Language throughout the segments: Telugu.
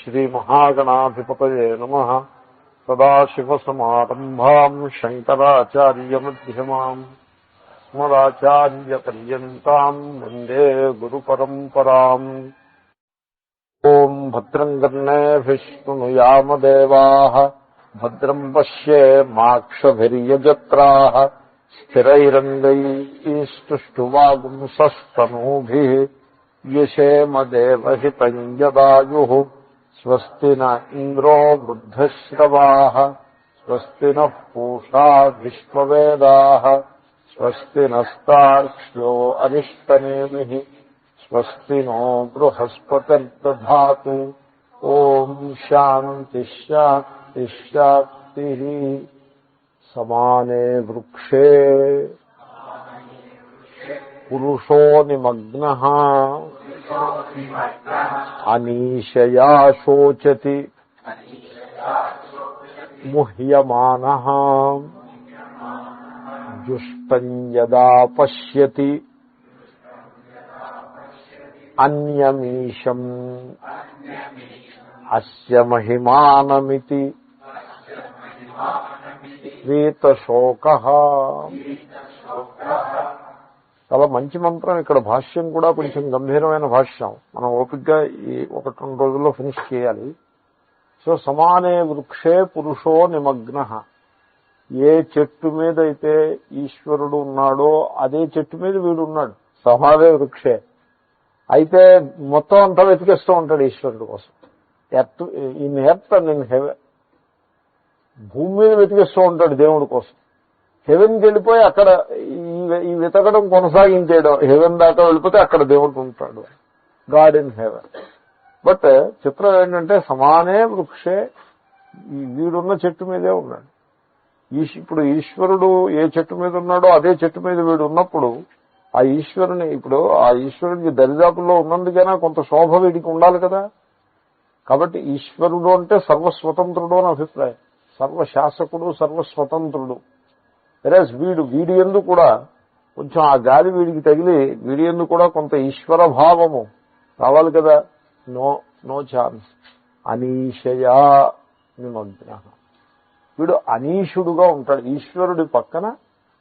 श्रीमहागणाधिपतये नमः। सदाशिवसमारम्भाम् शङ्कराचार्यमध्यमाम् अस्मदाचार्यपर्यन्ताम् वन्दे गुरुपरम्पराम्। ओम् भद्रम् कर्णेभिः शृणुयामदेवाः भद्रम् पश्येमाक्षभिर्यजत्राः स्थिरैरङ्गैस्तुष्टुवागुंसस्तनूभिः यशेम देवहितम् यदायुः। स्वस्ति न इन्द्रो वृद्धश्रवाः स्वस्ति नः पूषा विश्ववेदाः स्वस्ति नस्तार्क्ष्यो अरिष्टनेमिः स्वस्ति नो बृहस्पतिर्दधातु। ओम् शान्तिः शान्तिः शान्तिः। समाने वृक्षे पुरुषो निमग्नः अनीशया शोचति मुह्यमानः जुष्टं यदा पश्यति अन्यमीशम् अस्य महिमानमिति वीतशोकः। చాలా మంచి మంత్రం. ఇక్కడ భాష్యం కూడా కొంచెం గంభీరమైన భాష్యం. మనం ఓపికగా ఈ 1-2 రోజుల్లో ఫినిష్ చేయాలి. సో సమానే వృక్షే పురుషో నిమగ్నః. ఏ చెట్టు మీద అయితే ఈశ్వరుడు ఉన్నాడో అదే చెట్టు మీద వీడు ఉన్నాడు. సమానే వృక్షే అయితే మొత్తం అంతా వెతికేస్తూ ఉంటాడు ఈశ్వరుడు కోసం. In earth and in heaven, భూమి మీద వెతికేస్తూ ఉంటాడు దేవుడి కోసం. హెవెన్కి వెళ్ళిపోయి అక్కడ ఈ వెతకడం కొనసాగించేయడం, హెవెన్ దాకా వెళ్ళిపోతే అక్కడ దేవుడు ఉంటాడు, గాడ్ ఇన్ హెవెన్. బట్ చిత్రం ఏంటంటే సమానే వృక్షే, వీడున్న చెట్టు మీదే ఉన్నాడు. ఇప్పుడు ఈశ్వరుడు ఏ చెట్టు మీద ఉన్నాడో అదే చెట్టు మీద వీడు ఉన్నప్పుడు ఆ ఈశ్వరుడికి దరిదాపుల్లో ఉన్నందుకైనా కొంత శోభ వీడికి ఉండాలి కదా. కాబట్టి ఈశ్వరుడు అంటే సర్వస్వతంత్రుడు అని అభిప్రాయం. సర్వశాసకుడు, సర్వస్వతంత్రుడు. వెరాజ్ వీడి యందు కూడా కొంచెం ఆ గాలి వీడికి తగిలి వీడి యందు కూడా కొంత ఈశ్వర భావము రావాలి కదా. No chance. అనీశయా నిమగ్నః. వీడు అనీశుడుగా ఉంటాడు, ఈశ్వరుడి పక్కన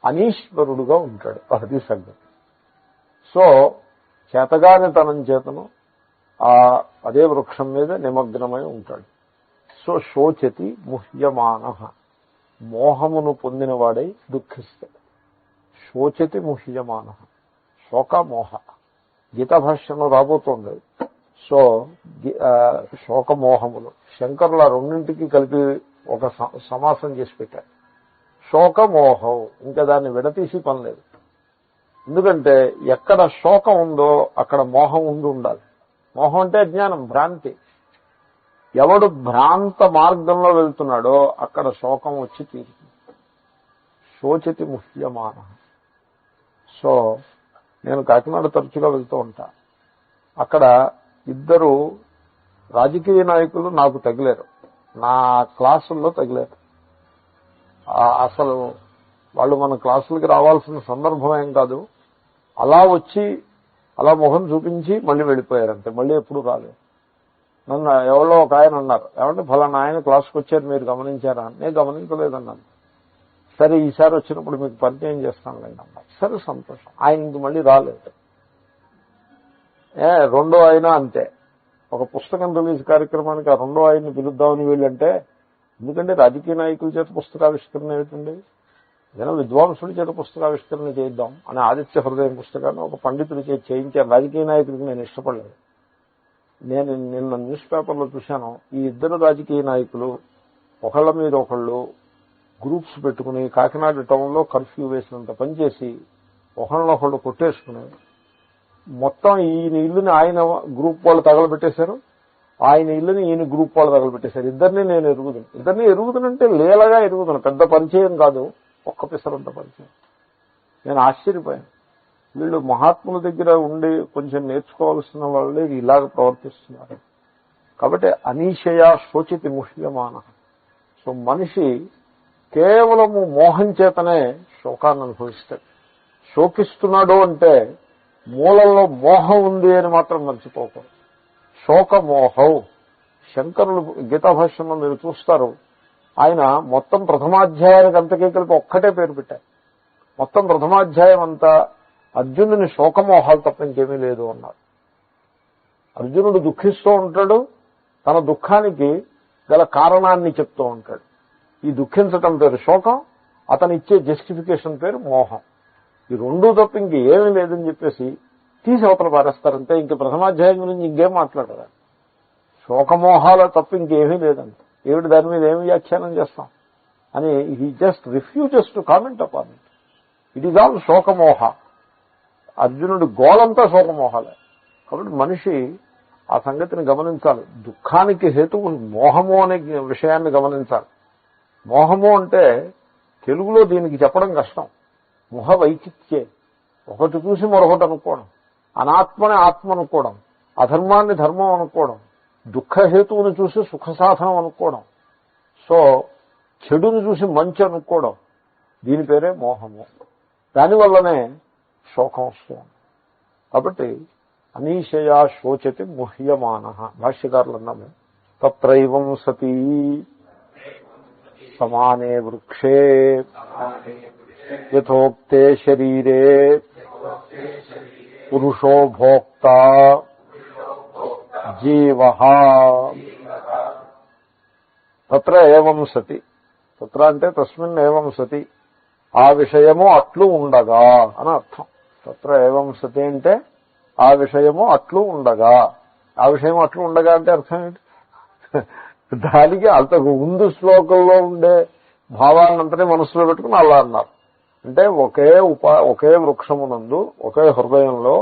అనీశ్వరుడుగా ఉంటాడు. అది సంగతి. సో చేతగానితనం చేతను అదే వృక్షం మీద నిమగ్నమై ఉంటాడు. సో శోచతి ముహ్యమానః. మోహమును పొందినవాడై దుఃఖిస్తాడు. శోచతి ముహ్యమానః. శోక మోహ గీతా భాష్యంలో రాబోతోంది. సో శోకమోహములు శంకరుల రెండింటికి కలిపి ఒక సమాసం చేసి పెట్టారు. శోకమోహం, ఇంకా దాన్ని విడతీసి పని లేదు. ఎందుకంటే ఎక్కడ శోకం ఉందో అక్కడ మోహం ఉండాలి. మోహం అంటే అజ్ఞానం, భ్రాంతి. ఎవడు భ్రాంత మార్గంలో వెళ్తున్నాడో అక్కడ శోకం వచ్చి తీరుతుంది. శోచతి ముహ్యమాన. సో నేను కాకినాడ తరచుగా వెళ్తూ ఉంటా. అక్కడ 2 రాజకీయ నాయకులు నాకు తగిలారు, నా క్లాసుల్లో తగిలారు. అసలు వాళ్ళు మన క్లాసులకి రావాల్సిన సందర్భం ఏం కాదు. అలా వచ్చి అలా మొహం చూపించి మళ్ళీ వెళ్ళిపోయారంటే మళ్ళీ ఎప్పుడు రాలేదు. నన్ను ఎవరో ఒక ఆయన అన్నారు, ఏమంటే ఫలానా ఆయన క్లాస్కి వచ్చారు, మీరు గమనించారా? నేను గమనించలేదన్నాను. సరే ఈసారి వచ్చినప్పుడు మీకు పరిచయం చేస్తాను లేండి అన్నారు. సరే సంతోషం. ఆయన ఇంక మళ్ళీ రాలేదు. రెండో ఆయన అంతే. ఒక పుస్తకం రిలీజ్ కార్యక్రమానికి ఆ రెండో ఆయన్ని పిలుద్దామని వీళ్ళంటే, ఎందుకంటే రాజకీయ నాయకుల చేత పుస్తకావిష్కరణ ఏమిటండి, ఏదైనా విద్వాంసుడి చేత పుస్తకావిష్కరణ చేద్దాం అని ఆదిత్య హృదయం పుస్తకాన్ని ఒక పండితుడి చేతి చేయించాను. రాజకీయ నాయకుడికి నేను ఇష్టపడలేదు. నేను నిన్న న్యూస్ పేపర్లో చూశాను, ఈ 2 రాజకీయ నాయకులు ఒకళ్ళ మీద ఒకళ్ళు గ్రూప్స్ పెట్టుకుని కాకినాడ టౌన్లో కర్ఫ్యూ వేసినంత పనిచేసి ఒకళ్ళనొకళ్ళు కొట్టేసుకుని మొత్తం ఈయన ఇల్లుని ఆయన గ్రూప్ వాళ్ళు తగలబెట్టేశారు, ఆయన ఇల్లుని ఈయన గ్రూప్ వాళ్ళు తగలబెట్టేశారు. ఇద్దరిని నేను ఎరుగుదనంటే లీలగా ఎరుగుతున్నాను, పెద్ద పరిచయం కాదు, ఒక్క పిసరంత పరిచయం. నేను ఆశ్చర్యపోయాను. వీళ్ళు మహాత్ముల దగ్గర ఉండి కొంచెం నేర్చుకోవాల్సిన వాళ్ళే ఇలాగ ప్రవర్తిస్తున్నారు. కాబట్టి అనీశయ శోచితి ముహ్యమాన. సో మనిషి కేవలము మోహం చేతనే శోకాన్ని అనుభవిస్తాడు. శోకిస్తున్నాడు అంటే మూలంలో మోహం ఉంది అని మాత్రం మర్చిపోకూడదు. శోకమోహౌ శంకరులు గీతాభాష్యంలో మీరు చూస్తారు, ఆయన మొత్తం ప్రథమాధ్యాయానికి అంతకీ కలిపి ఒక్కటే పేరు పెట్టారు. మొత్తం ప్రథమాధ్యాయం అంతా అర్జునుని శోకమోహాలు తప్ప ఇంకేమీ లేదు అన్నారు. అర్జునుడు దుఃఖిస్తూ ఉంటాడు, తన దుఃఖానికి గల కారణాన్ని చెప్తూ ఉంటాడు. ఈ దుఃఖించటం పేరు శోకం, అతను ఇచ్చే జస్టిఫికేషన్ పేరు మోహం. ఈ రెండూ తప్ప ఇంకేమీ లేదని చెప్పేసి తీసి అవతల పారేస్తారంటే ఇంక ప్రథమాధ్యాయం గురించి ఇంకేం మాట్లాడరా. శోకమోహాల తప్ప ఇంకేమీ లేదండి, ఏమిటి దాని మీద ఏమి వ్యాఖ్యానం చేస్తాం అని he just refuses to comment upon it. It is all శోకమోహ. అర్జునుడి గోలంతా శోకమోహాలే. కాబట్టి మనిషి ఆ సంగతిని గమనించాలి. దుఃఖానికి హేతువు మోహము అనే విషయాన్ని గమనించాలి. మోహము అంటే తెలుగులో దీనికి చెప్పడం కష్టం. మొహ వైచిత్యే, ఒకటి చూసి మరొకటి అనుకోవడం, అనాత్మని ఆత్మ అనుకోవడం, అధర్మాన్ని ధర్మం అనుకోవడం, దుఃఖహేతువుని చూసి సుఖ సాధనం అనుకోవడం, సో చెడుని చూసి మంచి అనుకోవడం, దీని పేరే మోహము. దానివల్లనే శోకం వస్తుంది. కాబట్టి అనీశయా శోచతి ముహ్యమాన భాష్యకారులు అన్నాము. తత్రైవం సతీ సమానే వృక్షే యథోక్తే శరీరే పురుషో భోక్త జీవః. తత్ర ఏవం సతి, తత్ర అంటే తస్మిన్ ఏవం సతి, ఆ విషయము అట్లు ఉండగా అని అర్థం. తత్ర ఏవం సతి అంటే ఆ విషయము అట్లు ఉండగా. ఆ విషయం అట్లు ఉండగా అంటే అర్థం ఏంటి? దానికి అంతకు ముందు శ్లోకంలో ఉండే భావాన్నంతనే మనసులో పెట్టుకుని అలా అన్నారు. అంటే ఒకే వృక్షమునందు ఒకే హృదయంలో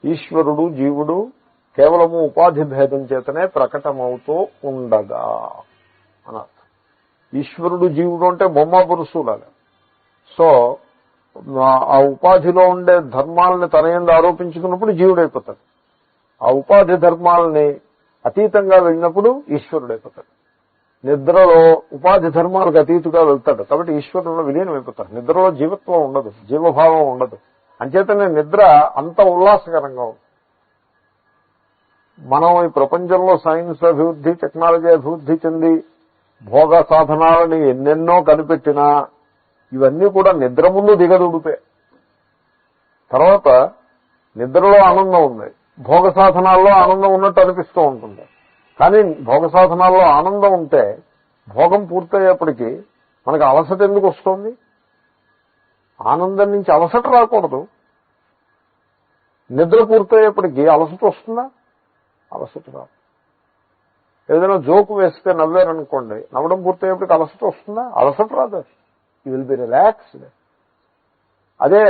ఈశ్వరుడు జీవుడు కేవలము ఉపాధి భేదం చేతనే ప్రకటమవుతూ ఉండగా అని అర్థం. ఈశ్వరుడు జీవుడు అంటే బొమ్మ పురుషులాగా. సో ఆ ఉపాధిలో ఉండే ధర్మాలని తన యందు ఆరోపించుకున్నప్పుడు జీవుడైపోతాడు. ఆ ఉపాధి ధర్మాలని అతీతంగా వెళ్ళినప్పుడు ఈశ్వరుడైపోతాడు. నిద్రలో ఉపాధి ధర్మాలకు అతీతుగా వెళ్తాడు, కాబట్టి ఈశ్వరులో విలీనమైపోతాడు. నిద్రలో జీవత్వం ఉండదు, జీవభావం ఉండదు. అంచేతనే నిద్ర అంత ఉల్లాసకరంగా ఉంది. మనం ఈ ప్రపంచంలో సైన్స్ అభివృద్ధి, టెక్నాలజీ అభివృద్ధి చెంది భోగ సాధనాలని ఎన్నెన్నో కనిపెట్టినా ఇవన్నీ కూడా నిద్ర ముందు దిగదుడిపే. తర్వాత నిద్రలో ఆనందం ఉంది, భోగ సాధనాల్లో ఆనందం ఉన్నట్టు అనిపిస్తూ ఉంటుంది. కానీ భోగ సాధనాల్లో ఆనందం ఉంటే భోగం పూర్తయ్యేప్పటికీ మనకు అలసట ఎందుకు వస్తుంది? ఆనందం నుంచి అలసట రాకూడదు. నిద్ర పూర్తయ్యేప్పటికీ అలసట వస్తుందా? అలసట రాదు. ఏదైనా జోకు వేస్తే నవ్వారనుకోండి, నవ్వడం పూర్తయ్యేప్పటికి అలసట వస్తుందా? అలసట రాదు. You will be relaxed. అదే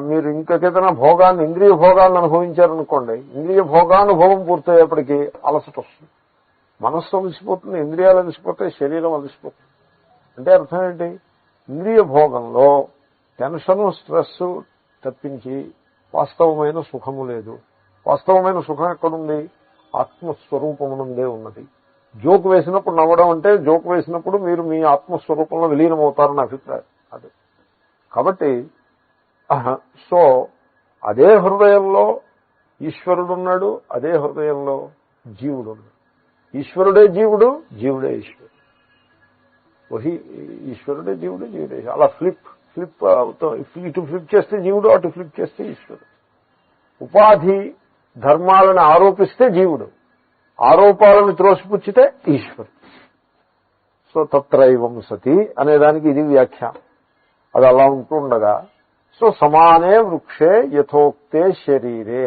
మీరు ఇంకేదైనా భోగాన్ని, ఇంద్రియ భోగాన్ని అనుభవించారనుకోండి, ఇంద్రియ భోగానుభవం పూర్తయ్యేప్పటికీ అలసట వస్తుంది. మనస్సు అలసిపోతుంది, ఇంద్రియాలు అలసిపోతాయి, శరీరం అలసిపోతుంది. అంటే అర్థం ఏంటి? ఇంద్రియ భోగంలో టెన్షను, స్ట్రెస్ తప్పించి వాస్తవమైన సుఖము లేదు. వాస్తవమైన సుఖం ఎక్కడుంది? ఆత్మస్వరూపమునందే ఉన్నది. జోకు వేసినప్పుడు నవ్వడం అంటే, జోకు వేసినప్పుడు మీరు మీ ఆత్మస్వరూపంలో విలీనమవుతారని అభిప్రాయం అది. కాబట్టి సో అదే హృదయంలో ఈశ్వరుడున్నాడు, అదే హృదయంలో జీవుడు ఉన్నాడు. ఈశ్వరుడే జీవుడు, జీవుడే ఈశ్వరుడు. ఈశ్వరుడే జీవుడు, జీవుడే. అలా ఇటు ఫ్లిప్ చేస్తే జీవుడు, అటు ఫ్లిప్ చేస్తే ఈశ్వరుడు. ఉపాధి ధర్మాలను ఆరోపిస్తే జీవుడు, ఆరోపాలను త్రోసిపుచ్చితే ఈశ్వరుడు. సో తత్రైవం సతి అనేదానికి ఇది వ్యాఖ్యానం. అది అలా ఉంటుండగా, సో సమానే వృక్షే యథోక్తే శరీరే,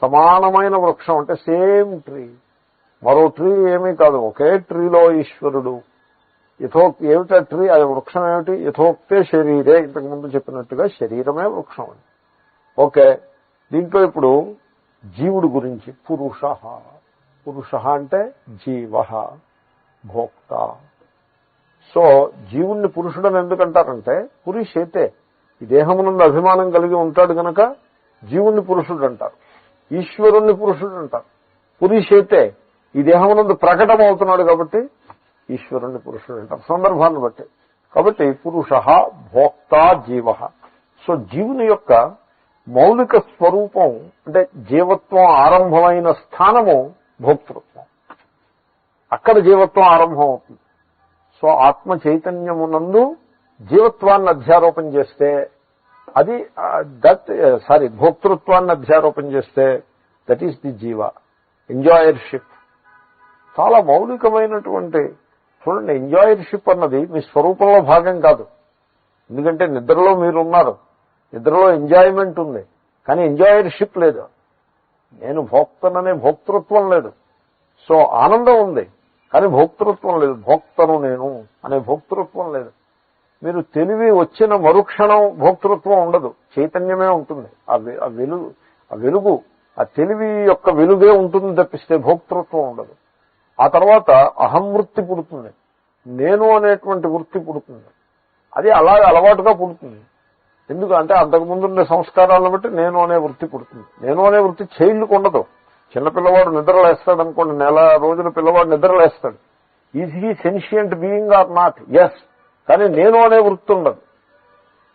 సమానమైన వృక్షం అంటే సేమ్ ట్రీ, మరో ట్రీ ఏమీ కాదు, ఒకే ట్రీలో ఈశ్వరుడు. ఏమిటా ట్రీ? అది వృక్షం ఏమిటి? యథోక్తే శరీరే, ఇంతకు ముందు చెప్పినట్టుగా శరీరమే వృక్షం అని. ఓకే, దీంట్లో ఇప్పుడు జీవుడు గురించి పురుష. పురుష అంటే జీవ, భోక్త. సో జీవుణ్ణి పురుషుడని ఎందుకంటారంటే, పురుషేతే ఈ దేహమునందు అభిమానం కలిగి ఉంటాడు కనుక జీవుణ్ణి పురుషుడు అంటారు, ఈశ్వరుణ్ణి పురుషుడు అంటారు. పురుషేతే ఈ దేహమునందు ప్రకటమవుతున్నాడు కాబట్టి ఈశ్వరుణ్ణి పురుషుడు అంటారు, సందర్భాన్ని బట్టి. కాబట్టి పురుష, భోక్త, జీవ. సో జీవుని యొక్క మౌలిక స్వరూపం అంటే జీవత్వం ఆరంభమైన స్థానము భోక్తృత్వం. అక్కడ జీవత్వం ఆరంభం అవుతుంది. సో ఆత్మ చైతన్యమునందు జీవత్వాన్ని అధ్యారోపణ చేస్తే అది భోక్తృత్వాన్ని అధ్యారోపణ చేస్తే దట్ ఈస్ ది జీవ. ఎంజాయర్షిప్ చాలా మౌలికమైనటువంటి. చూడండి, ఎంజాయర్షిప్ అన్నది మీ స్వరూపంలో భాగం కాదు. ఎందుకంటే నిద్రలో మీరున్నారు, నిద్రలో ఎంజాయ్మెంట్ ఉంది, కానీ ఎంజాయర్షిప్ లేదు. నేను భోక్తననే భోక్తృత్వం లేదు. సో ఆనందం ఉంది, కానీ భోక్తృత్వం లేదు. భోక్తను నేను అనే భోక్తృత్వం లేదు. మీరు తెలివి వచ్చిన మరుక్షణం భోక్తృత్వం ఉండదు, చైతన్యమే ఉంటుంది. ఆ వెలుగు ఆ తెలివి యొక్క వెలుగే ఉంటుంది తప్పిస్తే భోక్తృత్వం ఉండదు. ఆ తర్వాత అహం వృత్తి పుడుతుంది, నేను అనేటువంటి వృత్తి పుడుతుంది. అది అలాగే అలవాటుగా పుడుతుంది. ఎందుకంటే అంతకుముందున్న సంస్కారాలను బట్టి నేను అనే వృత్తి పుడుతుంది. నేను అనే వృత్తి చైల్డ్కి ఉండదు. చిన్నపిల్లవాడు నిద్రలేస్తాడు అనుకోండి, నెల రోజుల పిల్లవాడు నిద్రలేస్తాడు. Is he sentient being or not? Yes. కానీ నేను అనే వృత్తి ఉండదు.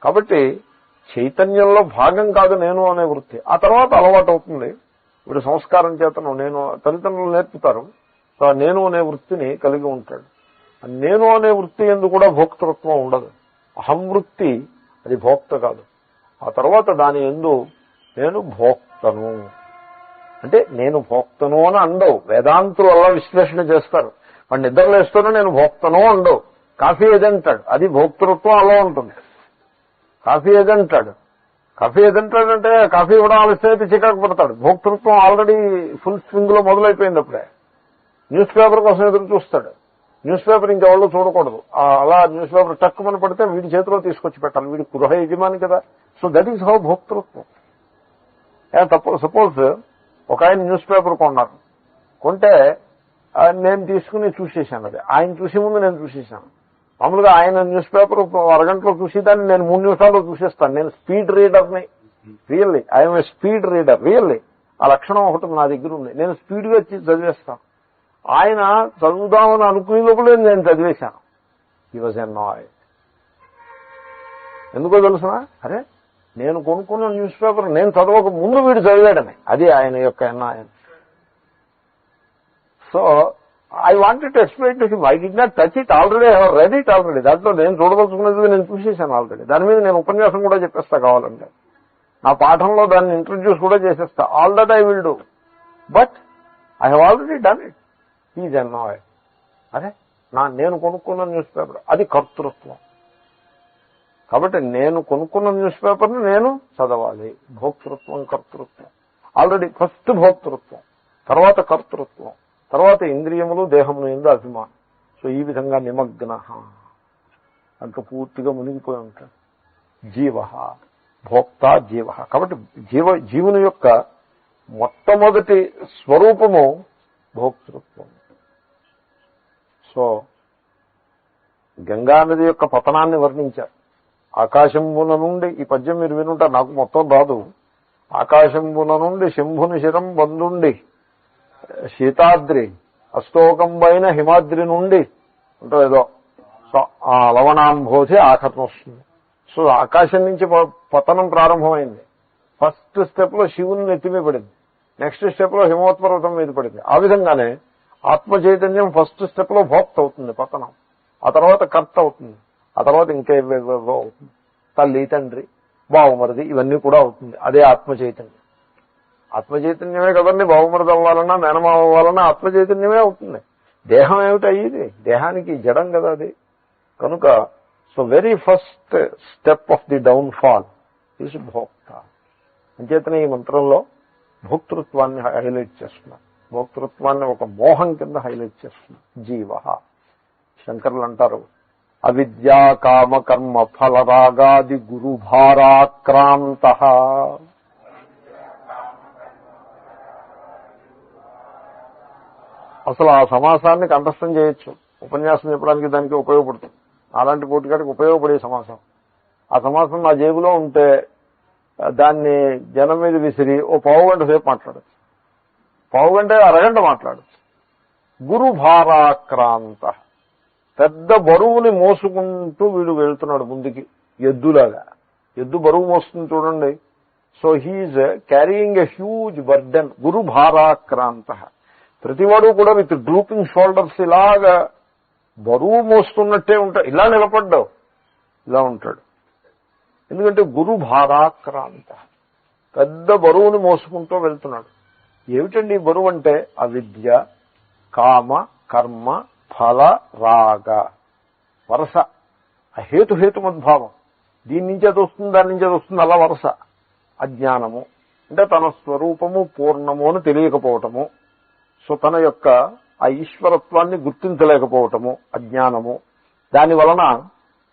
కాబట్టి చైతన్యంలో భాగం కాదు నేను అనే వృత్తి. ఆ తర్వాత అలవాటు అవుతుంది. వీడు సంస్కారం చేతను నేను తల్లిదండ్రులు నేర్పుతారు. సో నేను అనే వృత్తిని కలిగి ఉంటాడు. నేను అనే వృత్తి ఎందు కూడా భోక్తృత్వం ఉండదు. అహం వృత్తి అది భోక్త కాదు. ఆ తర్వాత దాని ఎందు నేను భోక్తను అంటే నేను భోక్తను అని అండవు. వేదాంతులు అలా విశ్లేషణ చేస్తారు. వాడు నిద్రలేస్తూనే నేను భోక్తను అండవు. కాఫీ ఏదంటాడు, అది భోక్తృత్వం అలా ఉంటుంది. కాఫీ ఏదంటాడు అంటే కాఫీ ఇవ్వడం ఆలస్యం అయితే చికాకు పడతాడు. భోక్తృత్వం ఆల్రెడీ ఫుల్ స్వింగ్ లో మొదలైపోయింది. అప్పుడే న్యూస్ పేపర్ కోసం ఎదురు చూస్తాడు. న్యూస్ పేపర్ ఇంకెవళ్ళు చూడకూడదు. అలా న్యూస్ పేపర్ టక్కుమని పడితే వీడి చేతిలో తీసుకొచ్చి పెట్టాలి. వీడి గృహ యజమాని కదా. సో దట్ ఈస్ హౌ భోక్తృత్వం. సపోజ్ ఒక ఆయన న్యూస్ పేపర్ కొన్నారు. కొంటే నేను తీసుకుని చూసేశాను. అది ఆయన చూసే ముందు నేను చూసేశాను. మామూలుగా ఆయన న్యూస్ పేపర్ అరగంటలో చూసేదాన్ని నేను 3 నిమిషాల్లో చూసేస్తాను. నేను స్పీడ్ రీడర్ని. Really I'm a speed reader. Really ఆ లక్షణం ఒకటి నా దగ్గర ఉంది. నేను స్పీడ్గా చదివేస్తాను. ఆయన చదువుదామని అనుకునే లోపలే నేను చదివేశాను. హి వాజ్ అనాయ్డ్. ఎందుకో తెలుసునా? అరే నేను కొనుక్కున్న న్యూస్ పేపర్ నేను చదవక ముందు వీడు చదివాడని. అది ఆయన యొక్క అనాయన్. So I wanted to explain to him. I did not touch it. Already I have read it already. దాంట్లో నేను చూడదలుచుకున్నది నేను చూసేశాను ఆల్రెడీ. దాని మీద నేను ఉపన్యాసం కూడా చెప్పేస్తా కావాలంటే. నా పాఠంలో దాన్ని ఇంట్రడ్యూస్ కూడా చేసేస్తా. All that I will do. But I have already done it. He's annoyed. అరే నేను కొనుక్కున్న న్యూస్ పేపర్ అది కర్తృత్వం. కాబట్టి నేను కొనుక్కున్న న్యూస్ పేపర్ని నేను చదవాలి. భోక్తృత్వం, కర్తృత్వం. ఆల్రెడీ ఫస్ట్ భోక్తృత్వం, తర్వాత కర్తృత్వం, తర్వాత ఇంద్రియములు, దేహములు ఎందు అభిమానం. సో ఈ విధంగా నిమగ్న అంత పూర్తిగా మునిగిపోయి ఉంటాడు. జీవ భోక్త జీవ. కాబట్టి జీవుని యొక్క మొట్టమొదటి స్వరూపము భోక్తృత్వం. సో గంగా నది యొక్క పతనాన్ని వర్ణించారు. ఆకాశంబున నుండి, ఈ పద్యం మీరు వినుంటారు, నాకు మొత్తం రాదు. ఆకాశంబున నుండి శంభుని శిరం బందుండి శీతాద్రి అస్తోకంబైన హిమాద్రి నుండి ఉంటుంది ఏదో. సో ఆ లవణాంభోధి ఆఖతం వస్తుంది. సో ఆకాశం నుంచి పతనం ప్రారంభమైంది. ఫస్ట్ స్టెప్ లో శివుని నెత్తిమీ పడింది, నెక్స్ట్ స్టెప్ లో హిమవత్పర్వతం మీద పడింది. ఆ విధంగానే ఆత్మ చైతన్యం ఫస్ట్ స్టెప్ లో భోక్త అవుతుంది, పతనం. ఆ తర్వాత కర్త అవుతుంది. ఆ తర్వాత ఇంకేవేవో అవుతుంది. తల్లి, తండ్రి, బావమరిది, ఇవన్నీ కూడా అవుతుంది. అదే ఆత్మ చైతన్యం. ఆత్మ చైతన్యమే కదండి. బావమరిది అవ్వాలన్నా, మేనమావ అవ్వాలన్నా ఆత్మ చైతన్యమే అవుతుంది. దేహం ఏమిటి అయ్యేది? దేహానికి జడం కదా అది. కనుక so very first step of the down fall is భోక్త. అంచేతనే ఈ మంత్రంలో భోక్తృత్వాన్ని హైలైట్ చేస్తున్నారు. భోక్తృత్వాన్ని ఒక మోహం కింద హైలైట్ చేస్తున్నారు. జీవ. శంకరులు అంటారు, అవిద్యా కామ కర్మ ఫలరాగాది గురుభారాక్రాంత. అసలు ఆ సమాసాన్ని కంఠస్థం చేయొచ్చు. ఉపన్యాసం చెప్పడానికి దానికి ఉపయోగపడుతుంది. అలాంటి పోటీకాడికి ఉపయోగపడే సమాసం. ఆ సమాసం నా జేబులో ఉంటే దాన్ని జనం మీద విసిరి ఓ పావుగంట సేపు మాట్లాడచ్చు, పావుగంట అరగంట మాట్లాడచ్చు. గురుభారాక్రాంత. పెద్ద బరువుని మోసుకుంటూ వీడు వెళ్తున్నాడు ముందుకి, ఎద్దులాగా. ఎద్దు బరువు మోస్తుంది చూడండి. So he is carrying a huge burden. గురుభారాక్రాంత. ప్రతివాడు కూడా విత్ డ్రూపింగ్ షోల్డర్స్ ఇలాగా బరువు మోస్తున్నట్టే ఉంటాడు. ఇలా నిలబడ్డావు ఇలా ఉంటాడు. ఎందుకంటే గురు భారాక్రాంత, పెద్ద బరువుని మోసుకుంటూ వెళ్తున్నాడు. ఏమిటండి బరువు అంటే? అవిద్య, కామ, కర్మ, ఫల, రాగ, వరస, హేతుమద్భావం. దీని నుంచి అది వస్తుంది, దాని నుంచి అది వస్తుంది, అలా వరస. అజ్ఞానము అంటే తన స్వరూపము పూర్ణము అని తెలియకపోవటము. సో తన యొక్క ఆ ఈశ్వరత్వాన్ని గుర్తించలేకపోవటము అజ్ఞానము. దాని వలన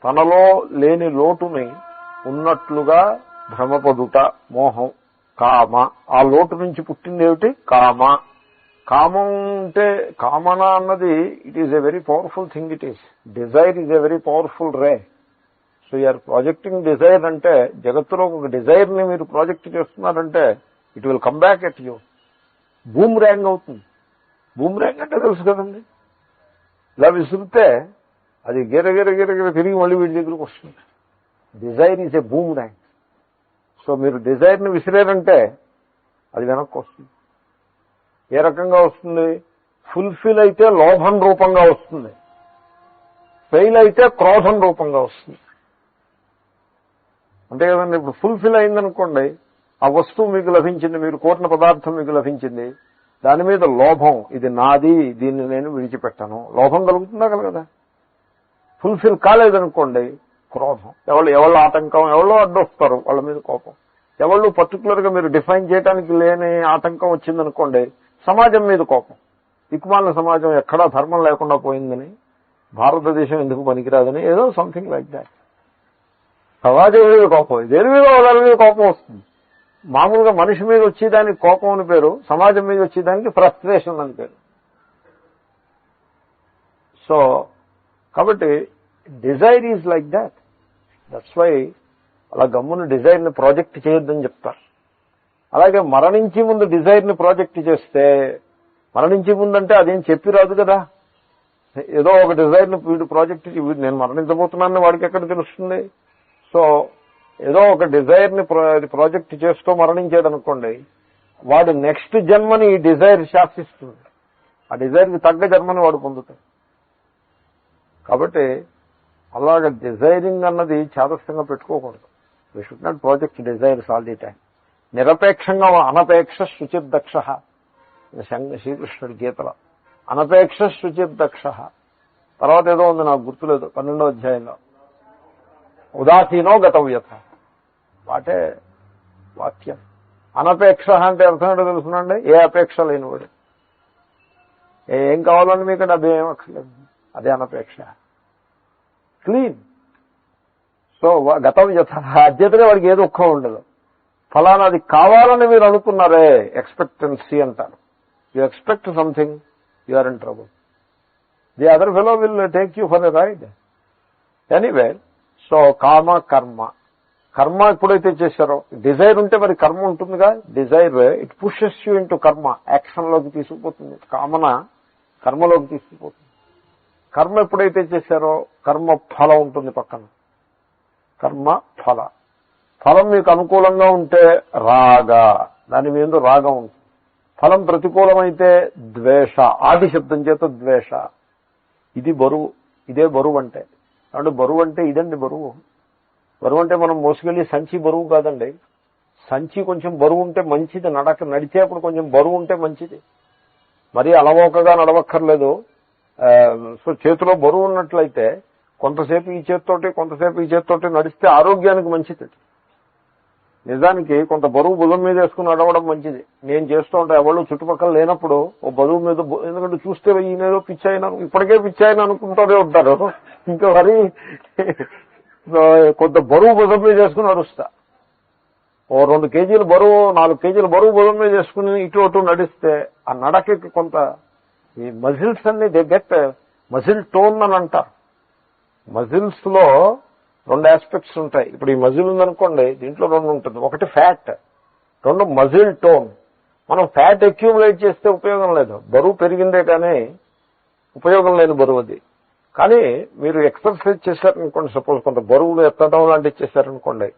తనలో లేని లోటుని ఉన్నట్లుగా భ్రమపడుట మోహం. కామ, ఆ లోటు నుంచి పుట్టింది ఏమిటి? కామ. కామం అంటే కామన అన్నది it is a very powerful thing. It is desire is a very powerful ray. So you're projecting desire అంటే జగత్తులో ఒక డిజైర్ ని మీరు ప్రాజెక్ట్ చేస్తున్నారంటే it will come back at you. Boomerang అవుతుంది. బూమ్ ర్యాంగ్ అంటే తెలుసు కదండి, ఇలా విసిరితే అది గిరగిర తిరిగి మళ్ళీ వీడి దగ్గరకు వస్తుంది. Dzire is a boom rang. So మీరు డిజైర్ ని విసిరారంటే అది వెనక్కి వస్తుంది. ఏ రకంగా వస్తుంది? ఫుల్ఫిల్ అయితే లోభం రూపంగా వస్తుంది, ఫెయిల్ అయితే క్రోధం రూపంగా వస్తుంది. అంతే కదండి. ఇప్పుడు ఫుల్ఫిల్ అయిందనుకోండి, ఆ వస్తువు మీకు లభించింది, మీరు కోరిన పదార్థం మీకు లభించింది, దాని మీద లోభం, ఇది నాది, దీన్ని నేను విడిచిపెట్టాను, లోభం కలుగుతుందా కలగదా? ఫుల్ఫిల్ కాలేదనుకోండి, క్రోధం. ఎవళ్ళు ఆటంకం, ఎవరో అడ్డొస్తారు, వాళ్ళ మీద కోపం. ఎవళ్ళు పర్టికులర్ గా మీరు డిఫైన్ చేయడానికి లేని ఆటంకం వచ్చిందనుకోండి, సమాజం మీద కోపం. దిక్కుమాలిన సమాజం, ఎక్కడా ధర్మం లేకుండా పోయిందని, భారతదేశం ఎందుకు పనికిరాదని, ఏదో సంథింగ్ లైక్ దాట్. సమాజం మీద కోపం, దేని మీద వాళ్ళ మీద కోపం వస్తుంది. మామూలుగా మనిషి మీద వచ్చేదానికి కోపం అని పేరు, సమాజం మీద వచ్చేదానికి ఫ్రస్ట్రేషన్ అని పేరు. సో కాబట్టి desire is like that. That's why అలా గమ్మున డిజైర్ ని ప్రాజెక్ట్ చేయొద్దని చెప్తారు. అలాగే మరణించే ముందు డిజైర్ ని ప్రాజెక్ట్ చేస్తే, మరణించే ముందంటే అదేం చెప్పి రాదు కదా. ఏదో ఒక డిజైర్ ని వీడు ప్రాజెక్ట్, నేను మరణించబోతున్నానని వాడికి ఎక్కడ తెలుస్తుంది? సో ఏదో ఒక డిజైర్ ని ప్రాజెక్ట్ చేస్తూ మరణించాడు అనుకోండి, వాడు నెక్స్ట్ జన్మని ఈ డిజైర్ శాసిస్తుంది. ఆ డిజైర్ కి తగ్గ జన్మని వాడు పొందుతాడు. కాబట్టి అలాగ డిజైరింగ్ అన్నది చాదస్యంగా పెట్టుకోకూడదు. We should not project desires all the time. నిరపేక్షంగా అనపేక్ష శుచిర్దక్ష, శ్రీకృష్ణుడి గీతలో అనపేక్ష శుచిర్దక్ష. తర్వాత ఏదో ఉంది, నాకు గుర్తులేదు, 12వ అధ్యాయంలో ఉదాసీనో గతవ్యత. వాటే వాక్యం. అనపేక్ష అంటే అర్థం ఏంటో తెలుసునండి, ఏ అపేక్ష లేనివాడు. ఏం కావాలండి మీకు, అదే ఏం అక్కర్లేదు, అదే అనపేక్ష. క్లీన్. సో గతవ్యత, అధ్యతనే వాడికి ఏ దుఃఖం ఉండదు. ఫలానా అది కావాలని మీరు అనుకున్నారే, ఎక్స్పెక్టెన్సీ అంటారు. You expect something, you are in trouble. The other fellow will take you for a ride. Anyway, so కామ, కర్మ. కర్మ ఎప్పుడైతే చేశారో, డిజైర్ ఉంటే మరి కర్మ ఉంటుందిగా. Desire it pushes you into karma, action లోకి తీసుకుపోతుంది. కామన కర్మలోకి తీసుకుపోతుంది. కర్మ ఎప్పుడైతే చేశారో కర్మ ఫలం ఉంటుంది పక్కన. కర్మ ఫల. ఫలం మీకు అనుకూలంగా ఉంటే రాగ, దాని మీద రాగం ఉంటుంది. ఫలం ప్రతికూలమైతే ద్వేష, ఆది శబ్దం చేత ద్వేష. ఇది బరువు. ఇదే బరువు అంటే. అంటే బరువు అంటే ఇదండి బరువు. బరువు అంటే మనం మోసుకెళ్ళి సంచి బరువు కాదండి. సంచి కొంచెం బరువు ఉంటే మంచిది, నడిచేప్పుడు కొంచెం బరువు ఉంటే మంచిది. మరీ అలవోకగా నడవక్కర్లేదు. సో చేతిలో బరువు ఉన్నట్లయితే కొంతసేపు ఈ చేతితోటి కొంతసేపు ఈ చేతితోటి నడిస్తే ఆరోగ్యానికి మంచిది. నిజానికి కొంత బరువు భుజం మీద వేసుకుని నడవడం మంచిది. నేను చేస్తూ ఉంటా, ఎవరు చుట్టుపక్కల లేనప్పుడు ఓ బరువు మీద, ఎందుకంటే చూస్తే ఈయనేదో పిచ్చాయినా, ఇప్పటికే పిచ్చాయినా అనుకుంటూనే ఉంటారు. ఇంకా మరి కొంత బరువు భుజం మీద చేసుకుని నడుస్తా. ఓ 2 కేజీలు బరువు, 4 కేజీల బరువు భుజం మీద చేసుకుని ఇటు అటు నడిస్తే ఆ నడకకి కొంత ఈ మజిల్స్ అన్ని దే గెట్ మజిల్ టోన్ అని అంటారు. మజిల్స్ లో 2 ఆస్పెక్ట్స్ ఉంటాయి. ఇప్పుడు ఈ మజిల్ ఉందనుకోండి, దీంట్లో 2 ఉంటుంది. ఒకటి ఫ్యాట్, 2 మజిల్ టోన్. మనం ఫ్యాట్ అక్యూములేట్ చేస్తే ఉపయోగం లేదు, బరువు పెరిగిందే కానీ ఉపయోగం లేని బరువు అది. కానీ మీరు ఎక్సర్సైజ్ చేశారనుకోండి, సపోజ్ కొంత బరువులు ఎత్తడం లాంటివి చేశారనుకోండి,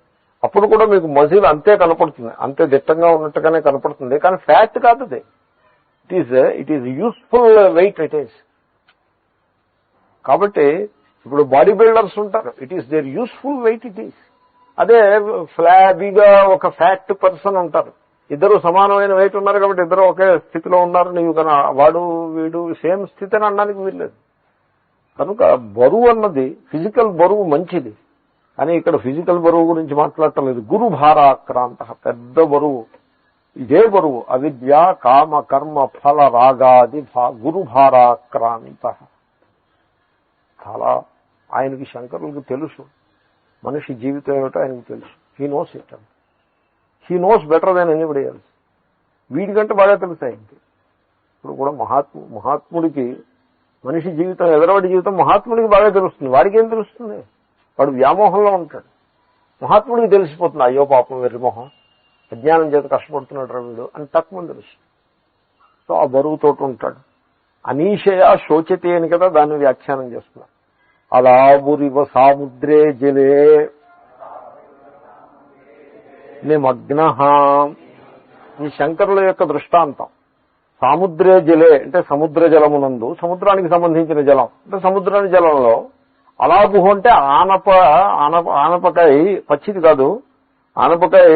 అప్పుడు కూడా మీకు మజిల్ అంతే కనపడుతుంది, అంతే దిట్టంగా ఉన్నట్టుగానే కనపడుతుంది. కానీ ఫ్యాట్ కాదు అది. It is useful weight it is. కాబట్టి ఇప్పుడు బాడీ బిల్డర్స్ ఉంటారు, it is their useful weight it is. అదే ఫ్లాబీగా ఒక ఫ్యాట్ పర్సన్ ఉంటారు, ఇద్దరు సమానమైన వెయిట్ ఉన్నారు కాబట్టి ఇద్దరు ఒకే స్థితిలో ఉన్నారు, నీవు కన్నా వాడు వీడు సేమ్ స్థితి అని అనడానికి వీల్లేదు. కనుక బరువు అన్నది ఫిజికల్ బరువు మంచిది, కానీ ఇక్కడ ఫిజికల్ బరువు గురించి మాట్లాడటం లేదు. గురు భారాక్రాంత, పెద్ద బరువు, ఇదే బరువు. అవిద్య కామ కర్మ ఫల రాగాది గురు భారాక్రాంత. చాలా ఆయనకి శంకరులకు తెలుసు మనిషి జీవితం ఏమిటో ఆయనకు తెలుసు. He knows it, he knows better than anybody else. వీడికంటే బాగా తెలుసు ఆయనకి. ఇప్పుడు కూడా మహాత్ముడికి మనిషి జీవితం, ఎదరవాడి జీవితం మహాత్ముడికి బాగా తెలుస్తుంది. వాడికి ఏం తెలుస్తుంది? వాడు వ్యామోహంలో ఉంటాడు. మహాత్ముడికి తెలిసిపోతుంది, అయ్యో పాపం వెర్రిమోహం, అజ్ఞానం చేత కష్టపడుతున్నాడు వీడు అని తక్కువ తెలుసు. సో ఆ బరువుతోటి ఉంటాడు. అనీషయ శోచతి అని కదా దాన్ని వ్యాఖ్యానం చేస్తున్నారు. అలాబురివ సాముద్రే జలే నిమగ్నః. ఈ శంకరుల యొక్క దృష్టాంతం సాముద్రే జలే అంటే సముద్ర జలమునందు, సముద్రానికి సంబంధించిన జలం అంటే సముద్రాని జలంలో, అలాబుహు అంటే ఆనపకాయ, పచ్చిది కాదు, ఆనపకాయ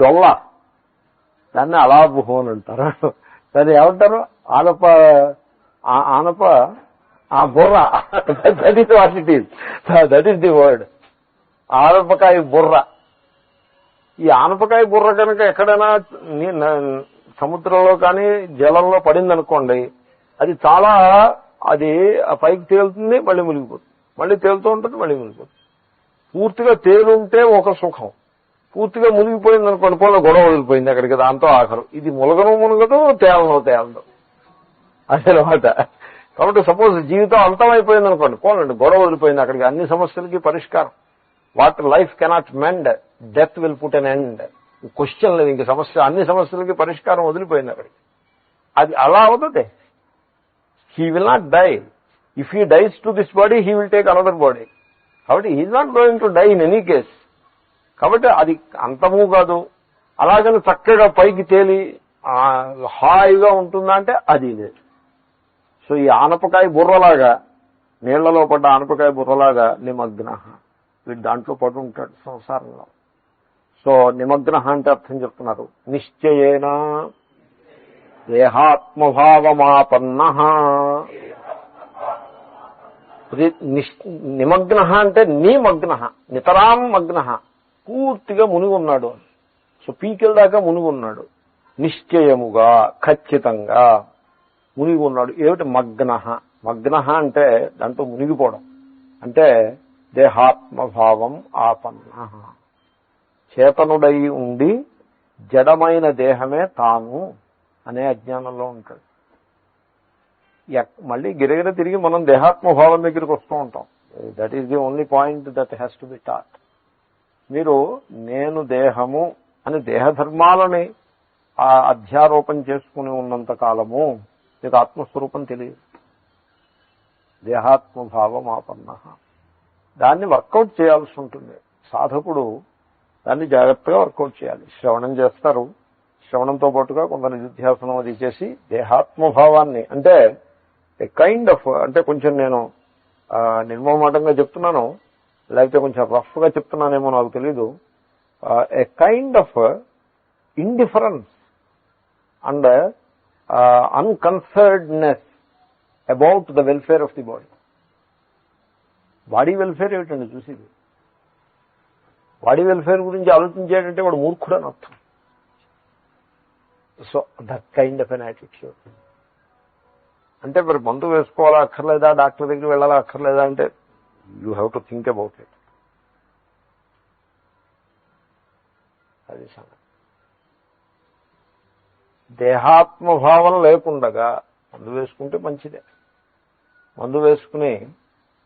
డొల్ల, దాన్ని అలాబుహు అని అంటారు. దాన్ని ఏమంటారు? ఆనప బుర్ర. That is what it is, that is the word. ఆనపకాయ బుర్ర. ఈ ఆనపకాయ బుర్ర కనుక ఎక్కడైనా సముద్రంలో కానీ జలంలో పడిందనుకోండి, అది చాలా, అది పైకి తేలుతుంది, మళ్ళీ మునిగిపోతుంది, మళ్ళీ తేలుతూ ఉంటుంది, మళ్ళీ మునిగిపోతుంది. పూర్తిగా తేలుంటే ఒక సుఖం, పూర్తిగా మునిగిపోయింది అనుకోండి, పోలో గొడవ వదిలిపోయింది అక్కడికి, దాంతో ఆఖరు. ఇది మునగదు, తేలదు, అదనమాట. కాబట్టి సపోజ్ జీవితం అంతమైపోయింది అనుకోండి, పోలండి గొడవ వదిలిపోయింది అక్కడికి, అన్ని సమస్యలకి పరిష్కారం. What life cannot mend, death will put an end. Question లేదు, ఇంక సమస్య, అన్ని సమస్యలకి పరిష్కారం వదిలిపోయింది అక్కడికి. అది అలా అవుతుంది. He will not die. If he dies to this body, he will take another body. కాబట్టి he is not going to die in any case. కాబట్టి అది అంతము కాదు. అలాగని చక్కగా పైకి తేలి హాయిగా ఉంటుందా అంటే అది లేదు. సో ఈ ఆనపకాయ బుర్రలాగా, నీళ్లలో పడ్డ ఆనపకాయ బుర్రలాగా నిమగ్న, వీడు దాంట్లో పడి ఉంటాడు సంసారంలో. సో నిమగ్న అంటే అర్థం చెప్తున్నారు, నిశ్చయేన దేహాత్మభావమాపన్న. నిమగ్న అంటే నిమగ్న, నితరాం మగ్న, పూర్తిగా మునిగి ఉన్నాడు. సో పీకిల దాకా మునిగి ఉన్నాడు. నిశ్చయముగా, ఖచ్చితంగా మునిగి ఉన్నాడు. ఏమిటి మగ్న? మగ్న అంటే దాంట్లో మునిగిపోవడం అంటే దేహాత్మభావం ఆపన్న, చేతనుడై ఉండి జడమైన దేహమే తాను అనే అజ్ఞానంలో ఉంటాడు. మళ్ళీ గిరగిర తిరిగి మనం దేహాత్మభావం దగ్గరికి వస్తూ ఉంటాం. That is the only point that has to be taught. మీరు నేను దేహము అని దేహధర్మాలని అధ్యారోపణ చేసుకుని ఉన్నంత కాలము మీకు ఆత్మస్వరూపం తెలియదు. దేహాత్మభావం ఆపన్న, దాన్ని వర్కౌట్ చేయాల్సి ఉంటుంది. సాధకుడు దాన్ని జాగ్రత్తగా వర్కౌట్ చేయాలి. శ్రవణం చేస్తారు, శ్రవణంతో పాటుగా కొంత నిధిధ్యాసనం అది చేసి దేహాత్మభావాన్ని, అంటే ఏ కైండ్ ఆఫ్, అంటే కొంచెం నేను నిర్మమాటంగా చెప్తున్నాను, లేకపోతే కొంచెం రఫ్గా చెప్తున్నానేమో నాకు తెలీదు, a kind of indifference and unconcernedness about the welfare of the body. Body welfare ఏమిటండి చూసేది? బాడీ వెల్ఫేర్ గురించి ఆలోచించాడంటే వాడు మూర్ఖుడు అని అర్థం. So that kind of an attitude. అంటే మరి మందు వేసుకోవాలా అక్కర్లేదా, డాక్టర్ దగ్గరికి వెళ్ళాలా అక్కర్లేదా అంటే you have to think about it. అది సంగతి. దేహాత్మభావం లేకుండగా మందు వేసుకుంటే మంచిదే. మందు వేసుకుని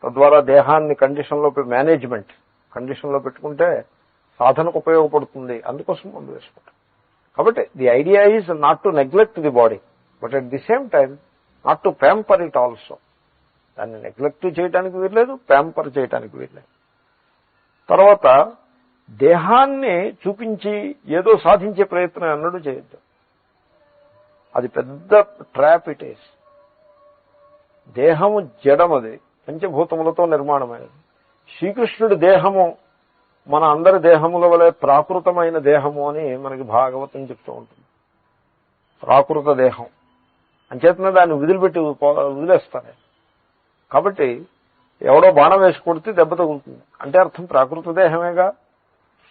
తద్వారా దేహాన్ని కండిషన్లో మేనేజ్మెంట్ కండిషన్లో పెట్టుకుంటే సాధనకు ఉపయోగపడుతుంది. అందుకోసం మందు వేసుకుంటాం. కాబట్టి the idea is not to neglect the body, but at the same time not to pamper it also. దాన్ని నెగ్లెక్ట్ చేయడానికి వీల్లేదు, ప్యాంపర్ చేయడానికి వీల్లేదు. తర్వాత దేహాన్ని చూపించి ఏదో సాధించే ప్రయత్నం అన్నట్టు చేయొద్దు. అది పెద్ద ట్రాప్ ఇట్ ఈస్. దేహము జడమది, పంచభూతములతో నిర్మాణమైనది. శ్రీకృష్ణుడి దేహము మన అందరి దేహముల వలె ప్రాకృతమైన దేహము అని మనకి భాగవతం చెప్తూ ఉంటుంది. ప్రాకృత దేహం అంచేతనే దాన్ని వదిలేస్తానే. కాబట్టి ఎవడో బాణం వేసి కొడితే దెబ్బ తగులుతుంది అంటే అర్థం ప్రాకృత దేహమేగా.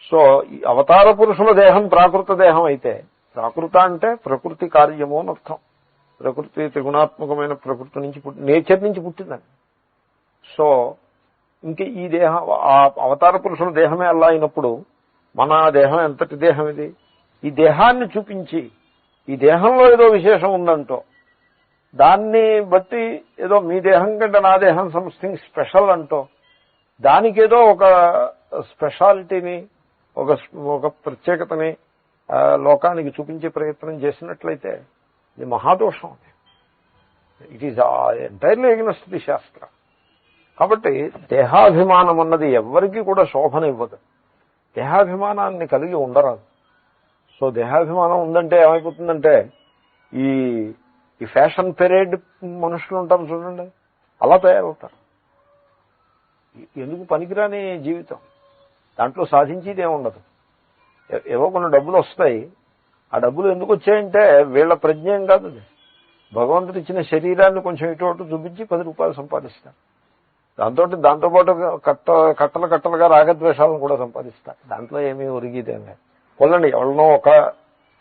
సో ఈ అవతార పురుషుల దేహం ప్రాకృత దేహం అయితే, ప్రాకృత అంటే ప్రకృతి కార్యము అని అర్థం. ప్రకృతి త్రిగుణాత్మకమైన ప్రకృతి నుంచి నేచర్ నుంచి పుట్టిందండి. సో ఇంక ఈ దేహం ఆ అవతార పురుషుల దేహమే అలా అయినప్పుడు మన దేహం ఎంతటి దేహం ఇది? ఈ దేహాన్ని చూపించి ఈ దేహంలో ఏదో విశేషం ఉందంటో దాన్ని బట్టి ఏదో మీ దేహం కంటే నా దేహం సంథింగ్ స్పెషల్ అంటో దానికేదో ఒక స్పెషాలిటీని ఒక ప్రత్యేకతని లోకానికి చూపించే ప్రయత్నం చేసినట్లయితే ఇది మహాదోషం. It is entirely against the shastra. కాబట్టి దేహాభిమానం అన్నది ఎవరికీ కూడా శోభనివ్వదు. దేహాభిమానాన్ని కలిగి ఉండరాదు. సో దేహాభిమానం ఉందంటే ఏమైపోతుందంటే ఈ ఫ్యాషన్ పెరేడ్ మనుషులు ఉంటారు చూడండి, అలా తయారవుతారు. ఎందుకు పనికిరాని జీవితం, దాంట్లో సాధించేది ఏముండదు. ఏవో కొన్ని డబ్బులు వస్తాయి. ఆ డబ్బులు ఎందుకు వచ్చాయంటే వీళ్ళ ప్రజ్ఞం కాదు. భగవంతుడు ఇచ్చిన శరీరాన్ని కొంచెం ఇటు చూపించి 10 రూపాయలు సంపాదిస్తారు. దాంతోపాటు కట్టలుగా రాగద్వేషాలను కూడా సంపాదిస్తారు. దాంట్లో ఏమీ ఒరిగిదేం లేదు. పొందండి, ఎవరినో ఒక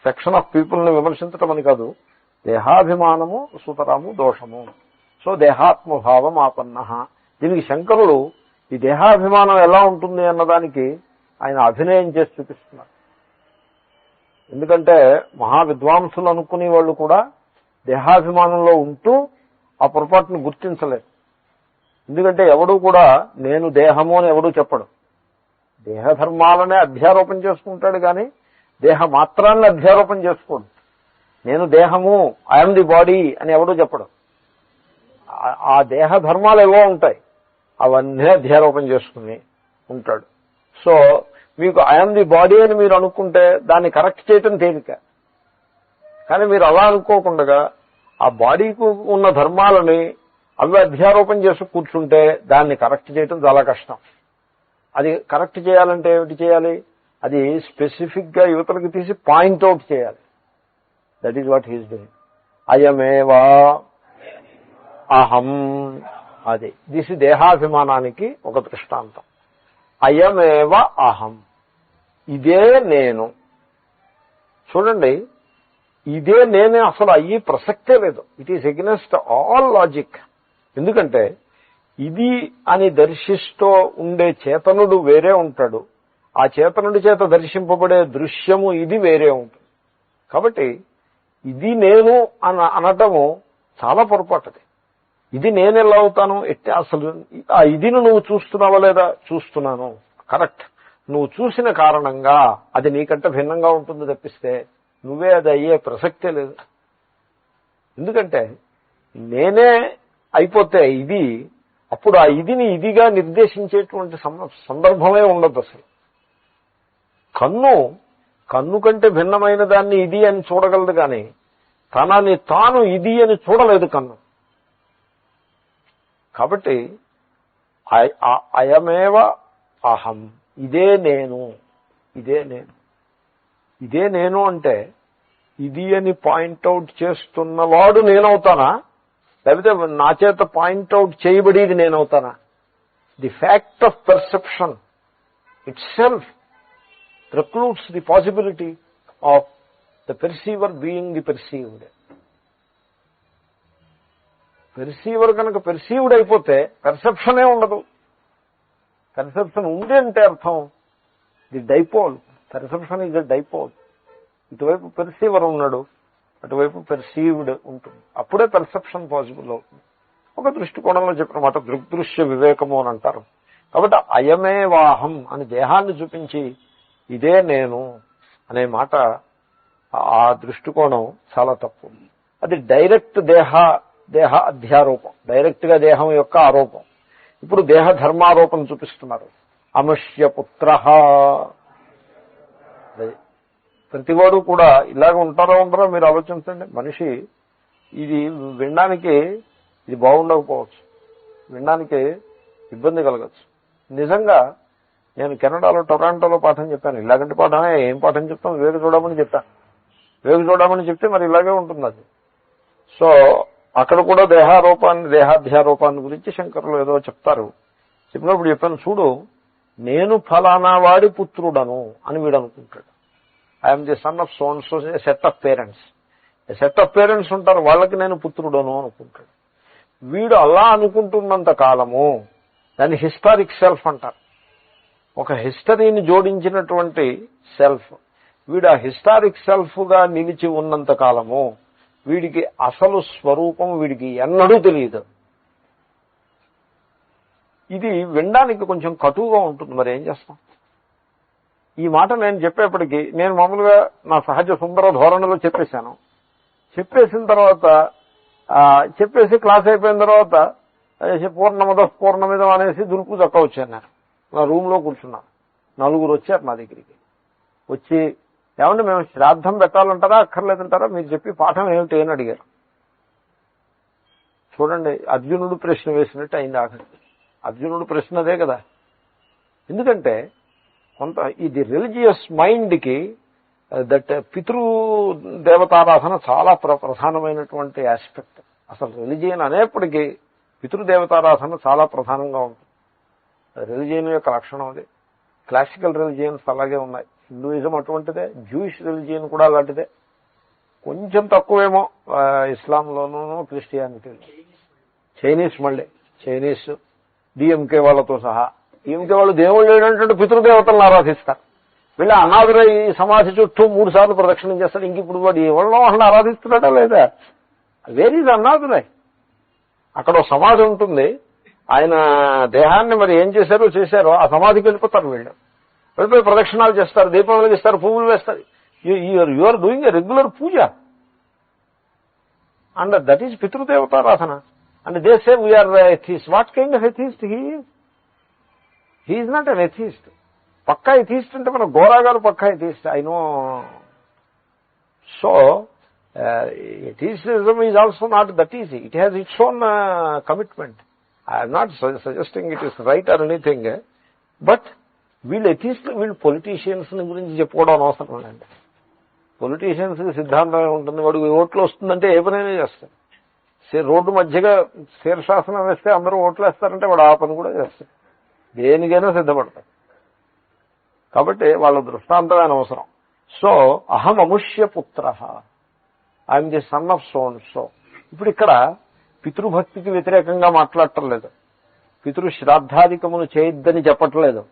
సెక్షన్ ఆఫ్ పీపుల్ని విమర్శించటం అని కాదు. దేహాభిమానము సుతరాము దోషము. సో దేహాత్మభావం ఆపన్న. దీనికి శంకరుడు ఈ దేహాభిమానం ఎలా ఉంటుంది అన్నదానికి ఆయన అభినయం చేసి చూపిస్తున్నారు. ఎందుకంటే మహావిద్వాంసులు అనుకునే వాళ్ళు కూడా దేహాభిమానంలో ఉంటూ ఆ పొరపాటును గుర్తించలేదు. ఎందుకంటే ఎవడూ కూడా నేను దేహము అని ఎవడూ చెప్పడు. దేహధర్మాలనే అధ్యారోపణ చేసుకుంటాడు కానీ దేహ మాత్రాన్ని అధ్యారోపణ చేసుకోడు. నేను దేహము, ఐఎమ్ ది బాడీ అని ఎవడూ చెప్పడు. ఆ దేహ ధర్మాలు ఏవో ఉంటాయి, అవన్నీ అధ్యారోపణ చేసుకుని ఉంటాడు. సో మీకు ఐఎమ్ ది బాడీ అని మీరు అనుకుంటే దాన్ని కరెక్ట్ చేయటం తేలిక. కానీ మీరు అలా అనుకోకుండా ఆ బాడీకు ఉన్న ధర్మాలని అవి అధ్యారోపణ చేసి కూర్చుంటే దాన్ని కరెక్ట్ చేయటం చాలా కష్టం. అది కరెక్ట్ చేయాలంటే ఏమిటి చేయాలి? అది స్పెసిఫిక్ గా యువతలకు తీసి పాయింట్అవుట్ చేయాలి. That is what he's doing. అయమేవా అహం. అది దిస్ దేహాభిమానానికి ఒక దృష్టాంతం. అయమేవ అహం, ఇదే నేను. చూడండి, ఇదే నేనే అసలు అయ్యి ప్రసక్తే లేదు. It is against all logic. ఎందుకంటే ఇది అని దర్శిస్తూ ఉండే చేతనుడు వేరే ఉంటాడు, ఆ చేతనుడి చేత దర్శింపబడే దృశ్యము ఇది వేరే ఉంటుంది. కాబట్టి ఇది నేను అనటము చాలా పొరపాటుది. ఇది నేను ఎలా అవుతాను? అసలు ఆ ఇదిని నువ్వు చూస్తున్నావా లేదా? చూస్తున్నాను, కరెక్ట్. నువ్వు చూసిన కారణంగా అది నీకంటే భిన్నంగా ఉంటుంది తప్పిస్తే నువ్వే అది అయ్యే ప్రసక్తే లేదు. ఎందుకంటే నేనే అయిపోతే ఇది, అప్పుడు ఆ ఇదిని ఇదిగా నిర్దేశించేటువంటి సందర్భమే ఉండదు అసలు. కన్ను కంటే భిన్నమైన దాన్ని ఇది అని చూడగలదు కానీ తనని తాను ఇది అని చూడలేదు కన్ను. కాబట్టి అయమేవ అహం, ఇదే నేను, ఇదే నేను. ఇదే నేను అంటే ఇది అని పాయింట్అవుట్ చేస్తున్నవాడు నేనవుతానా, లేకపోతే నా చేత పాయింట్అవుట్ చేయబడేది నేనవుతానా? The fact of perception itself precludes the possibility of the perceiver being the perceived. Perceiver కనుక పెర్సీవ్డ్ అయిపోతే పెర్సెప్షనే ఉండదు. పెర్సెప్షన్ ఉంది అంటే అర్థం the dipole. Perception is the dipole. ఇటువైపు పెర్సీవర్ ఉన్నాడు, అటువైపు పెర్సీవ్డ్ ఉంటుంది. అప్పుడే పెర్సెప్షన్ పాసిబుల్ అవుతుంది. ఒక దృష్టికోణంలో చెప్పిన మాట దృగ్దృశ్య వివేకము అని అంటారు. కాబట్టి అయమే వాహం అని దేహాన్ని చూపించి ఇదే నేను అనే మాట, ఆ దృష్టికోణం చాలా తప్పు. అది డైరెక్ట్ దేహ అధ్యారోపం, డైరెక్ట్ గా దేహం యొక్క ఆరోపం. ఇప్పుడు దేహ ధర్మారోపణ చూపిస్తున్నారు. అమృష్య పుత్ర, ప్రతివాడు కూడా ఇలాగ ఉంటారో ఉంటారో మీరు ఆలోచించండి. మనిషి ఇది వినడానికి ఇది బాగుండకపోవచ్చు, వినడానికి ఇబ్బంది కలగచ్చు. నిజంగా నేను కెనడాలో టొరాంటోలో పాఠం చెప్పాను. ఇలాగంటి పాఠమే, ఏం పాఠం చెప్తాం, వేగ చూడమని చెప్పాను. వేగ చూడమని చెప్తే మరి ఇలాగే ఉంటుంది అది. సో అక్కడ కూడా దేహాధ్యారోపాన్ని గురించి శంకరులు ఏదో చెప్తారు. చెప్పినప్పుడు చెప్పాను, చూడు నేను ఫలానా వాడి పుత్రుడను అని వీడు అనుకుంటాడు. I'm the son of so and so set of parents. Set of parents ఉంటారు, వాళ్ళకి నేను పుత్రుడను అనుకుంటాడు. వీడు అలా అనుకుంటున్నంత కాలము దాన్ని హిస్టారిక్ సెల్ఫ్ అంటారు. ఒక హిస్టరీని జోడించినటువంటి సెల్ఫ్. వీడు ఆ హిస్టారిక్ సెల్ఫ్ గా నిలిచి ఉన్నంత కాలము వీడికి అసలు స్వరూపం వీడికి ఎన్నడూ తెలియదు. ఇది వినడానికి కొంచెం కటువుగా ఉంటుంది, మరి ఏం చేస్తాం. ఈ మాట నేను చెప్పేప్పటికీ నేను మామూలుగా నా సహజ సుందర ధోరణిలో చెప్పేశాను. చెప్పేసిన తర్వాత చెప్పేసి క్లాస్ అయిపోయిన తర్వాత పూర్ణమిదం అనేసి దులుపు చక్క వచ్చాను. నేను నా రూమ్లో కూర్చున్నాను. 4 వచ్చారు నా దగ్గరికి. వచ్చి ఏమంటే మేము శ్రాద్ధం పెట్టాలంటారా అక్కర్లేదంటారా, మీరు చెప్పి పాఠం ఏమిటి అని అడిగారు. చూడండి, అర్జునుడు ప్రశ్న వేసినట్టు అయింది. ఆఖరికి అర్జునుడు ప్రశ్న అదే కదా. ఎందుకంటే కొంత ఇది రిలీజియస్ మైండ్కి దట్ పితృదేవతారాధన చాలా ప్రధానమైనటువంటి ఆస్పెక్ట్. అసలు రిలీజియన్ అనేప్పటికీ పితృదేవతారాధన చాలా ప్రధానంగా ఉంటుంది. రిలీజియన్ యొక్క లక్షణం అది. క్లాసికల్ రిలీజియన్స్ అలాగే ఉన్నాయి. హిందూయిజం అటువంటిదే, జూయిష్ రిలీజియన్ కూడా అలాంటిదే. కొంచెం తక్కువేమో ఇస్లాంలోనూ క్రిస్టియానిటీ. చైనీస్ మళ్ళీ చైనీస్ డిఎంకే వాళ్ళతో సహా. డిఎంకే వాళ్ళు దేవుళ్ళు ఏంటంటే పితృదేవతలను ఆరాధిస్తారు. వీళ్ళ అనాథులై సమాధి చుట్టూ 3 సార్లు ప్రదక్షిణం చేస్తారు. ఇంక ఇప్పుడు వాడు ఎవరిలో వాళ్ళని ఆరాధిస్తున్నాడా లేదా? వేర్ ఈజ్ అనాథులై. అక్కడ సమాధి ఉంటుంది, ఆయన దేహాన్ని మరి ఏం చేశారో ఆ సమాధికి వెళ్ళిపోతారు. వీళ్ళు వెళ్ళిపోయి ప్రదక్షిణాలు చేస్తారు, దీపం వెలిగిస్తారు, పువ్వులు వేస్తారు. You are doing a regular puja. And that is పితృదేవతారాధన. And they say we're atheist. What kind of atheist he is not an atheist. పక్కా ఎథీస్ట్ అంటే మన గోరా గారు పక్కా atheist, I know. So atheism is also not that easy. It has its own commitment. I am not suggesting it is right or anything, but వీళ్ళు ఎథీస్టులు, వీళ్ళు పొలిటీషియన్స్ గురించి చెప్పుకోవడం అనవసరం లేదండి. పొలిటీషియన్స్ సిద్ధాంతం ఉంటుంది. వాడు ఓట్లు వస్తుందంటే ఏ పనైనా చేస్తారు. రోడ్డు మధ్యగా శీర్షాసనం వేస్తే అందరూ ఓట్లు వేస్తారంటే వాడు ఆ పని కూడా చేస్తారు. దేనికైనా సిద్ధపడతారు. కాబట్టి వాళ్ళ దృష్టాంతమే అనవసరం. సో అహం అముష్య పుత్ర, I'm the son of so and so. ఇప్పుడు ఇక్కడ పితృభక్తికి వ్యతిరేకంగా మాట్లాడటం లేదు, పితృశ్రాద్ధాధికమును చేయొద్దని చెప్పట్లేదు.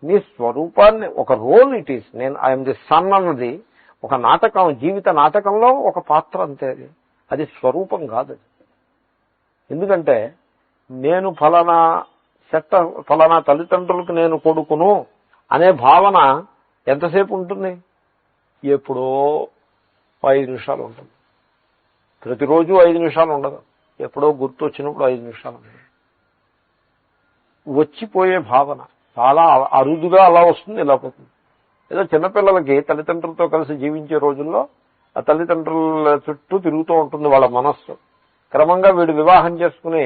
నీ స్వరూపాన్ని, ఒక రోల్ ఇట్ ఈస్. నేను ఐఎమ్ ది సన్ అన్నది ఒక నాటకం, జీవిత నాటకంలో ఒక పాత్ర అంతే. అది స్వరూపం కాదు. ఎందుకంటే నేను ఫలానా తల్లిదండ్రులకు నేను కొడుకును అనే భావన ఎంతసేపు ఉంటుంది? ఎప్పుడో 5 నిమిషాలు ఉంటుంది. ప్రతిరోజు 5 నిమిషాలు ఉండదు. ఎప్పుడో గుర్తు వచ్చినప్పుడు 5 నిమిషాలు ఉంటుంది. వచ్చిపోయే భావన చాలా అరుదుగా అలా వస్తుంది, ఇలా పోతుంది. ఏదో చిన్నపిల్లలకి తల్లిదండ్రులతో కలిసి జీవించే రోజుల్లో ఆ తల్లిదండ్రుల చుట్టూ తిరుగుతూ ఉంటుంది వాళ్ళ మనస్సు. క్రమంగా వీడు వివాహం చేసుకుని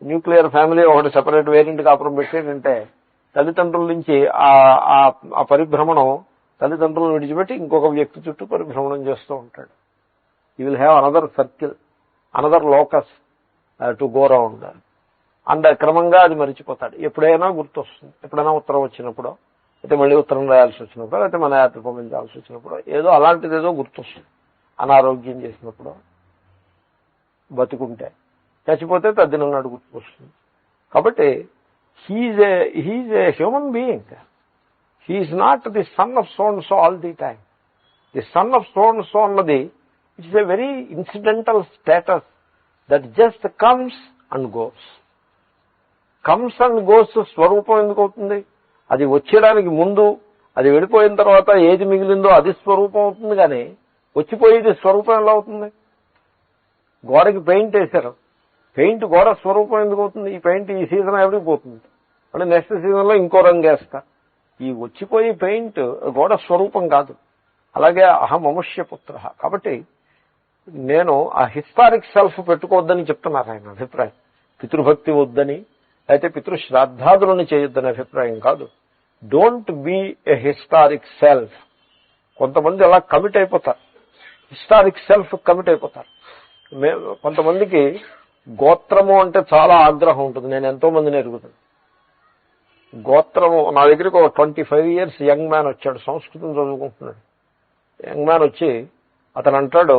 న్యూక్లియర్ ఫ్యామిలీ ఒకటి సెపరేట్ వేరియంట్ కాపురం పెట్టేటంటే తల్లిదండ్రుల నుంచి ఆ పరిభ్రమణం తల్లిదండ్రులను విడిచిపెట్టి ఇంకొక వ్యక్తి చుట్టూ పరిభ్రమణం చేస్తూ ఉంటాడు. You will have another circle, another locus to go round. And క్రమంగా అది మరిచిపోతాడు. ఎప్పుడైనా గుర్తొస్తుంది, ఎప్పుడైనా ఉత్తరం వచ్చినప్పుడో, అయితే మళ్ళీ ఉత్తరం రాయాల్సి వచ్చినప్పుడు, అయితే మన యాత్ర పంపించాల్సి వచ్చినప్పుడు, ఏదో అలాంటిది ఏదో గుర్తొస్తుంది. అనారోగ్యం చేసినప్పుడు, బతుకుంటే, చచ్చిపోతే తద్దినన్నాడు గుర్తుకొస్తుంది. కాబట్టి he is a human being. He is not the son of so and so all the time. The son of so and so అన్నది it's a very incidental status that just comes and goes. Comes and goes స్వరూపం ఎందుకు అవుతుంది? అది వచ్చేయడానికి ముందు, అది వెళ్ళిపోయిన తర్వాత ఏది మిగిలిందో అది స్వరూపం అవుతుంది. కానీ వచ్చిపోయేది స్వరూపం ఎలా అవుతుంది? గోడకి పెయింట్ వేశారు, పెయింట్ గోడ స్వరూపం ఎందుకు అవుతుంది? ఈ పెయింట్ ఈ సీజన్ ఎవరికి పోతుంది, అంటే నెక్స్ట్ సీజన్లో ఇంకో రంగు వేస్తా. ఈ వచ్చిపోయి పెయింట్ గోడ స్వరూపం కాదు. అలాగే అహమముష్య పుత్ర. కాబట్టి నేను ఆ హిస్టారిక్ సెల్ఫ్ పెట్టుకోవద్దని చెప్తున్నారు ఆయన అభిప్రాయం. పితృభక్తి వద్దని, అయితే పితృశ్రాద్ధాదులను చేయొద్దని అభిప్రాయం కాదు. Don't be a historic self. కొంతమంది అలా కమిట్ అయిపోతారు, హిస్టారిక్ సెల్ఫ్ కమిట్ అయిపోతారు. కొంతమందికి గోత్రము అంటే చాలా ఆగ్రహం ఉంటుంది. నేను ఎంతో మందిని ఎరుగుతాను. గోత్రము, నా దగ్గరికి ఒక 25 years యంగ్ మ్యాన్ వచ్చాడు, సంస్కృతం చదువుకుంటున్నాడు. యంగ్ మ్యాన్ వచ్చి అతను అంటాడు,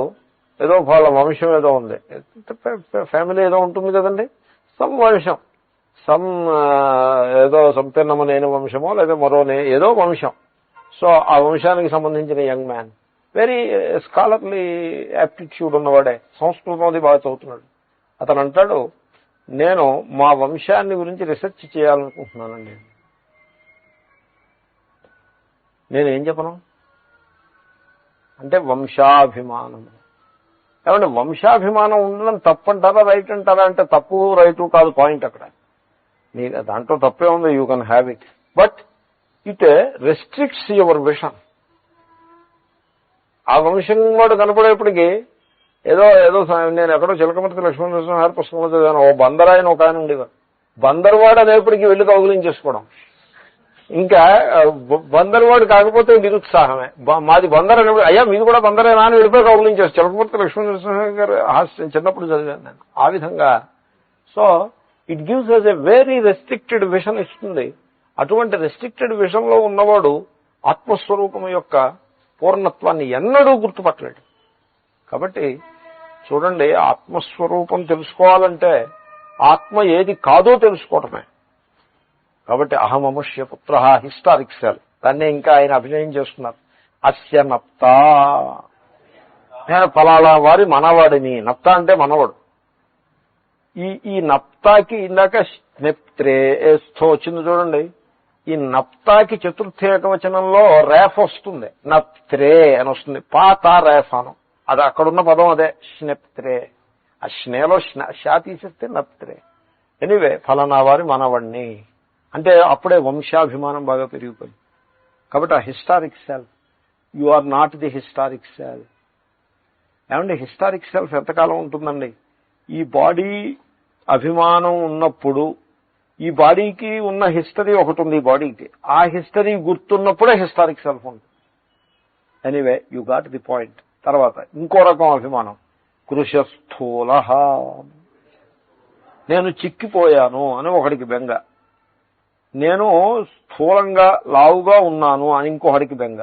ఏదో వాళ్ళ వంశం ఏదో ఉంది, ఫ్యామిలీ ఏదో ఉంటుంది కదండి, సమ్ వంశం, సమ్ ఏదో సంపన్నమనేని వంశమో లేదా మరో ఏదో వంశం. సో ఆ వంశానికి సంబంధించిన young man, very scholarly aptitude ఉన్నవాడే, సంస్కృతం అది బాగా చదువుతున్నాడు. అతను అంటాడు, నేను మా వంశాన్ని గురించి రీసెర్చ్ చేయాలనుకుంటున్నానండి. నేనేం చెప్పను అంటే వంశాభిమానం. ఏమంటే వంశాభిమానం ఉండడం తప్పంటారా రైట్ అంటారా అంటే తప్పు రైటు కాదు పాయింట్ అక్కడ. దాంట్లో తప్పే ఉంది, you can have it, but it restricts your vision. ఆ వంశం వాడు కనపడేప్పటికీ ఏదో ఏదో నేను ఎక్కడో చిలకమర్తి లక్ష్మణనరసింహారావు పుస్తకంలో చదివాను, ఓ బందరాయన ఒక ఆయన ఉండేవారు. బందర్వాడు అనేప్పటికీ వెళ్ళి కౌగులించేసుకోవడం. ఇంకా బందర్వాడు కాకపోతే నిరుత్సాహమే. మాది బందర్ అనేప్పుడు, అయ్యా మీది కూడా బందరేనా అని వెళ్ళిపోయి కౌగులించేసి చిలకమర్తి లక్ష్మణనరసింహారావు గారు హాస్యం చిన్నప్పుడు చదివాను నేను. ఆ విధంగా so it gives us a very restricted vision ఇస్తుంది. అటువంటి రెస్ట్రిక్టెడ్ విషన్లో ఉన్నవాడు ఆత్మస్వరూపం యొక్క పూర్ణత్వాన్ని ఎన్నడూ గుర్తుపట్టలేడు. కాబట్టి చూడండి, ఆత్మస్వరూపం తెలుసుకోవాలంటే ఆత్మ ఏది కాదో తెలుసుకోవటమే. కాబట్టి అహమముష్య పుత్ర హిస్టారిక్ సెల్, దాన్నే ఇంకా ఆయన అభినయం చేస్తున్నారు. అస్య నప్త, నేను ఫలానా వారి మనవాడిని. నప్త అంటే మనవాడు. ఈ నప్తాకి ఇందాక స్నెప్త్రేస్థో వచ్చింది చూడండి. ఈ నప్తాకి చతుర్థ ఏకవచనంలో రేఫ్ వస్తుంది, నప్త్రే అని వస్తుంది. పాత రేఫ్ అను, అది అక్కడున్న పదం అదే, స్నెప్త్రే. ఆ స్నేలో షా తీసేస్తే నప్త్రే. ఎనీవే, ఫలానా వారి మనవణ్ణి అంటే అప్పుడే వంశాభిమానం బాగా పెరిగిపోయింది. కాబట్టి ఆ historic self, you are not the historic self. ఏమంటే హిస్టారిక్ సెల్ఫ్ ఎంతకాలం ఉంటుందండి? ఈ బాడీ అభిమానం ఉన్నప్పుడు, ఈ బాడీకి ఉన్న హిస్టరీ ఒకటి ఉంది, ఈ బాడీకి ఆ హిస్టరీ గుర్తున్నప్పుడే హిస్టారిక్ సెల్ఫ్ ఉంది. Anyway, you got the point. తర్వాత ఇంకో రకం అభిమానం, కృశస్థూల, నేను చిక్కిపోయాను అని ఒకడికి బెంగ. నేను స్థూలంగా లావుగా ఉన్నాను అని ఇంకొకడికి బెంగ.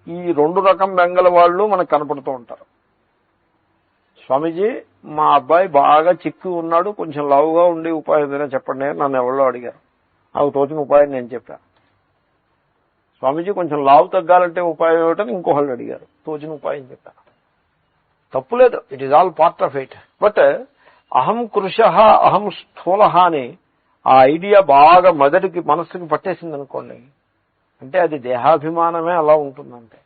ఈ రెండు రకం బెంగల వాళ్ళు మనకు కనపడుతూ ఉంటారు. స్వామీజీ, మా అబ్బాయి బాగా చిక్కి ఉన్నాడు, కొంచెం లావుగా ఉండి ఉపాయం ఏదైనా చెప్పండి అని నన్ను ఎవరో అడిగారు. నాకు తోచిన ఉపాయం నేను చెప్పాను. స్వామీజీ, కొంచెం లావు తగ్గాలంటే ఉపాయం ఏమిటని ఇంకొకళ్ళు అడిగారు, తోచిన ఉపాయం చెప్పాను. తప్పులేదు, it is all part of it. But అహం కృశ అహం స్థూల అని ఆ ఐడియా బాగా మొదటికి మనస్సుకి పట్టేసింది అనుకోండి, అంటే అది దేహాభిమానమే అలా ఉంటుందంటే.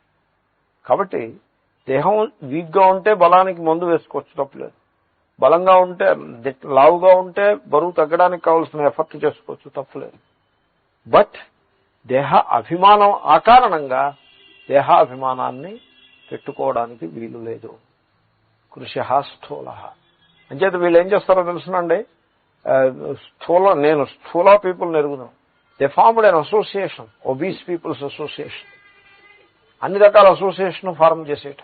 కాబట్టి దేహం వీక్గా ఉంటే బలానికి మందు వేసుకోవచ్చు, తప్పులేదు. బలంగా ఉంటే, లావుగా ఉంటే బరువు తగ్గడానికి కావాల్సిన ఎఫర్ట్ చేసుకోవచ్చు, తప్పులేదు. బట్ దేహ అభిమానం ఆ కారణంగా దేహాభిమానాన్ని పెట్టుకోవడానికి వీలు లేదు. కృశ స్థూల అంచేత వీళ్ళు ఏం చేస్తారో తెలుసునండి, నేను స్థూల పీపుల్ ఎరుగుదాం. They formed an association, obese people's association. అన్ని రకాల అసోసియేషన్ ఫార్మ్ చేసేట.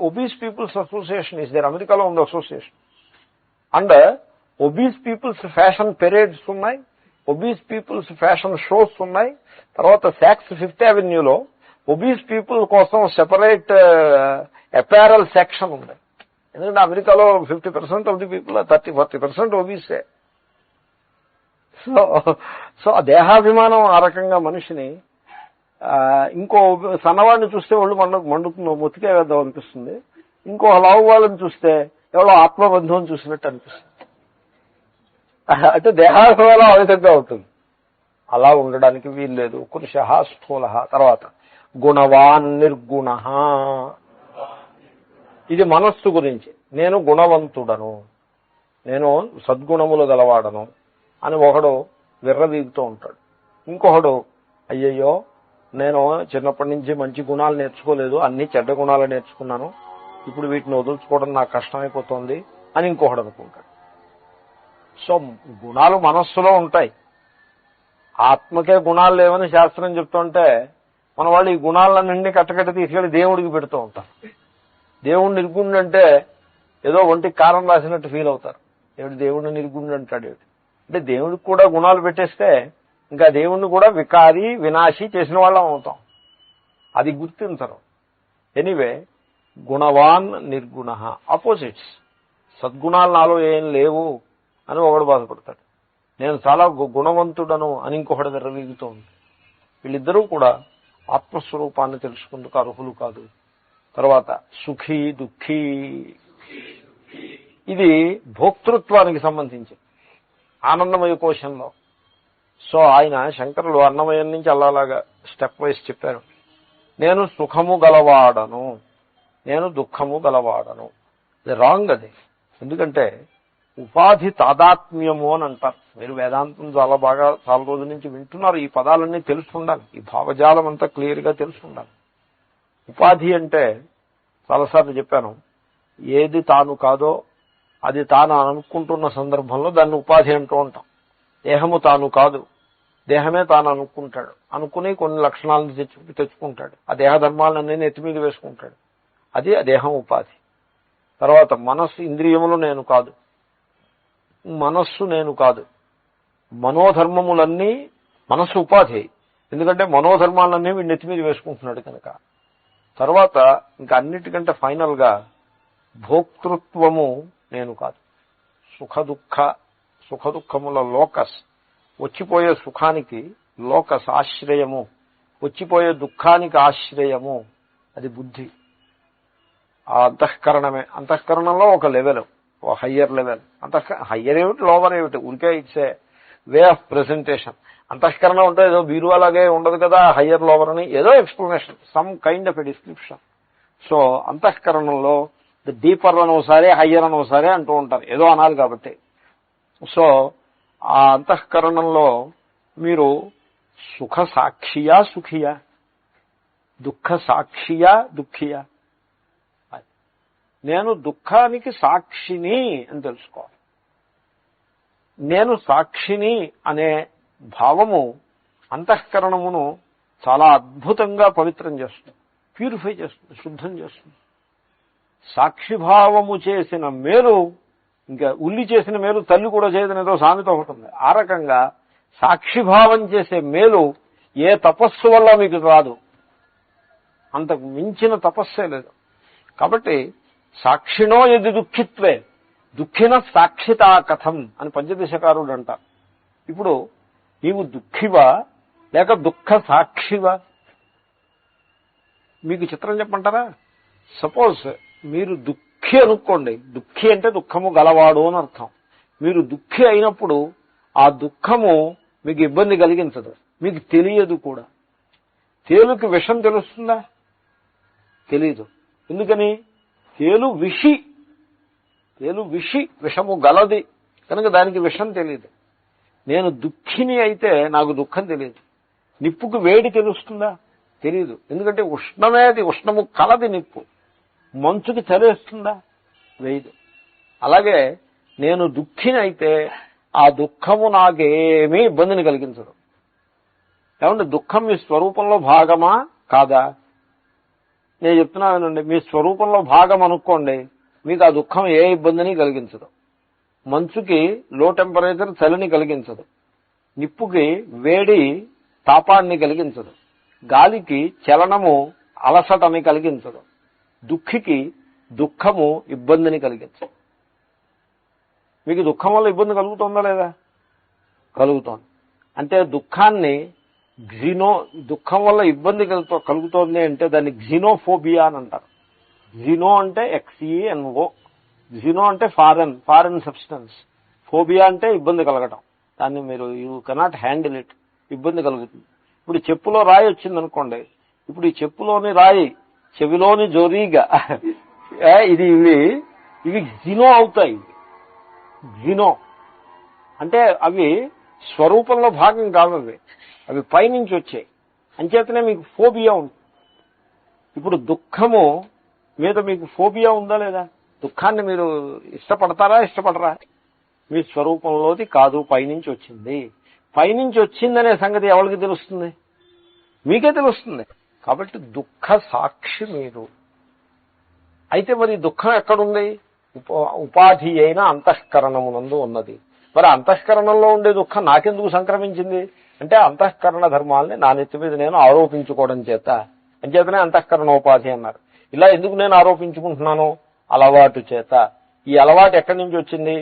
Obese people's association is there. అమెరికాలో ఉంది association. And obese people's fashion parades ఉన్నాయి, ఒబీస్ పీపుల్స్ ఫ్యాషన్ షోస్ ఉన్నాయి. తర్వాత సాక్స్ 5th Avenueలో ఒబీస్ పీపుల్ కోసం సెపరేట్ అపారల్ సెక్షన్ ఉంది. ఎందుకంటే అమెరికాలో 50% ఆఫ్ ది పీపుల్ 30-40% ఒబీసే. సో ఆ దేహాభిమానం ఆ రకంగా మనిషిని, ఇంకో సన్నవాడిని చూస్తే ఒళ్ళు మండుతుందో మొత్తికే వేద్దాం అనిపిస్తుంది. ఇంకో లావు వాళ్ళని చూస్తే ఎవరో ఆత్మబంధువుని చూసినట్టు అనిపిస్తుంది. అంటే దేహాభిమానం ఆ విధంగా ఉంటుంది. అలా ఉండడానికి వీలు లేదు. కృశ స్థూల. తర్వాత గుణవాన్ నిర్గుణ, ఇది మనస్సు గురించి. నేను గుణవంతుడను, నేను సద్గుణములు గలవాడను అని ఒకడు విర్రవీగుతూ ఉంటాడు. ఇంకొకడు, అయ్యయ్యో నేను చిన్నప్పటి నుంచి మంచి గుణాలు నేర్చుకోలేదు, అన్ని చెడ్డ గుణాలు నేర్చుకున్నాను, ఇప్పుడు వీటిని వదులుచుకోవడం నాకు కష్టమైపోతుంది అని ఇంకొకడు అనుకుంటాడు. సో గుణాలు మనస్సులో ఉంటాయి, ఆత్మకే గుణాలు లేవని శాస్త్రం చెప్తుంటే మన వాళ్ళు ఈ గుణాలన్నింటినీ కట్టకట్ట తీసుకెళ్లి దేవుడికి పెడుతూ ఉంటారు. దేవుడు నిర్గుణుడు అంటే ఏదో ఒంటికి కారం రాసినట్టు ఫీల్ అవుతారు. దేవుడిని నిర్గుణుడు అంటాడు ఏమిటి అంటే దేవుడికి కూడా గుణాలు పెట్టేస్తే ఇంకా దేవుణ్ణి కూడా వికారి వినాశి చేసిన వాళ్ళం అవుతాం. అది గుర్తించరు. ఎనీవే, గుణవాన్ నిర్గుణ ఆపోజిట్స్. సద్గుణాలు నాలో ఏం లేవు అని ఒకడు బాధపడతాడు, నేను చాలా గుణవంతుడను అని ఇంకొకటి విర్రవీగుతూ ఉంది. వీళ్ళిద్దరూ కూడా ఆత్మస్వరూపాన్ని తెలుసుకుందుకు అర్హులు కాదు. తర్వాత సుఖీ దుఃఖీ, ఇది భోక్తృత్వానికి సంబంధించి ఆనందమయ కోశంలో. సో ఆయన శంకరులు అన్నమయం నుంచి అలాగా స్టెప్ వైజ్ చెప్పారు. నేను సుఖము గలవాడను, నేను దుఃఖము గలవాడను. అది రాంగ్. అది ఎందుకంటే ఉపాధి తాదాత్మ్యము అని అంటారు. మీరు వేదాంతం చాలా రోజుల నుంచి వింటున్నారు, ఈ పదాలన్నీ తెలుసుకుండాలి, ఈ భావజాలం అంతా క్లియర్ గా తెలుసుకుండాలి. ఉపాధి అంటే చాలాసార్లు చెప్పాను, ఏది తాను కాదో అది తాను అనుకుంటున్న సందర్భంలో దాన్ని ఉపాధి అంటూ ఉంటాం. దేహము తాను కాదు, దేహమే తాను అనుకుంటాడు, అనుకుని కొన్ని లక్షణాలను తెచ్చుకుంటాడు, ఆ దేహ ధర్మాలన్నీ నెత్తి మీద వేసుకుంటాడు, అది ఆ దేహం ఉపాధి. తర్వాత మనస్సు, ఇంద్రియములు నేను కాదు, మనస్సు నేను కాదు, మనోధర్మములన్నీ మనస్సు ఉపాధి, ఎందుకంటే మనోధర్మాలన్నీ వీడి నెత్తి మీద వేసుకుంటున్నాడు కనుక. తర్వాత ఇంకా అన్నిటికంటే ఫైనల్ గా భోక్తృత్వము నేను కాదు. సుఖ దుఃఖముల లోకస్, వచ్చిపోయే సుఖానికి లోకస్ ఆశ్రయము, వచ్చిపోయే దుఃఖానికి ఆశ్రయము అది బుద్ధి, ఆ అంతఃకరణమే. అంతఃకరణంలో ఒక లెవెల్, ఓ హయ్యర్ లెవెల్. హయ్యర్ ఏమిటి లోవర్ ఏమిటి, ఉరికే it's a way of presentation. అంతఃకరణం అంటే ఏదో బీరువాలాగే ఉండదు కదా హయ్యర్ లోవర్ అని, ఏదో explanation, some kind of a description. So అంతఃకరణంలో డీపర్ అని ఒకసారి, హయ్యర్ అని ఒకసారి అంటూ ఉంటారు, ఏదో అనాలి కాబట్టి. సో ఆ అంతఃకరణంలో మీరు సుఖ సాక్షియా సుఖియా, దుఃఖ సాక్షియా దుఃఖియా. నేను దుఃఖానికి సాక్షిని అని తెలుసుకోవాలి. నేను సాక్షిని అనే భావము అంతఃకరణమును చాలా అద్భుతంగా పవిత్రం చేస్తుంది, ప్యూరిఫై చేస్తుంది, శుద్ధం చేస్తుంది. సాక్షిభావము చేసిన మేలు ఇంకా ఉల్లి చేసిన మేలు తల్లి కూడా చేయదనేదో సామెత ఒకటి ఉంది. ఆ రకంగా సాక్షిభావం చేసే మేలు ఏ తపస్సు వల్ల మీకు రాదు, అంతకు మించిన తపస్సే లేదు. కాబట్టి సాక్షిణో యది దుఃఖిత్వే దుఃఖిన సాక్షితా కథం అని పంచదశకారుడు అంటారు. ఇప్పుడు నీవు దుఃఖివా లేక దుఃఖ సాక్షివా? మీకు చిత్రం చెప్పమంటారా? సపోజ్ మీరు దుఃఖి అనుకోండి, దుఃఖి అంటే దుఃఖము గలవాడు అని అర్థం. మీరు దుఃఖి అయినప్పుడు ఆ దుఃఖము మీకు ఇబ్బంది కలిగించదు, మీకు తెలియదు కూడా. తేలుకి విషం తెలుస్తుందా? తెలీదు. ఎందుకని? తేలు విషి, విషము గలది కనుక దానికి విషం తెలియదు. నేను దుఃఖిని అయితే నాకు దుఃఖం తెలియదు. నిప్పుకు వేడి తెలుస్తుందా? తెలియదు. ఎందుకంటే ఉష్ణమేది, ఉష్ణము కలది నిప్పు. మంచుకి చలేస్తుందా? వేయదు. అలాగే నేను దుఃఖిని అయితే ఆ దుఃఖము నాకేమీ ఇబ్బందిని కలిగించదు. ఏమంటే దుఃఖం మీ స్వరూపంలో భాగమా కాదా? నేను చెప్తున్నానండి, మీ స్వరూపంలో భాగం అనుకోండి, మీకు ఆ దుఃఖం ఏ ఇబ్బందిని కలిగించదు. మంచుకి లో టెంపరేచర్ చలిని కలిగించదు, నిప్పుకి వేడి తాపాన్ని కలిగించదు, గాలికి చలనము అలసటని కలిగించదు, దుఃఖికి దుఃఖము ఇబ్బందిని కలిగించదు. మీకు దుఃఖం వల్ల ఇబ్బంది కలుగుతుందా లేదా? కలుగుతోంది. అంటే దుఃఖాన్ని దుఃఖం వల్ల ఇబ్బంది కలుగుతోంది అంటే దాన్ని జినోఫోబియా అని అంటారు. జినో అంటే XENO, జినో అంటే ఫారెన్ సబ్స్టెన్స్, ఫోబియా అంటే ఇబ్బంది కలగటం. దాన్ని మీరు యూ కెనాట్ హ్యాండిల్ ఇట్, ఇబ్బంది కలుగుతుంది. ఇప్పుడు చెప్పులో రాయి వచ్చిందనుకోండి, ఇప్పుడు ఈ చెప్పులోని రాయి చెవిలోని జోరీగా ఇవి జినో అవుతాయి. జినో అంటే అవి స్వరూపంలో భాగం కాదు, అవి పైనుంచి వచ్చాయి. అంచేతనే మీకు ఫోబియా ఉంది. ఇప్పుడు దుఃఖము మీద మీకు ఫోబియా ఉందా లేదా? దుఃఖాన్ని మీరు ఇష్టపడతారా ఇష్టపడరా? మీ స్వరూపంలోది కాదు, పైనుంచి వచ్చింది. పైనుంచి వచ్చిందనే సంగతి ఎవరికి తెలుస్తుంది? మీకే తెలుస్తుంది. కాబట్టి దుఃఖ సాక్షి మీరు. అయితే మరి దుఃఖం ఎక్కడుంది? ఉపాధి అయిన అంతఃకరణమునందు ఉన్నది. మరి అంతఃకరణంలో ఉండే దుఃఖం నాకెందుకు సంక్రమించింది అంటే అంతఃకరణ ధర్మాలని నా నెత్తి మీద నేను ఆరోపించుకోవడం చేత. అంచేతనే అంతఃకరణోపాధి అన్నారు. ఇలా ఎందుకు నేను ఆరోపించుకుంటున్నాను? అలవాటు చేత. ఈ అలవాటు ఎక్కడి నుంచి వచ్చింది?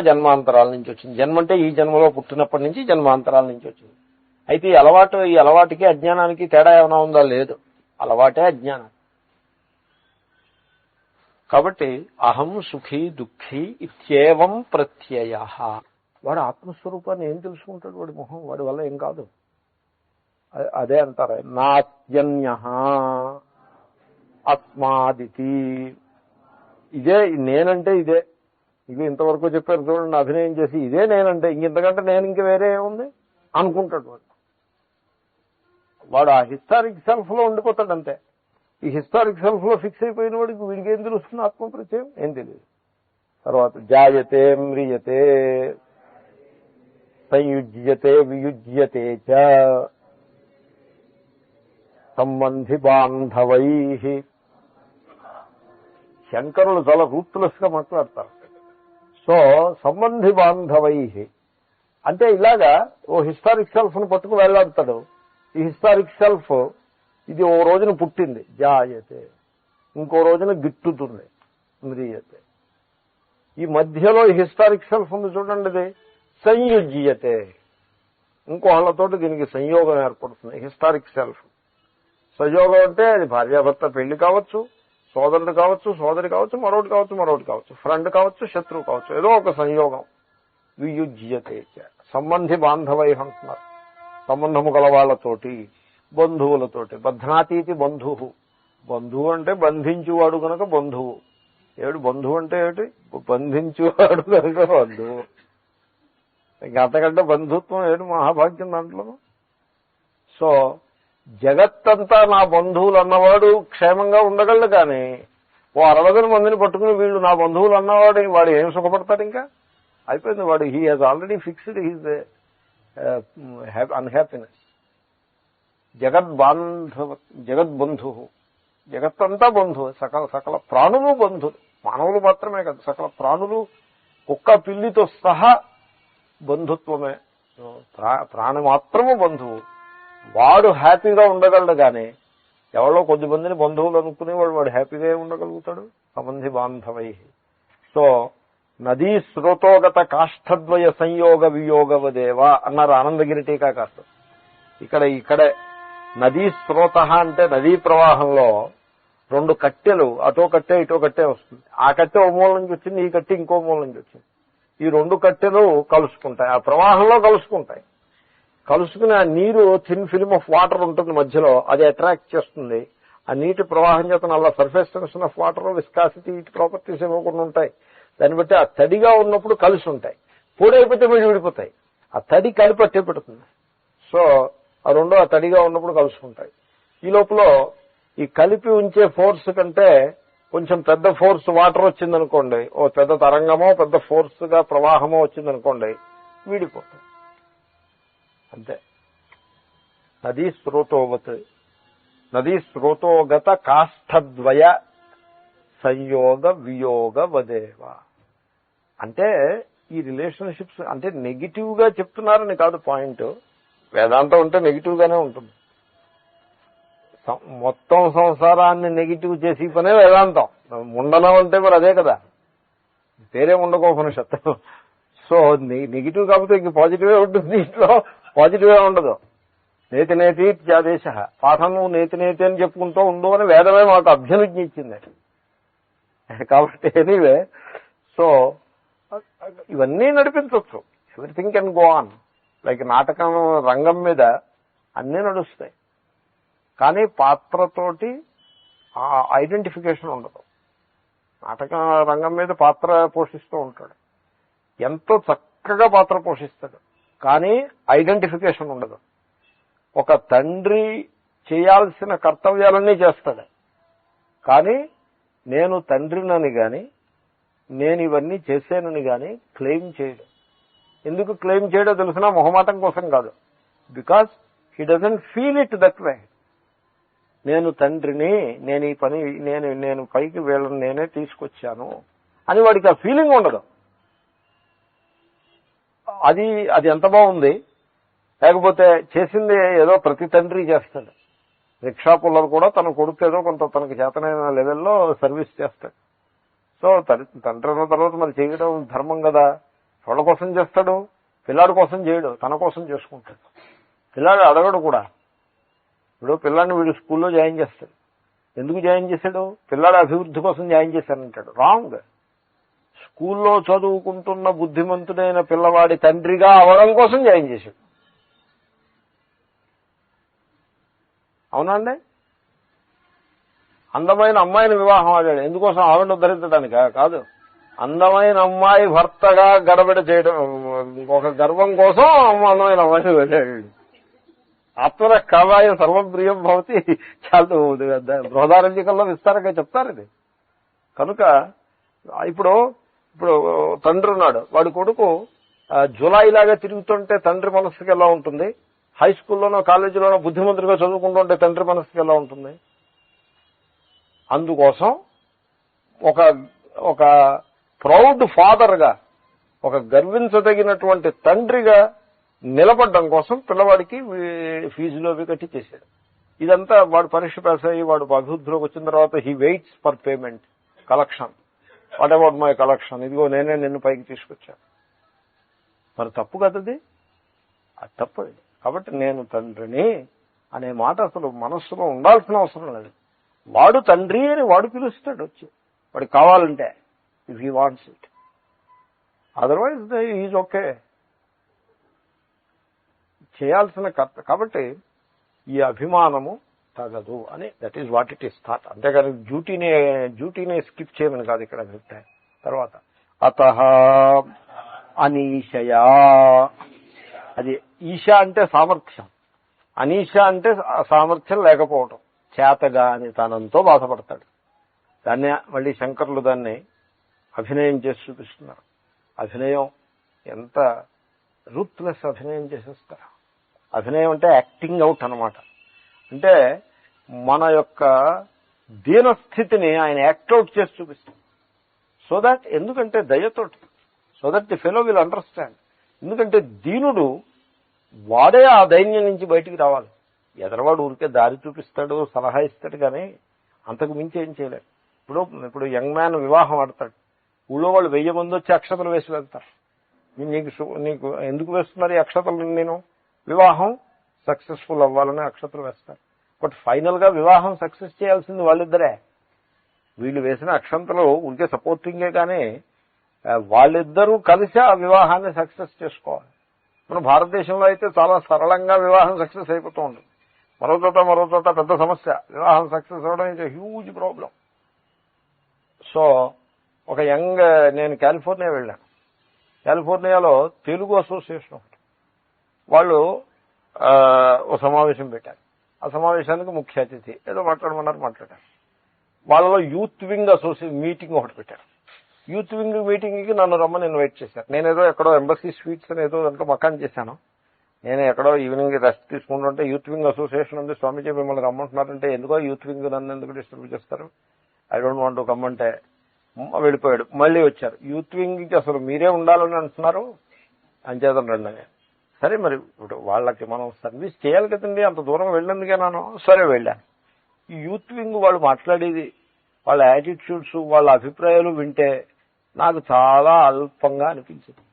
జన్మాంతరాల నుంచి వచ్చింది. జన్మ అంటే ఈ జన్మలో పుట్టినప్పటి నుంచి జన్మాంతరాల నుంచి వచ్చింది. అయితే ఈ అలవాటుకి అజ్ఞానానికి తేడా ఏమైనా ఉందా? లేదు. అలవాటే అజ్ఞానం. కాబట్టి అహం సుఖీ దుఃఖీ ఇత్యేవం ప్రత్యయ. వాడు ఆత్మస్వరూపాన్ని ఏం తెలుసుకుంటాడు? వాడి మొహం వాడి వల్ల ఏం కాదు. అదే అంటారు నాత్యన్యః ఆత్మాదితి. ఇదే నేనంటే ఇదే. ఇది ఇంతవరకు చెప్పారు చూడండి, అభినయం చేసి ఇదే నేనంటే ఇంతకంటే నేను ఇంక వేరే ఏముంది అనుకుంటాడు వాడు. వాడు ఆ హిస్టారిక్ సెల్ఫ్ లో ఉండిపోతాడు అంతే. ఈ హిస్టారిక్ సెల్ఫ్ లో ఫిక్స్ అయిపోయిన వాడికి వీడికి ఏం తెలుస్తుంది? ఆత్మపరిచయం ఏం తెలియదు. తర్వాత జాయతే మ్రియతే సంయుజ్యతే వియుజ్యతే చ సంబంధి బాంధవై. శంకరులు చాలా రూత్లెస్ గా మాట్లాడతారు. సో సంబంధి బాంధవై అంటే ఇలాగా ఓ హిస్టారిక్ సెల్ఫ్ ను పట్టుకు వెళ్లాడతాడు. ఈ హిస్టారిక్ సెల్ఫ్ ఇది ఓ రోజున పుట్టింది, జాయతే, ఇంకో రోజున గిట్టుతుంది, మ్రియతే. ఈ మధ్యలో ఈ హిస్టారిక్ సెల్ఫ్ ఉంది చూడండి, ఇది సంయుజ్యతే. ఇంకో వాళ్ళతోటి దీనికి సంయోగం ఏర్పడుతుంది. హిస్టారిక్ సెల్ఫ్ సంయోగం అంటే అది భార్యాభర్త పెళ్లి కావచ్చు, సోదరుడు కావచ్చు, సోదరి కావచ్చు, మరొకటి కావచ్చు, ఫ్రెండ్ కావచ్చు, శత్రువు కావచ్చు, ఏదో ఒక సంయోగం. వియుజ్యతే సంబంధి బాంధవై అంటున్నారు. సంబంధము గల వాళ్ళతోటి, బంధువులతోటి. బధ్నాతీతి బంధువు. బంధువు అంటే బంధించువాడు కనుక బంధువు. ఏమిటి బంధువు అంటే ఏమిటి? బంధించువాడు కనుక బంధువు. ఇంకా అంతకంటే బంధుత్వం ఏమిటి? మహాభాగ్యం దాంట్లో. సో జగత్తంతా నా బంధువులు అన్నవాడు క్షేమంగా ఉండగలడు. కానీ ఓ 60 మందిని పట్టుకుని వీళ్ళు నా బంధువులు అన్నవాడు వాడు ఏం సుఖపడతాడు? ఇంకా అయిపోయింది. వాడు he has already fixed his unhappiness. జగద్బంధు. జగత్తంతా బంధువు. సకల ప్రాణులు బంధువులు. మానవులు మాత్రమే కాదు, సకల ప్రాణులు, కుక్క పిల్లితో సహా బంధుత్వమే. ప్రాణి మాత్రము బంధువు. వాడు హ్యాపీగా ఉండగలడు. కానీ ఎవరో కొద్దిమందిని బంధువులు అనుకునేవాడు వాడు హ్యాపీగా ఉండగలుగుతాడు? సంబంధి బాంధవై. సో నదీ స్రోతోగత కాష్ఠద్వయ సంయోగ వియోగవదేవ అన్నారు ఆనందగిరి టీకాకారులు. ఇక్కడే నదీ స్రోత అంటే నదీ ప్రవాహంలో 2 కట్టెలు, అటో కట్టె ఇటో కట్టె వస్తుంది. ఆ కట్టె ఓ మూల నుంచి వచ్చింది, ఈ కట్టె ఇంకో మూల నుంచి వచ్చింది. ఈ 2 కట్టెలు కలుసుకుంటాయి, ఆ ప్రవాహంలో కలుసుకుంటాయి. కలుసుకుని ఆ నీరు థిన్ ఫిల్మ్ ఆఫ్ వాటర్ ఉంటుంది మధ్యలో, అది అట్రాక్ట్ చేస్తుంది. ఆ నీటి ప్రవాహం చేత అలా surface tension of water, viscosity, ఇటు ప్రాపర్టీస్ ఇవ్వకుండా ఉంటాయి. దాన్ని బట్టి ఆ తడిగా ఉన్నప్పుడు కలిసి ఉంటాయి, పొడైపోతే విడిపోతాయి. ఆ తడి కలిపి అట్టే పెడుతుంది. సో ఆ 2 ఆ తడిగా ఉన్నప్పుడు కలుసుకుంటాయి. ఈ లోపల ఈ కలిపి ఉంచే ఫోర్స్ కంటే కొంచెం పెద్ద ఫోర్స్ వాటర్ వచ్చిందనుకోండి, ఓ పెద్ద తరంగమో పెద్ద ఫోర్స్ గా ప్రవాహమో వచ్చిందనుకోండి, వీడిపోతాయి అంతే. నదీ స్రోతోగత కాష్ఠద్వయ సంయోగ వియోగ వదేవ. అంటే ఈ రిలేషన్షిప్స్ అంటే నెగిటివ్ గా చెప్తున్నారని కాదు పాయింట్. వేదాంతం అంటే నెగిటివ్ గానే ఉంటుంది. మొత్తం సంసారాన్ని నెగిటివ్ చేసి పనే వేదాంతం. ఉండడం అంటే మరి అదే కదా, పేరే ఉండకోపనిషత్తు. సో నెగిటివ్ కాకపోతే ఇంక పాజిటివే ఉంటుంది. ఇంట్లో పాజిటివే ఉండదు. నేతి ఇత్యాదేశ. పాఠము నేతి అని చెప్పుకుంటూ ఉండు అని వేదమే మాకు అభ్యనుజ్ఞ ఇచ్చింది. కాబట్టి ఎనీవే, సో ఇవన్నీ నడిపించవచ్చు. Everything can go on. Like నాటకం రంగం మీద అన్నీ నడుస్తాయి. కానీ పాత్రతోటి ఆ ఐడెంటిఫికేషన్ ఉండదు. నాటక రంగం మీద పాత్ర పోషిస్తూ ఉంటాడు, ఎంతో చక్కగా పాత్ర పోషిస్తాడు, కానీ ఐడెంటిఫికేషన్ ఉండదు. ఒక తండ్రి చేయాల్సిన కర్తవ్యాలన్నీ చేస్తాడు. కానీ నేను తండ్రినని గాని నేను ఇవన్నీ చేశానని గాని క్లెయిమ్ చేయడు. ఎందుకు క్లెయిమ్ చేయడో తెలిసినా మొహమాటం కోసం కాదు. Because he doesn't feel it that way. నేను తండ్రిని, నేను ఈ పని నేను పైకి వీళ్ళని నేనే తీసుకొచ్చాను అని వాడికి ఆ ఫీలింగ్ ఉండదు. అది ఎంత బాగుంది. లేకపోతే చేసింది ఏదో ప్రతి తండ్రి చేస్తాడు. రిక్షా పుల్లలు కూడా తన కొడుకు ఏదో కొంత తనకు చేతనైన లెవెల్లో సర్వీస్ చేస్తాడు. సో తండ్రి అన్న తర్వాత మరి చేయడం ధర్మం కదా. వాళ్ళ కోసం చేస్తాడు, పిల్లాడి కోసం చేయడు, తన కోసం చేసుకుంటాడు. పిల్లాడు అడగడు కూడా. ఇప్పుడు పిల్లాడిని వీడు స్కూల్లో జాయిన్ చేస్తాడు. ఎందుకు జాయిన్ చేశాడు? పిల్లాడి అభివృద్ధి కోసం జాయిన్ చేశానంటాడు. రాంగ్. స్కూల్లో చదువుకుంటున్న బుద్ధిమంతుడైన పిల్లవాడి తండ్రిగా అవడం కోసం జాయిన్ చేశాడు. అవునండి. అందమైన అమ్మాయిని వివాహం ఆడాడు. ఎందుకోసం? ఆవిడ ఉద్ధరించడానికా? కాదు. అందమైన అమ్మాయి భర్తగా గడబిడ చేయడం, ఒక గర్వం కోసం అందమైన అమ్మాయిని వెళ్ళాడు. ఆత్మన కావాయ సర్వప్రియం భవతి చాలా బృహదారంజికల్లో విస్తారంగా చెప్తారు ఇది. కనుక ఇప్పుడు తండ్రి ఉన్నాడు, వాడి కొడుకు జులాయిలాగా తిరుగుతుంటే తండ్రి మనస్సుకి ఎలా ఉంటుంది? హై స్కూల్లోనో కాలేజీలోనో బుద్ధిమంతుడిగా చదువుకుంటుంటే తండ్రి మనస్సుకి ఎలా ఉంటుంది? అందుకోసం ఒక ప్రౌడ్ ఫాదర్గా, ఒక గర్వించదగినటువంటి తండ్రిగా నిలబడడం కోసం పిల్లవాడికి ఫీజులు అవి కట్టి చేశాడు. ఇదంతా వాడు పరీక్ష పాస్ అయ్యి వాడు అభివృద్ధిలోకి వచ్చిన తర్వాత he weights for payment, collection. What about my collection? ఇదిగో నేనే నిన్ను పైకి తీసుకొచ్చాను. మరి తప్పు కదది, అది తప్పు. కాబట్టి నేను తండ్రిని అనే మాట అసలు మనస్సులో ఉండాల్సిన అవసరం లేదు. వాడు తండ్రి అని వాడు పిలుస్తాడు వచ్చి, వాడికి కావాలంటే, if he wants it. Otherwise is okay. చేయాల్సిన కర్త. కాబట్టి ఈ అభిమానము తగదు అని, that is what it is thought. అంతేగాని డ్యూటీనే స్కిప్ చేయమని కాదు ఇక్కడ అభిప్రాయం. తర్వాత అతః అనీషయా, అది ఈశ అంటే సామర్థ్యం, అనీష అంటే సామర్థ్యం లేకపోవటం, చేతగా అని తనంతో బాధపడతాడు. దాన్నే మళ్ళీ శంకరులు దాన్ని అభినయం చేసి చూపిస్తున్నారు. అభినయం ఎంత రూత్లెస్ అభినయం చేసేస్తారు. అభినయం అంటే యాక్టింగ్ అవుట్ అన్నమాట. అంటే మన యొక్క దీనస్థితిని ఆయన యాక్ట్ అవుట్ చేసి చూపిస్తారు. సో దట్, ఎందుకంటే దయతోటి, so that the fellow will understand. ఎందుకంటే దీనుడు వాడే ఆ దైన్యం నుంచి బయటికి రావాలి. ఎదరవాడు ఊరికే దారి చూపిస్తాడు, సలహా ఇస్తాడు, కానీ అంతకు మించి ఏం చేయలేడు. ఇప్పుడు యంగ్ మ్యాన్ వివాహం ఆడతాడు. ఊళ్ళో వాళ్ళు 1000 మంది వచ్చి అక్షతలు వేసి వెళ్తారు. నీకు ఎందుకు వేస్తున్నారు ఈ అక్షతలు? నేను వివాహం సక్సెస్ఫుల్ అవ్వాలని అక్షతలు వేస్తారు. బట్ ఫైనల్ గా వివాహం సక్సెస్ చేయాల్సింది వాళ్ళిద్దరే. వీళ్ళు వేసిన అక్షంతలు ఉంటే సపోర్టింగే, కానీ వాళ్ళిద్దరూ కలిసి ఆ వివాహాన్ని సక్సెస్ చేసుకోవాలి. మన భారతదేశంలో అయితే చాలా సరళంగా వివాహం సక్సెస్ అయిపోతూ ఉంటుంది. మరో చోట పెద్ద సమస్య. వివాహం సక్సెస్ అవ్వడం ఇస్ హ్యూజ్ ప్రాబ్లం. సో నేను కాలిఫోర్నియా వెళ్ళాను. కాలిఫోర్నియాలో తెలుగు అసోసియేషన్ ఒకటి, వాళ్ళు ఒక సమావేశం పెట్టారు. ఆ సమావేశానికి ముఖ్య అతిథి ఏదో మాట్లాడారు. వాళ్ళలో యూత్ వింగ్ మీటింగ్ ఒకటి పెట్టారు. యూత్ వింగ్ మీటింగ్కి నన్ను రమ్మని ఇన్వైట్ చేశారు. నేనేదో ఎక్కడో ఎంబసీ స్వీట్స్ అని ఏదో దాంట్లో మకాన్ చేశాను. నేను ఎక్కడో ఈవినింగ్ రెస్ట్ తీసుకుంటుంటే యూత్ వింగ్ అసోసియేషన్ ఉంది, స్వామీజీ మిమ్మల్ని రమ్మంటున్నారంటే, ఎందుకో యూత్ వింగ్ నన్ను ఎందుకు డిస్టర్బ్ చేస్తారు, I don't want to come అంటే వెళ్ళిపోయాడు. మళ్ళీ వచ్చారు. యూత్ వింగ్కి అసలు మీరే ఉండాలని అంటున్నారు, అంచేతను రండి అని. సరే, మరి ఇప్పుడు వాళ్ళకి మనం సర్వీస్ చేయాలి కదండి, అంత దూరం వెళ్ళినందుకే నేను సరే వెళ్ళాను. ఈ యూత్ వింగ్ వాళ్ళు మాట్లాడేది, వాళ్ళ యాటిట్యూడ్స్, వాళ్ళ అభిప్రాయాలు వింటే నాకు చాలా అల్పంగా అనిపించింది.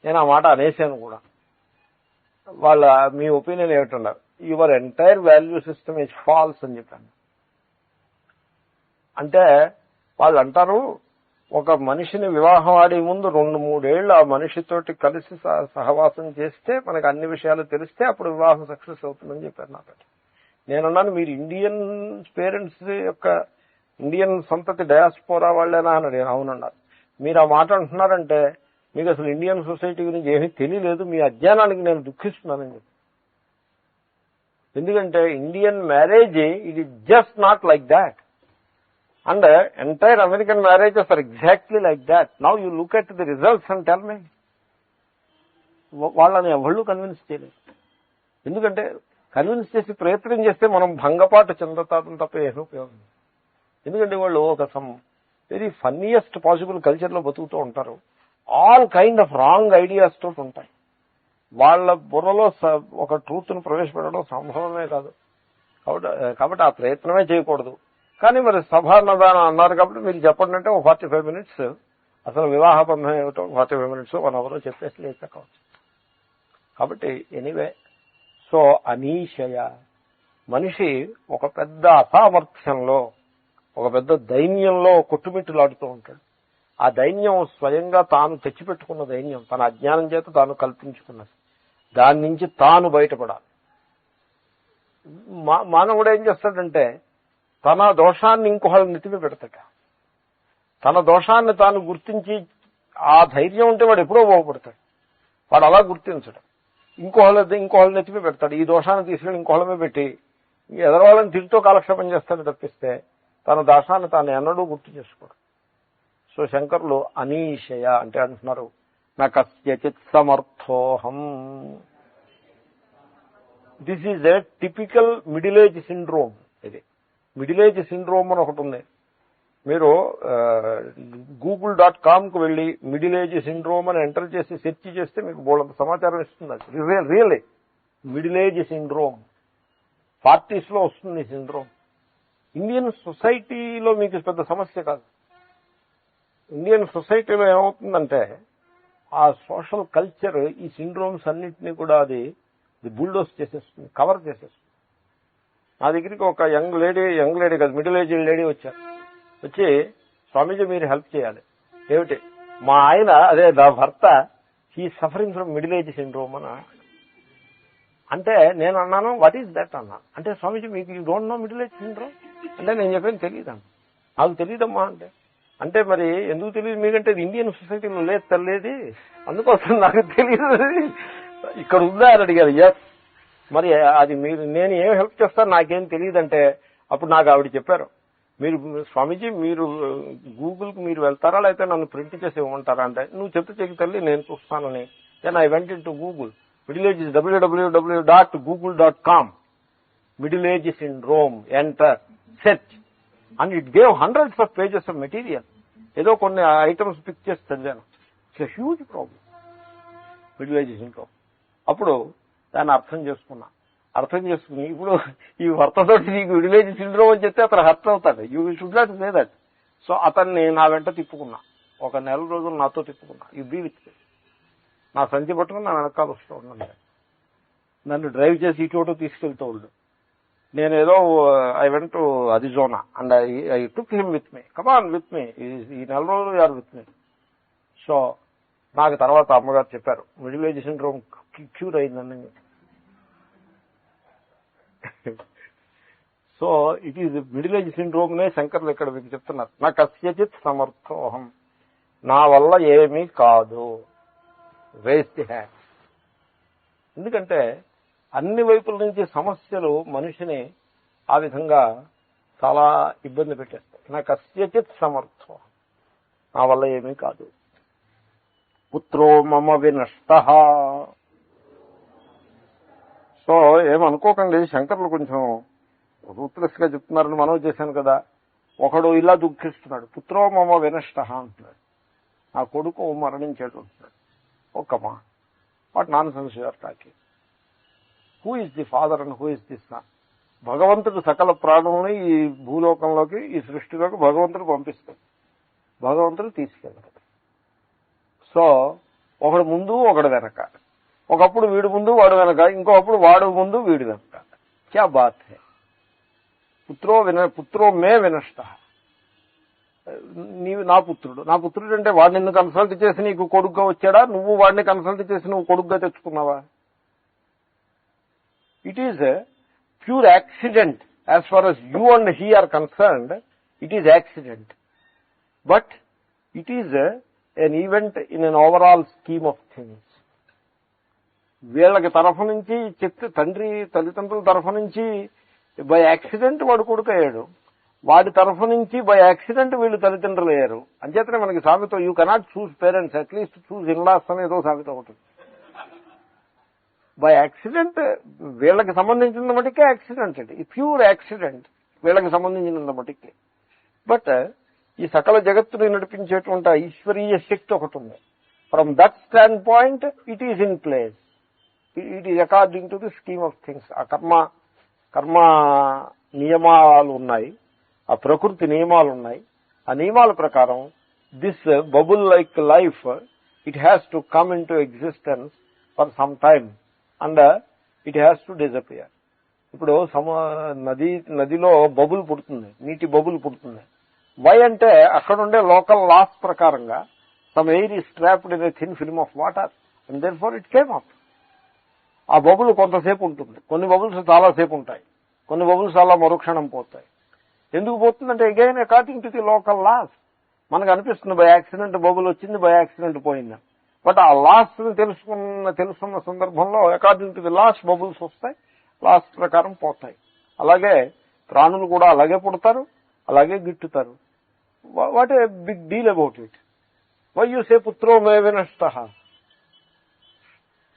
నేను ఆ మాట అనేసాను కూడా. మీ ఒపీనియన్ ఏమిటన్నారు? Your entire value system is false అని చెప్పాను. అంటే వాళ్ళు అంటారు, ఒక మనిషిని వివాహం ఆడే ముందు 2-3 ఏళ్ళు ఆ మనిషితోటి కలిసి సహవాసం చేస్తే మనకు అన్ని విషయాలు తెలిస్తే అప్పుడు వివాహం సక్సెస్ అవుతుందని చెప్పారు నాకు. నేనున్నాను, మీరు ఇండియన్ పేరెంట్స్ యొక్క ఇండియన్ సంతతి డయాస్పోరా వాళ్ళేనా అని నేను అవునన్నారు. మీరు ఆ మాట అంటున్నారంటే మీకు అసలు ఇండియన్ సొసైటీ గురించి ఏమీ తెలియలేదు, మీ అజ్ఞానానికి నేను దుఃఖిస్తున్నానని చెప్పి. ఎందుకంటే Indian marriage it is just not like that, and entire American marriages are exactly like that. Now you look at the results and tell me. వాళ్ళని ఎవళ్ళు కన్విన్స్ చేయలేదు. ఎందుకంటే కన్విన్స్ చేసి ప్రయత్నం చేస్తే మనం భంగపాటు చెందుతాం తప్ప ఏమీ ఉపయోగం. ఎందుకంటే వాళ్ళు ఒక సమ్ వెరీ ఫన్నీయెస్ట్ పాసిబుల్ కల్చర్లో బతుకుతూ ఉంటారు. All kind of wrong ideas తోటి ఉంటాయి. వాళ్ళ బుర్రలో ఒక ట్రూత్ను ప్రవేశపెట్టడం సంభవమే కాదు. కాబట్టి ఆ ప్రయత్నమే చేయకూడదు. కానీ మరి సభ అన్నదానం అన్నారు కాబట్టి మీరు చెప్పండి అంటే 45 minutes అసలు వివాహ బంధం ఏమిటో 45 minutes 1 hour చెప్పేసి లేకపోవచ్చు. కాబట్టి ఎనీవే, సో అనీషయ మనిషి ఒక పెద్ద అసామర్థ్యంలో, ఒక పెద్ద దైన్యంలో కొట్టుమిట్టులాడుతూ ఉంటాడు. ఆ దైన్యం స్వయంగా తాను తెచ్చిపెట్టుకున్న దైన్యం, తన అజ్ఞానం చేత తాను కల్పించుకున్నది. దాని నుంచి తాను బయటపడాలి. మానవుడు ఏం చేస్తాడంటే తన దోషాన్ని ఇంకొకళ్ళని నెత్తిమి పెడతాడు. తన దోషాన్ని తాను గుర్తించి ఆ ధైర్యం ఉంటే వాడు ఎప్పుడో బాగుపడతాడు. వాడు అలా గుర్తించడం. ఇంకోళ్ళ నెత్తిమి పెడతాడు. ఈ దోషాన్ని తీసుకెళ్ళి ఇంకోళ్ళమే పెట్టి ఎదరవాళ్ళని తిరిగితో కాలక్షేపం చేస్తాడు తప్పిస్తే తన దోషాన్ని తాను ఎన్నడూ గుర్తు చేసుకోడు. సో శంకరులు అనీషయ అంటే అంటున్నారు, నా కస్యచిత్ సమర్థోహం. This is a typical middle age syndrome. ఇది మిడిల్ ఏజ్ సిండ్రోమ్ అని ఒకటి ఉంది. మీరు google.comకు వెళ్ళి మిడిల్ ఏజ్ సిండ్రోమ్ అని ఎంటర్ చేసి సెర్చ్ చేస్తే మీకు బోల్డంత సమాచారం ఇస్తుంది. అది really middle age syndrome 40s లో వస్తుంది ఈ సిండ్రోమ్. ఇండియన్ సొసైటీలో మీకు పెద్ద సమస్య కాదు. ఇండియన్ సొసైటీలో ఏమవుతుందంటే ఆ సోషల్ కల్చర్ ఈ సిండ్రోమ్స్ అన్నింటినీ కూడా అది బుల్డోస్ చేసేస్తుంది, కవర్ చేసేస్తుంది. నా దగ్గరికి ఒక యంగ్ లేడీ కాదు, మిడిల్ ఏజ్ లేడీ వచ్చి స్వామీజీ మీరు హెల్ప్ చేయాలి. ఏమిటి? మా ఆయన అదే నా భర్త he suffering from middle age syndrome అని అంటే నేను అన్నాను వాట్ ఈజ్ దట్ అన్నాను. అంటే స్వామీజీ మీకు you don't know middle age syndrome అంటే నేను చెప్పాను తెలియదు. నాకు తెలియదమ్మా అంటే మరి ఎందుకు తెలియదు మీకంటే ఇండియన్ సొసైటీలో లేదు తెలియదు, అందుకోసం నాకు తెలియదు. ఇక్కడ ఉందా అని అడిగారు. ఎస్. మరి అది మీరు నేను ఏం హెల్ప్ చేస్తాను నాకేం తెలియదంటే అప్పుడు నాకు ఆవిడ చెప్పారు, మీరు స్వామీజీ మీరు గూగుల్కి మీరు వెళ్తారా లేకపోతే నన్ను ప్రింట్ చేసి ఇవ్వమంటారా అంటే నువ్వు చెప్తే చెక్కి తల్లి నేను చూస్తానని. Then I went into Google. Middle age www.google.com middle age syndrome enter search and it gave hundreds of pages of material. ఏదో కొన్ని ఐటమ్స్ పిక్ చేసి చదివాను. It's huge problem middle age syndrome. అప్పుడు దాన్ని అర్థం చేసుకుని ఇప్పుడు ఈ భర్తతో నీకు మిడిల్ ఏజ్ సిండ్రోమ్ అని చెప్తే అతను హర్ట్ అవుతాడు. You should not say that. So అతన్ని నా వెంట తిప్పుకున్నా, ఒక నెల రోజులు నాతో తిప్పుకున్నా. యూ బీ విత్ నా సంచి పట్టుకుని నా వెనకాల వస్తూ ఉన్నాను. నన్ను డ్రైవ్ చేసి ఇటు తీసుకెళ్తూ ఉండు. నేనేదో I went to Arizona and I took him with me. Come on with me, ఈ నెల రోజులు యార్ విత్ మీ. సో నాకు తర్వాత అమ్మగారు చెప్పారు మిడిల్ ఏజ్ సిండ్రోమ్ క్యూర్ అయిందని. So it is middle age సిండ్రోమ్నే శంకర్లు ఇక్కడ మీకు చెప్తున్నారు. నా కస్యచిత్ సమర్థోహం, నా వల్ల ఏమీ కాదు. Raise the hand. ఎందుకంటే అన్ని వైపుల నుంచి సమస్యలు మనిషిని ఆ విధంగా చాలా ఇబ్బంది పెట్టేస్తాయి. నా కస్యచిత్ సమర్థోహం, నా వల్ల ఏమీ కాదు. పుత్రో మమ వినష్టః. సో ఏమనుకోకండి, శంకర్లు కొంచెం రూత్లెస్ గా చెప్తున్నారని మనవి చేశాను కదా. ఒకడు ఇలా దుఃఖిస్తున్నాడు, పుత్రో మమ వినష్టః అంటున్నాడు, నా కొడుకు మరణించాడు అంటున్నాడు. ఓకమ్మా, what nonsense you're talking. Who is the father and who is the son? భగవంతుడు సకల ప్రాణుల్ని ఈ భూలోకంలోకి, ఈ సృష్టిలోకి భగవంతుడు పంపిస్తాడు, భగవంతుడు తీసుకెళ్తాడు. సో ఒకడు ముందు ఒకడు వెనక, ఒకప్పుడు వీడు ముందు వాడు వెనక, ఇంకొకప్పుడు వాడు ముందు వీడు వెనక. క్యా బాత్ హై. పుత్రో మే వినష్ట. నీవు నా పుత్రుడు అంటే వాడు నిన్ను కన్సల్ట్ చేసి నీకు కొడుగ్గా వచ్చాడా, నువ్వు వాడిని కన్సల్ట్ చేసి నువ్వు కొడుగ్గా తెచ్చుకున్నావా? It is pure accident. As far as you and he are concerned, it is accident, but it is an event in an overall scheme of things. వీళ్ళకి తరఫు నుంచి చెప్తే తండ్రి తల్లిదండ్రుల తరఫు నుంచి బై యాక్సిడెంట్ వాడు కొడుకయ్యాడు, వాడి తరఫు నుంచి బై యాక్సిడెంట్ వీళ్ళు తల్లిదండ్రులు అయ్యారు. అంచేతనే మనకి సామెత you cannot choose parents, at least choose in laws అని ఏదో సామెత ఉంటుంది. బై యాక్సిడెంట్ వీళ్ళకి సంబంధించిన మటుకే యాక్సిడెంట్ అండి, ప్యూర్ యాక్సిడెంట్ వీళ్ళకి సంబంధించిన మటుకే. బట్ ఈ సకల జగత్తుని నడిపించేటువంటి ఈశ్వరీయ శక్తి ఒకటి ఉంది. From that stand point it is in place, it is according to the scheme of things. ఆ కర్మ నియమాలు ఉన్నాయి, ఆ ప్రకృతి నియమాలు ఉన్నాయి. ఆ నియమాల ప్రకారం this bubble like life it has to come in to existence for some time and it has to disappear. ఇప్పుడు నదిలో బబుల్ పుడుతుంది, నీటి బబుల్ పుడుతుంది. వై అంటే అక్కడ ఉండే లోకల్ లాస్ ప్రకారంగా some air is trapped in a thin film of water and therefore it came up. ఆ బబుల్ కొంతసేపు ఉంటుంది, కొన్ని బబుల్స్ చాలాసేపు ఉంటాయి, కొన్ని బబుల్స్ అలా మరుక్షణం పోతాయి. ఎందుకు పోతుందంటే again according to the local laws. మనకు అనిపిస్తుంది బై యాక్సిడెంట్ బబుల్ వచ్చింది, బై యాక్సిడెంట్ పోయింది. బట్ ఆ లాస్ తెలుసుకున్న సందర్భంలో according to the laws bubbles వస్తాయి, లాస్ ప్రకారం పోతాయి. అలాగే ప్రాణులు కూడా అలాగే పుడతారు, అలాగే గిట్టుతారు. What a big deal about it? Why you say పుత్రో మే వినష్టః?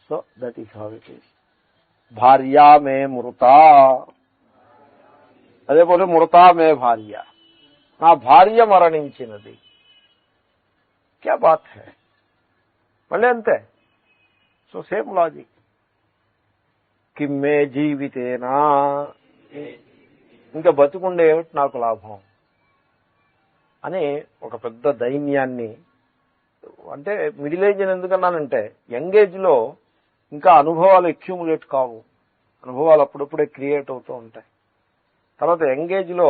So that is how it is. భార్యా మే మృతా, అదేపోతే మృతా మే భార్య, నా భార్య మరణించినది. క్యా బాత్ హై, మళ్ళీ అంతే. So same logic. కిమ్మే జీవితేనా, ఇంకా బతుకుండే ఏమిటి నాకు లాభం అని ఒక పెద్ద దైన్యాన్ని. అంటే మిడిల్ ఏజ్ అని ఎందుకన్నానంటే యంగ్ ఏజ్ లో ఇంకా అనుభవాలు అక్యూములేట్ కావు, అనుభవాలు అప్పుడప్పుడే క్రియేట్ అవుతూ ఉంటాయి. తర్వాత యంగ్ ఏజ్ లో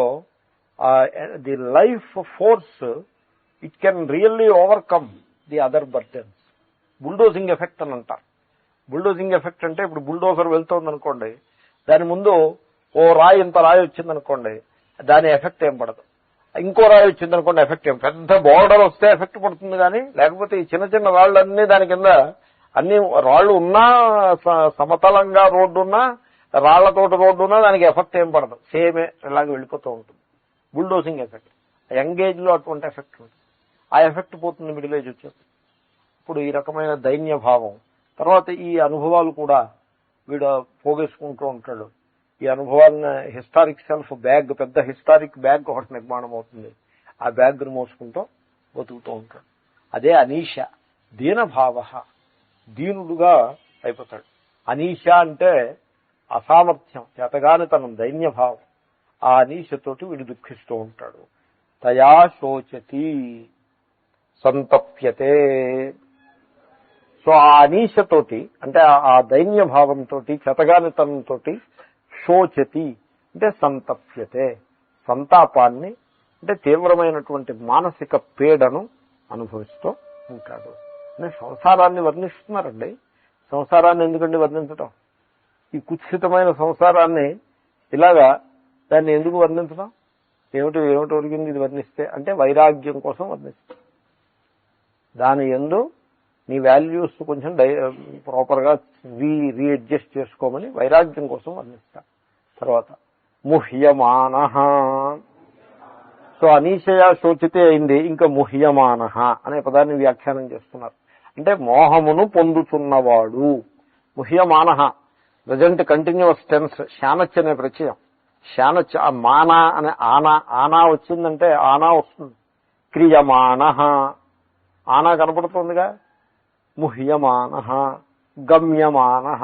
the life force it can really overcome the other burdens. Bulldozing effect అని అంటారు. బుల్డోజింగ్ ఎఫెక్ట్ అంటే ఇప్పుడు బుల్డోజర్ వెళ్తోంది అనుకోండి, దాని ముందు ఓ రాయి ఇంత రాయి వచ్చిందనుకోండి, దాని ఎఫెక్ట్ ఏం పడదు. ఇంకో రాయి వచ్చిందనుకోండి, ఎఫెక్ట్ ఏం, పెద్ద బోర్డర్ వస్తే ఎఫెక్ట్ పడుతుంది. కానీ లేకపోతే ఈ చిన్న చిన్న రాళ్ళన్నీ దాని కింద, అన్ని రాళ్లు ఉన్నా, సమతలంగా రోడ్డు ఉన్నా, రాళ్లతోటి రోడ్డు ఉన్నా దానికి ఎఫెక్ట్ ఏం పడదు, సేమే ఇలాగే వెళ్ళిపోతూ ఉంటుంది. Bulldozing effect. యంగ్ ఏజ్ లో అటువంటి ఎఫెక్ట్ ఉంటుంది. ఆ ఎఫెక్ట్ పోతుంది మిడిల్ ఏజ్ వచ్చేసి. ఇప్పుడు ఈ రకమైన దైన్య భావం, తర్వాత ఈ అనుభవాలు కూడా వీడు పోగేసుకుంటూ ఉంటాడు. ఈ అనుభవాలను హిస్టారిక్ సెల్ఫ్ బ్యాగ్, పెద్ద హిస్టారిక్ బ్యాగ్ ఒకటి నిర్మాణం అవుతుంది. ఆ బ్యాగ్ను మోసుకుంటూ బతుకుతూ ఉంటాడు. అదే అనీష, దీనభావ, దీనుడుగా అయిపోతాడు. అనీష అంటే అసామర్థ్యం, చేతగానితనం, దైన్యభావం. ఆ అనీషతోటి వీడు దుఃఖిస్తూ ఉంటాడు. తయా శోచతి సంతప్యతే. సో ఆ అనీషతోటి అంటే ఆ దైన్య భావంతో, చేతగానితనంతో శోచతి అంటే సంతప్యతే, సంతాపాన్ని అంటే తీవ్రమైనటువంటి మానసిక పీడను అనుభవిస్తూ ఉంటాడు. అంటే సంసారాన్ని వర్ణిస్తున్నారండి. సంసారాన్ని ఎందుకండి వర్ణించటం? ఈ కుత్సితమైన సంసారాన్ని ఇలాగా దాన్ని ఎందుకు వర్ణించడం? ఏమిటి ఒరిగింది ఇది వర్ణిస్తే అంటే వైరాగ్యం కోసం వర్ణిస్తాం. దాని యందు నీ వాల్యూస్ కొంచెం ప్రాపర్ గా రీఅడ్జస్ట్ చేసుకోమని వైరాగ్యం కోసం వర్ణిస్తాం. తర్వాత ముహ్యమానః. సో అనీశయ శోచితే అయింది, ఇంకా ముహ్యమానః అనే పదాన్ని వ్యాఖ్యానం చేస్తున్నారు. అంటే మోహమును పొందుతున్నవాడు. ముహ్యమానః ప్రజెంట్ కంటిన్యూస్ టెన్స్, శానచ్ అనే ప్రత్యయం. శానచ్, మానా అనే ఆనా వచ్చిందంటే ఆనా వస్తుంది. క్రియమానః, ఆనా కనపడుతుందిగా. ముహ్యమానః, గమ్యమానః,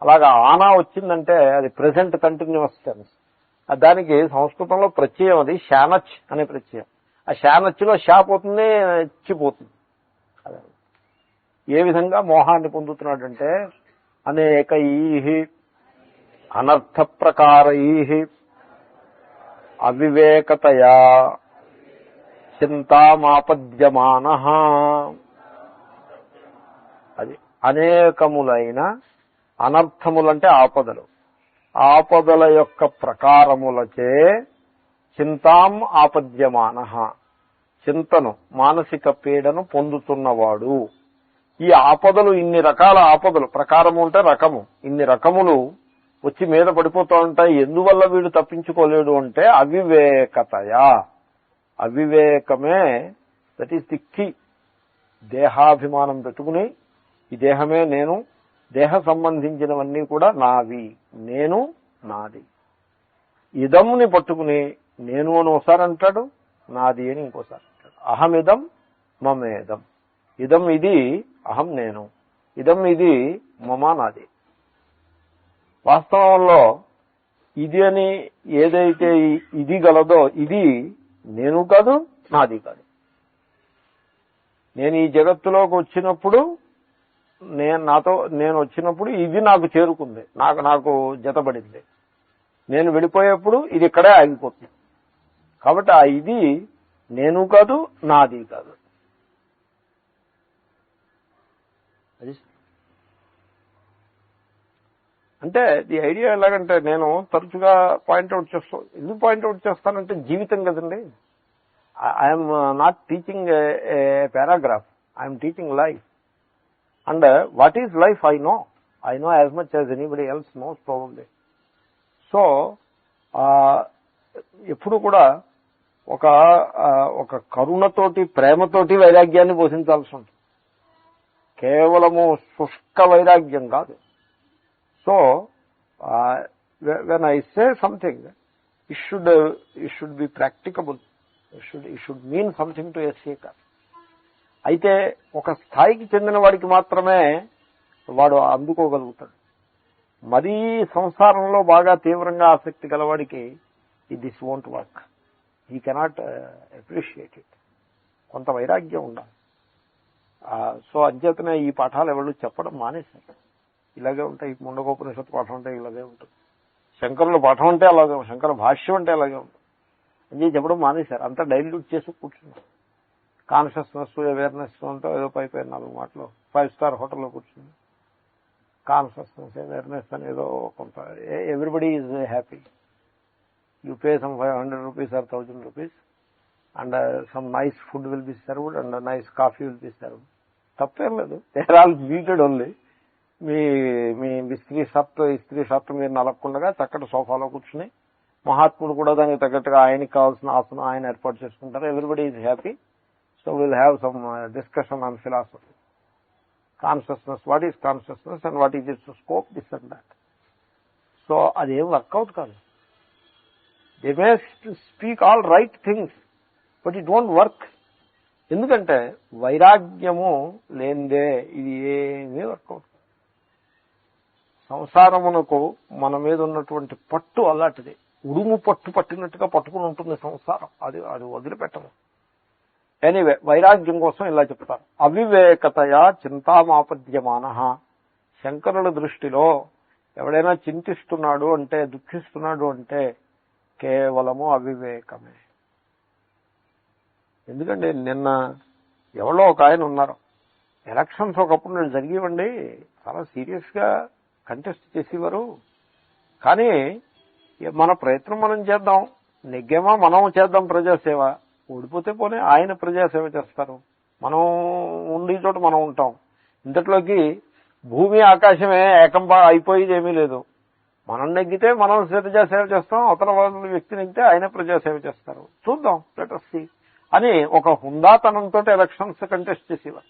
అలాగా ఆనా వచ్చిందంటే అది ప్రెజెంట్ కంటిన్యూస్ టెన్స్. దానికి సంస్కృతంలో ప్రత్యయం అది శానచ్ అనే ప్రత్యయం. ఆ శానచ్లో షా పోతుంది, ఇచ్చిపోతుంది. అదే ఏ విధంగా మోహాన్ని పొందుతున్నాడంటే అనేకైః అనర్థ ప్రకారైః అవివేకతయా చింతామాపద్యమానః. అది అనేకములైన అనర్థములంటే ఆపదలు, ఆపదల యొక్క ప్రకారములచే చింతాం ఆపద్యమానః, చింతను మానసిక పీడను పొందుతున్నవాడు. ఈ ఆపదలు, ఇన్ని రకాల ఆపదలు, ప్రకారము అంటే రకము, ఇన్ని రకములు వచ్చి మీద పడిపోతూ ఉంటాయి. ఎందువల్ల వీడు తప్పించుకోలేడు అంటే అవివేకతయా. అవివేకమే దట్ ఈస్ ది కీ. దేహాభిమానం పెట్టుకుని ఈ దేహమే నేను, దేహ సంబంధించినవన్నీ కూడా నావి, నేను నాది. ఇదంని పట్టుకుని నేను అని ఒకసారి అంటాడు, నాది అని ఇంకోసారి అంటాడు. అహమిదం మమేదం. ఇదం ఇది, అహం నేను. ఇదం ఇది, మమ నాది. వాస్తవంలో ఇది అని ఏదైతే ఇది గలదో ఇది నేను కాదు, నాది కాదు. నేను ఈ జగత్తులోకి వచ్చినప్పుడు, నేను వచ్చినప్పుడు ఇది నాకు చేరుకుంది, నాకు జతపడింది. నేను వెళ్ళిపోయేప్పుడు ఇది ఇక్కడే ఆగిపోతుంది. కాబట్టి ఆ ఇది నేను కాదు, నాది కాదు. అది అంటే ది ఐడియా ఎలాగంటే, నేను తరచుగా పాయింట్అవుట్ చేస్తాను. ఎందుకు పాయింట్అవుట్ చేస్తానంటే జీవితం కదండి. I'm not teaching a paragraph, I'm teaching life. And what is life I know as much as anybody else knows probably. So ఎప్పుడు కూడా ఒక కరుణతోటి, ప్రేమతోటి వైరాగ్యాన్ని పోషించాల్సి ఉంటుంది. కేవలము శుష్క వైరాగ్యం కాదు. So when I say something, it should be practicable. It should mean something to a seeker. అయితే ఒక స్థాయికి చెందిన వాడికి మాత్రమే వాడు అందుకోగలుగుతాడు. మరీ సంసారంలో బాగా తీవ్రంగా ఆసక్తి గలవాడికి this won't work. He cannot appreciate it. కొంత వైరాగ్యం ఉండాలి. సో అంచేతనే ఈ పాఠాలు ఎవరు చెప్పడం మానేశారు. ఇలాగే ఉంటాయి. ముండకోపనిషత్తు పాఠం అంటే ఇలాగే ఉంటుంది. శంకరుల పాఠం అంటే అలాగే, శంకర భాష్యం అంటే అలాగే ఉంటుంది. అని చెప్పడం మానేశారు. అంతా డైల్యూట్ చేసి కూర్చున్నారు. కాన్షియస్నెస్, అవేర్నెస్ అంతా ఏదో పైపోయిన 4 మాటలు 5 స్టార్ హోటల్లో కూర్చుంది. కాన్షియస్నెస్, అవేర్నెస్ అని ఏదో కొంత, everybody is happy. You pay some 500 rupees or 1000 rupees and some nice food will be served and nice coffee will be served. తప్పేం లేదు. They are all meted only. మీ ఇస్త్రీ షర్ట్ మీరు నలగకుండా చక్కటి సోఫాలో కూర్చుని, మహాత్ముడు కూడా దానికి తగ్గట్టుగా ఆయనకి కావాల్సిన ఆసనం ఆయన ఏర్పాటు చేసుకుంటారు. Everybody is happy. So will have some discussion on philosophy, consciousness, what is consciousness and what is it's scope, this and that. So అదేం వర్కౌట్ కాదు. They may speak all right things but it won't work. ఎందుకంటే వైరాగ్యము లేనిదే ఇది ఏమీ వర్కౌట్. సంసారమునకు మన మీద ఉన్నటువంటి పట్టు అలాంటిది. ఉడుము పట్టు పట్టినట్టుగా పట్టుకుని ఉంటుంది సంసారం. అది వదిలిపెట్టము. ఎనీవే, వైరాగ్యం కోసం ఇలా చెప్తారు. అవివేకతయా చింతామాపద్యమాన. శంకరుల దృష్టిలో ఎవడైనా చింతిస్తున్నాడు అంటే, దుఃఖిస్తున్నాడు అంటే కేవలము అవివేకమే. ఎందుకంటే నిన్న ఎవరో ఒక ఆయన ఉన్నారు, ఎలక్షన్స్ ఒకప్పుడు నేను జరిగేవండి, చాలా సీరియస్ గా కంటెస్ట్ చేసేవారు. కానీ మన ప్రయత్నం మనం చేద్దాం, నెగ్గేమా మనం చేద్దాం ప్రజాసేవ, ఓడిపోతే పోనీ ఆయన ప్రజాసేవ చేస్తారు, మనం ఉండే చోట మనం ఉంటాం. ఇంతట్లోకి భూమి ఆకాశమే ఏకం అయిపోయేది ఏమీ లేదు. మనం నెగ్గితే మనం ప్రజాసేవ చేస్తాం, అవతల వాళ్ళ వ్యక్తి నెగ్గితే ఆయన ప్రజాసేవ చేస్తారు, చూద్దాం, లెట్ us see అని ఒక హుందాతనంతో ఎలక్షన్స్ కంటెస్ట్ చేసేవారు.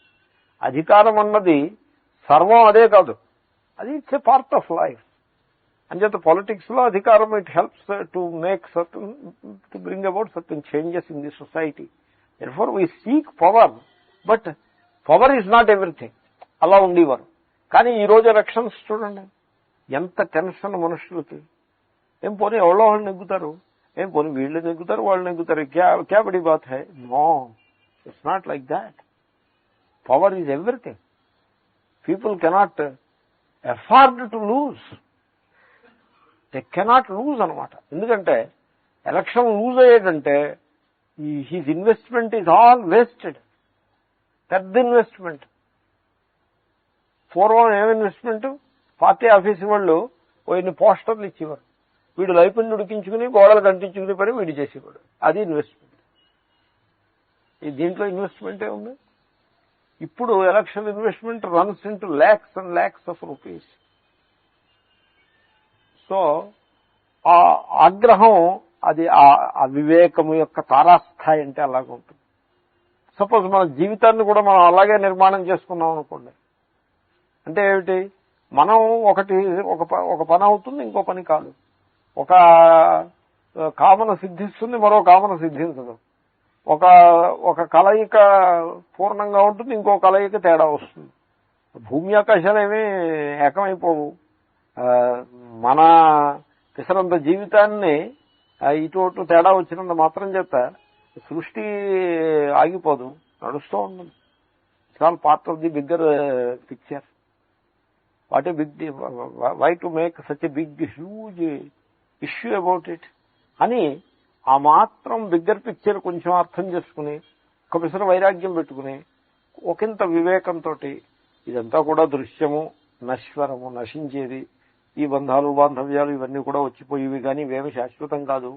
అధికారం అన్నది సర్వం అదే కాదు, అది it's a part of life. అంచేత పాలిటిక్స్ లో అధికారం it helps to make certain, to bring about certain changes in the society. Therefore we seek power, but power is not everything. అలా ఉండేవారు. కానీ ఈ రోజు ఎలక్షన్స్ చూడండి, ఎంత టెన్షన్ మనుషులకి. ఏం పోనీ ఎవరో వాళ్ళు నెగ్గుతారు, ఏం పోనీ వీళ్ళు నెగ్గుతారు, వాళ్ళు నెగ్గుతారు, క్యా బడి బాత్ హై. No, it's not like that. Power is everything. People cannot afford to lose. They cannot lose అనమాట. ఎందుకంటే ఎలక్షన్ లూజ్ అయ్యేటంటే his investment is all wasted. పెద్ద ఇన్వెస్ట్మెంట్. పూర్వం ఏం ఇన్వెస్ట్మెంట్, పార్టీ ఆఫీసు వాళ్ళు ఇన్ని పోస్టర్లు ఇచ్చేవారు, వీడు లైఫ్ని ఉడికించుకుని గోడలు కంటించుకునే పని వీడు చేసేవాడు, అది ఇన్వెస్ట్మెంట్. దీంట్లో ఇన్వెస్ట్మెంటే ఉంది. ఇప్పుడు election investment runs into lakhs and lakhs of rupees. So ఆ ఆగ్రహం అది ఆ వివేకము యొక్క తారాస్థాయి అంటే అలాగే ఉంటుంది. సపోజ్ మన జీవితాన్ని కూడా మనం అలాగే నిర్మాణం చేసుకున్నాం అనుకోండి. అంటే ఏమిటి, మనం ఒక పని అవుతుంది, ఇంకో పని కాదు. ఒక కామన సిద్ధిస్తుంది, మరో కామన సిద్ధించదు. ఒక కలయిక పూర్ణంగా ఉంటుంది, ఇంకో కలయిక తేడా వస్తుంది. భూమి ఆకాశాలు ఏమీ ఏకమైపోవు. మన పిసరంత జీవితాన్ని ఇటు తేడా వచ్చినంత మాత్రం చేత సృష్టి ఆగిపోదు, నడుస్తూ ఉంటుంది. It's all part of the bigger picture. What a big, why to make such a big huge issue about it అని ఆ మాత్రం బిగ్గర్ పిక్చర్ కొంచెం అర్థం చేసుకుని ఒక పిసర వైరాగ్యం పెట్టుకుని ఒకంత వివేకంతో ఇదంతా కూడా దృశ్యము, నశ్వరము, నశించేది, ఈ బంధాలు బాంధవ్యాలు ఇవన్నీ కూడా వచ్చిపోయేవి, కానీ ఇవేమి శాశ్వతం కాదు.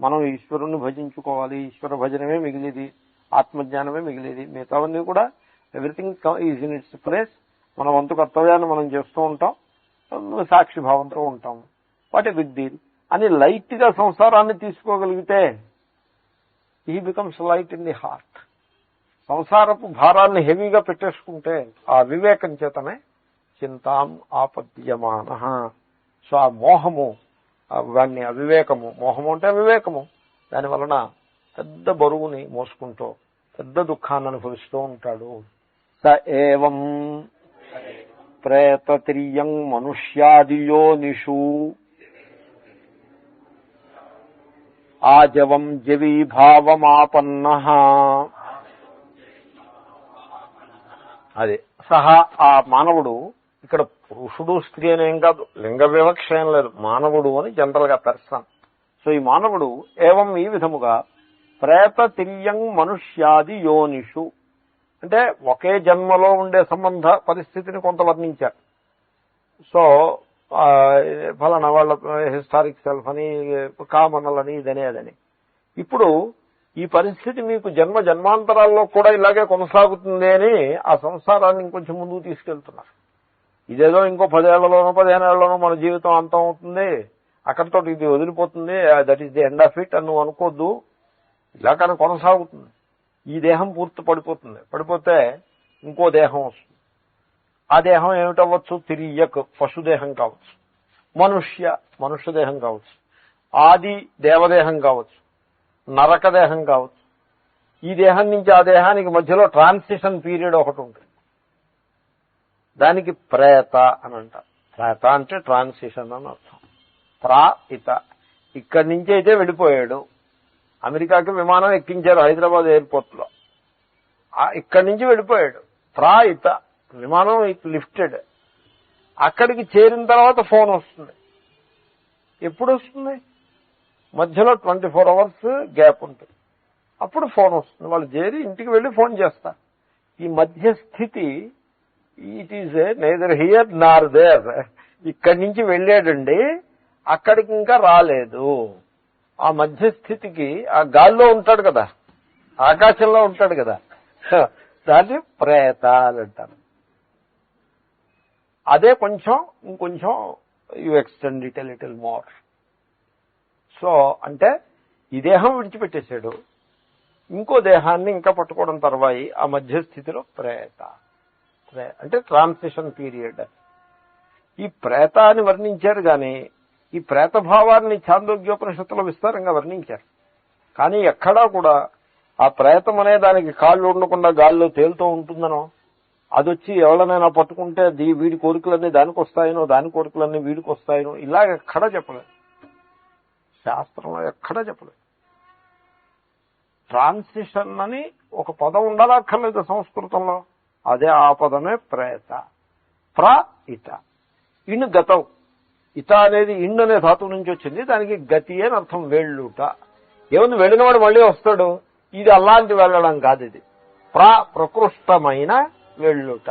మనం ఈశ్వరుణ్ణి భజించుకోవాలి, ఈశ్వర భజనమే మిగిలేది, ఆత్మజ్ఞానమే మిగిలేది. మిగతావన్నీ కూడా everything is in its place. మన వంతు కర్తవ్యాన్ని మనం చేస్తూ ఉంటాం, సాక్షిభావంతో ఉంటాం. వాట్ ఏ బిగ్ డీల్ అని లైట్ గా సంసారాన్ని తీసుకోగలిగితే he becomes light in the heart. సంసారపు భారాన్ని హెవీగా పెట్టేసుకుంటే ఆ వివేకం చేతనే చింతాం ఆపద్యమాన. సో ఆ మోహము, వాడిని అవివేకము, మోహము అంటే అవివేకము, దాని వలన పెద్ద బరువుని మోసుకుంటూ పెద్ద దుఃఖాన్ని అనుభవిస్తూ ఉంటాడు. స ఏవం ప్రేతత్రియం మనుష్యాదియోనిషు ఆజవం జవీభావమాపన్నః. అదే సహా ఆ మానవుడు, ఇక్కడ పురుషుడు స్త్రీ అనేం కాదు, లింగ వివక్ష ఏం లేదు, మానవుడు అని జనరల్ గా పర్సన్. సో ఈ మానవుడు ఏవం ఈ విధముగా ప్రేతతిర్యం మనుష్యాది యోనిషు అంటే ఒకే జన్మలో ఉండే సంబంధ పరిస్థితిని కొంత వర్ణించారు. సో ఫలానా వాళ్ళ హిస్టారిక్ సెల్ఫ్ అని, కామనలని, ఇదనే అదని. ఇప్పుడు ఈ పరిస్థితి మీకు జన్మాంతరాల్లో కూడా ఇలాగే కొనసాగుతుంది అని ఆ సంసారాన్ని ఇంకొంచెం ముందుకు తీసుకెళ్తున్నారు. ఇదేదో ఇంకో 10 ఏళ్లలోనో 15 ఏళ్లలోనో మన జీవితం అంతం అవుతుంది, అక్కడితో ఇది వదిలిపోతుంది, that is the end of it అని నువ్వు అనుకోద్దు. ఇలా కానీ కొనసాగుతుంది. ఈ దేహం పూర్తి పడిపోతే ఇంకో దేహం వస్తుంది. ఆ దేహం ఏమిటవ్వచ్చు, తిరియక్ పశుదేహం కావచ్చు, మనుష్య దేహం కావచ్చు, ఆది దేవదేహం కావచ్చు, నరక దేహం కావచ్చు. ఈ దేహం నుంచి ఆ దేహానికి మధ్యలో ట్రాన్సిషన్ పీరియడ్ ఒకటి ఉంటుంది. దానికి ప్రేత అని అంటారు. ప్రేత అంటే ట్రాన్సిషన్ అని అర్థం. ఇత ఇక్కడి నుంచి అయితే వెళ్ళిపోయాడు, అమెరికాకి విమానం ఎక్కించారు హైదరాబాద్ ఎయిర్పోర్ట్ లో, ఇక్కడి నుంచి వెళ్ళిపోయాడు. ఇత విమానం లిఫ్టెడ్, అక్కడికి చేరిన తర్వాత ఫోన్ వస్తుంది. ఎప్పుడు వస్తుంది? మధ్యలో 24 అవర్స్ గ్యాప్ ఉంటుంది, అప్పుడు ఫోన్ వస్తుంది. వాళ్ళు చేరి ఇంటికి వెళ్ళి ఫోన్ చేస్తారు. ఈ మధ్యస్థితి it is neither here Nar there. ఇక్కడి నుంచి వెళ్ళాడండి, అక్కడికి ఇంకా రాలేదు. ఆ మధ్యస్థితికి ఆ గాల్లో ఉంటాడు కదా, ఆకాశంలో ఉంటాడు కదా, దాన్ని ప్రేతాలు అంటారు. అదే ఇంకొంచెం you extend it a little more. So అంటే ఈ దేహం విడిచిపెట్టేశాడు, ఇంకో దేహాన్ని ఇంకా పట్టుకోవడం తర్వాయి ఆ మధ్యస్థితిలో ప్రేత అంటే ట్రాన్సిషన్ పీరియడ్. ఈ ప్రేత అని వర్ణించారు కానీ ఈ ప్రేతభావాన్ని ఛాందోగ్యోపనిషత్తులో విస్తారంగా వర్ణించారు. కానీ ఎక్కడా కూడా ఆ ప్రేతం అనే దానికి కాళ్ళు ఉండకుండా గాల్లో తేలుతూ ఉంటుందనో, అదొచ్చి ఎవరినైనా పట్టుకుంటే వీడి కోరికలన్నీ దానికి వస్తాయనో, దాని కోరికలన్నీ వీడికి వస్తాయనో, ఇలాగ ఎక్కడా చెప్పలేదు, శాస్త్రంలో ఎక్కడా చెప్పలేదు. ట్రాన్సిషన్ అని ఒక పదం ఉండాలక్కర్లేదు సంస్కృతంలో, అదే ఆ పదమే ప్రేత. ఇత ఇణ్ గతం, ఇత అనేది ఇండ్ అనే ధాతువు నుంచి వచ్చింది, దానికి గతి అని అర్థం, వెళ్ళుట. ఏముంది, వెళ్ళినవాడు మళ్ళీ వస్తాడు, ఇది అలాంటి వెళ్ళడం కాదు, ఇది ప్రకృష్టమైన వెళ్ళుట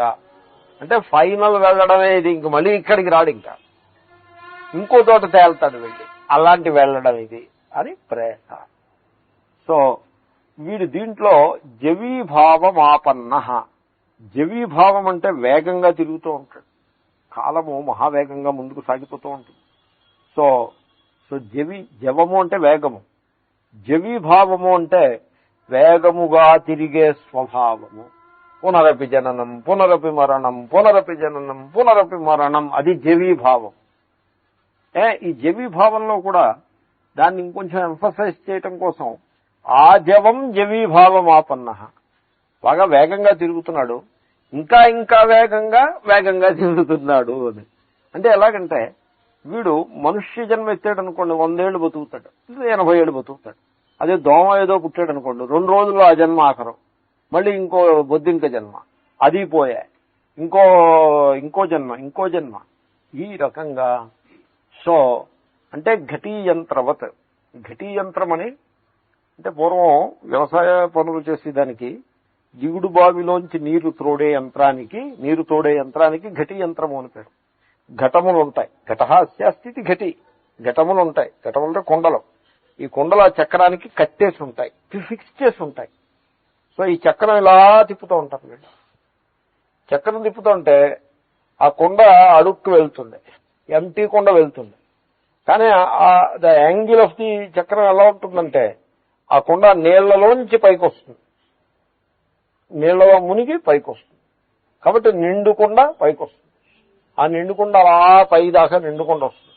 అంటే ఫైనల్ వెళ్ళడమే ఇది. ఇంక మళ్ళీ ఇక్కడికి రాడు, ఇంకా ఇంకో తోట తేల్తాడు వెళ్ళి, అలాంటి వెళ్ళడం ఇది అని ప్రేత. సో వీడు దీంట్లో జవీభావమాపన్న, జవీభావం అంటే వేగంగా తిరుగుతూ ఉంటాడు, కాలము మహావేగంగా ముందుకు సాగిపోతూ ఉంటుంది. సో సో జవము అంటే వేగము, జవీభావము అంటే వేగముగా తిరిగే స్వభావము. పునరపి జననం పునరపి మరణం, పునరపి జననం పునరపి మరణం, అది జవీభావం. ఈ జవీభావంలో కూడా దాన్ని ఇంకొంచెం ఎంఫసైజ్ చేయటం కోసం ఆజవం జవీభావం ఆపన్న, బాగా వేగంగా తిరుగుతున్నాడు, ఇంకా ఇంకా వేగంగా తిరుగుతున్నాడు అని. అంటే ఎలాగంటే వీడు మనుష్య జన్మ ఎత్తాడు అనుకోండి, 100 ఏళ్ళు బతుకుతాడు, 80 ఏళ్ళు బతుకుతాడు. అదే దోమ ఏదో పుట్టాడు అనుకోండి, 2 రోజుల్లో ఆ జన్మ ఆఖరం, మళ్ళీ ఇంకో బొద్దింక జన్మ, అది పోయా, ఇంకో జన్మ ఈ రకంగా. సో అంటే ఘటీయంత్రవత్, ఘటీయంత్రమని అంటే పూర్వం వ్యవసాయ పనులు చేసేదానికి దిగుడు బావిలోంచి నీరు తోడే యంత్రానికి ఘటీ యంత్రము అని పేరు. ఘటములు ఉంటాయి, ఘటహాస్యాస్థితి ఘటి, ఘటములు ఉంటాయి. ఘటములంటే కొండలు, ఈ కొండల చక్రానికి కట్టేసి ఉంటాయి, ఫిక్స్ చేసి ఉంటాయి. సో ఈ చక్రం ఇలా తిప్పుతూ ఉంటారు వీళ్ళు. చక్రం తిప్పుతూ ఉంటే ఆ కొండ అడుక్కు వెళ్తుంది, ఎంటీ కొండ వెళ్తుంది. కానీ ద యాంగిల్ ఆఫ్ ది చక్రం ఎలా ఉంటుందంటే ఆ కొండ నీళ్లలోంచి పైకి వస్తుంది, నీళ్లలో మునిగి పైకి వస్తుంది. కాబట్టి నిండుకొండ పైకి వస్తుంది, ఆ నిండుకొండ అలా పై దాకా నిండుకొండ వస్తుంది.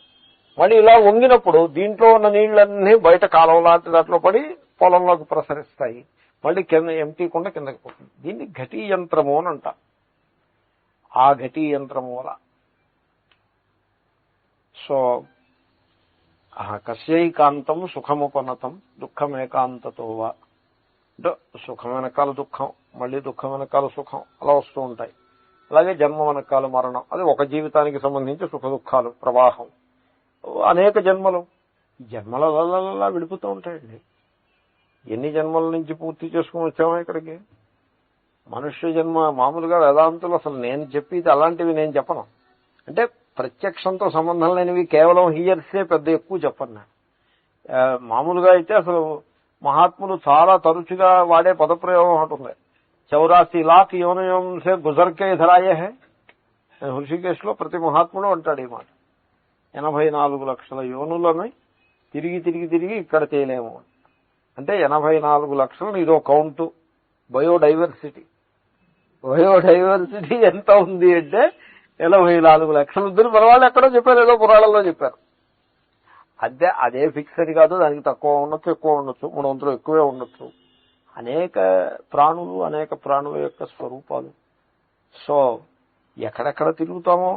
మళ్ళీ ఇలా వంగినప్పుడు దీంట్లో ఉన్న నీళ్లన్నీ బయట కాలం లాంటి దాంట్లో పడి పొలంలోకి ప్రసరిస్తాయి, మళ్ళీ కింద ఎంటీ కొండ కిందకి పోతుంది. దీన్ని ఘటీ యంత్రము అని అంట. ఆ ఘటీ యంత్రము వల్ల సో కస్యైకాంతం సుఖముపనతం దుఃఖమేకాంతతోవా, అంటే సుఖం వెనకాల దుఃఖం, మళ్ళీ దుఃఖం వెనకాల సుఖం, అలా వస్తూ ఉంటాయి. అలాగే జన్మ వెనకాల మరణం, అది ఒక జీవితానికి సంబంధించి సుఖ దుఃఖాలు ప్రవాహం, అనేక జన్మలు, జన్మల వల్ల విడిపోతూ ఉంటాయండి. ఎన్ని జన్మల నుంచి పూర్తి చేసుకుని వచ్చామో ఇక్కడికి. మనుష్య జన్మ మామూలుగా వేదాంతులు అసలు నేను చెప్పేది అలాంటివి నేను చెప్పను. అంటే ప్రత్యక్షంతో సంబంధం లేనివి కేవలం హియర్సే పెద్ద ఎక్కువ చెప్పను. మామూలుగా అయితే అసలు మహాత్ములు చాలా తరచుగా వాడే పదప్రయోగం ఉంటుంది. 84 लाख యోనయం సే గుజర్కే ధరాయే హై. హృషికేశ్ లో ప్రతి మహాత్ముడు అంటాడు ఈ మాట. 84 లక్షల యోనులని తిరిగి ఇక్కడ తేలేము అంటే 84 లక్షలు ఇదో కౌంటు. బయోడైవర్సిటీ ఎంత ఉంది అంటే 84 లక్షలు ఉంది. మన వాళ్ళు ఎక్కడో చెప్పారు, ఏదో పురాణంలో చెప్పారు. అదే ఫిక్స్ అని కాదు, దానికి తక్కువ ఉండొచ్చు, ఎక్కువ ఉండొచ్చు, 300 ఎక్కువే ఉండొచ్చు. అనేక ప్రాణుల యొక్క స్వరూపాలు. సో ఎక్కడెక్కడ తిరుగుతామో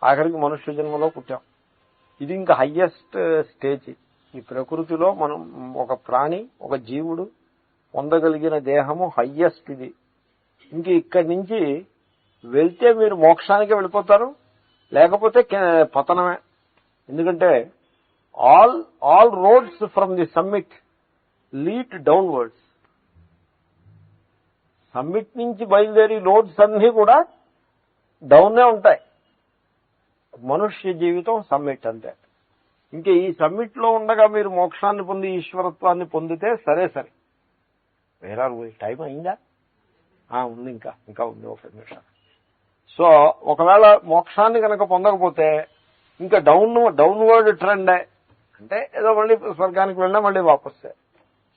ఆఖరికి మనుష్య జన్మలో పుట్టాం. ఇది ఇంకా హయ్యెస్ట్ స్టేజ్. ఈ ప్రకృతిలో మనం ఒక ప్రాణి, ఒక జీవుడు పొందగలిగిన దేహము హయ్యెస్ట్ ఇది. ఇంక ఇక్కడి నుంచి వెళ్తే మీరు మోక్షానికి వెళ్ళిపోతారు, లేకపోతే పతనమే. ఎందుకంటే all roads from the summit lead downwards. Summit నుంచి బయలుదేరి రోడ్స్ అన్నీ కూడా డౌన్నే ఉంటాయి. మనుష్య జీవితం సమ్మిట్ అంతే. ఇంకా ఈ సమ్మిట్ లో ఉండగా మీరు మోక్షాన్ని పొంది ఈశ్వరత్వాన్ని పొందితే సరే. వేరే టైం అయిందా? ఉంది, ఇంకా ఉంది, 1 నిమిషం. సో ఒకవేళ మోక్షాన్ని కనుక పొందకపోతే ఇంకా డౌన్వర్డ్ ట్రెండే. అంటే ఏదో మళ్ళీ స్వర్గానికి వెళ్ళినా మళ్ళీ వాపస్తే.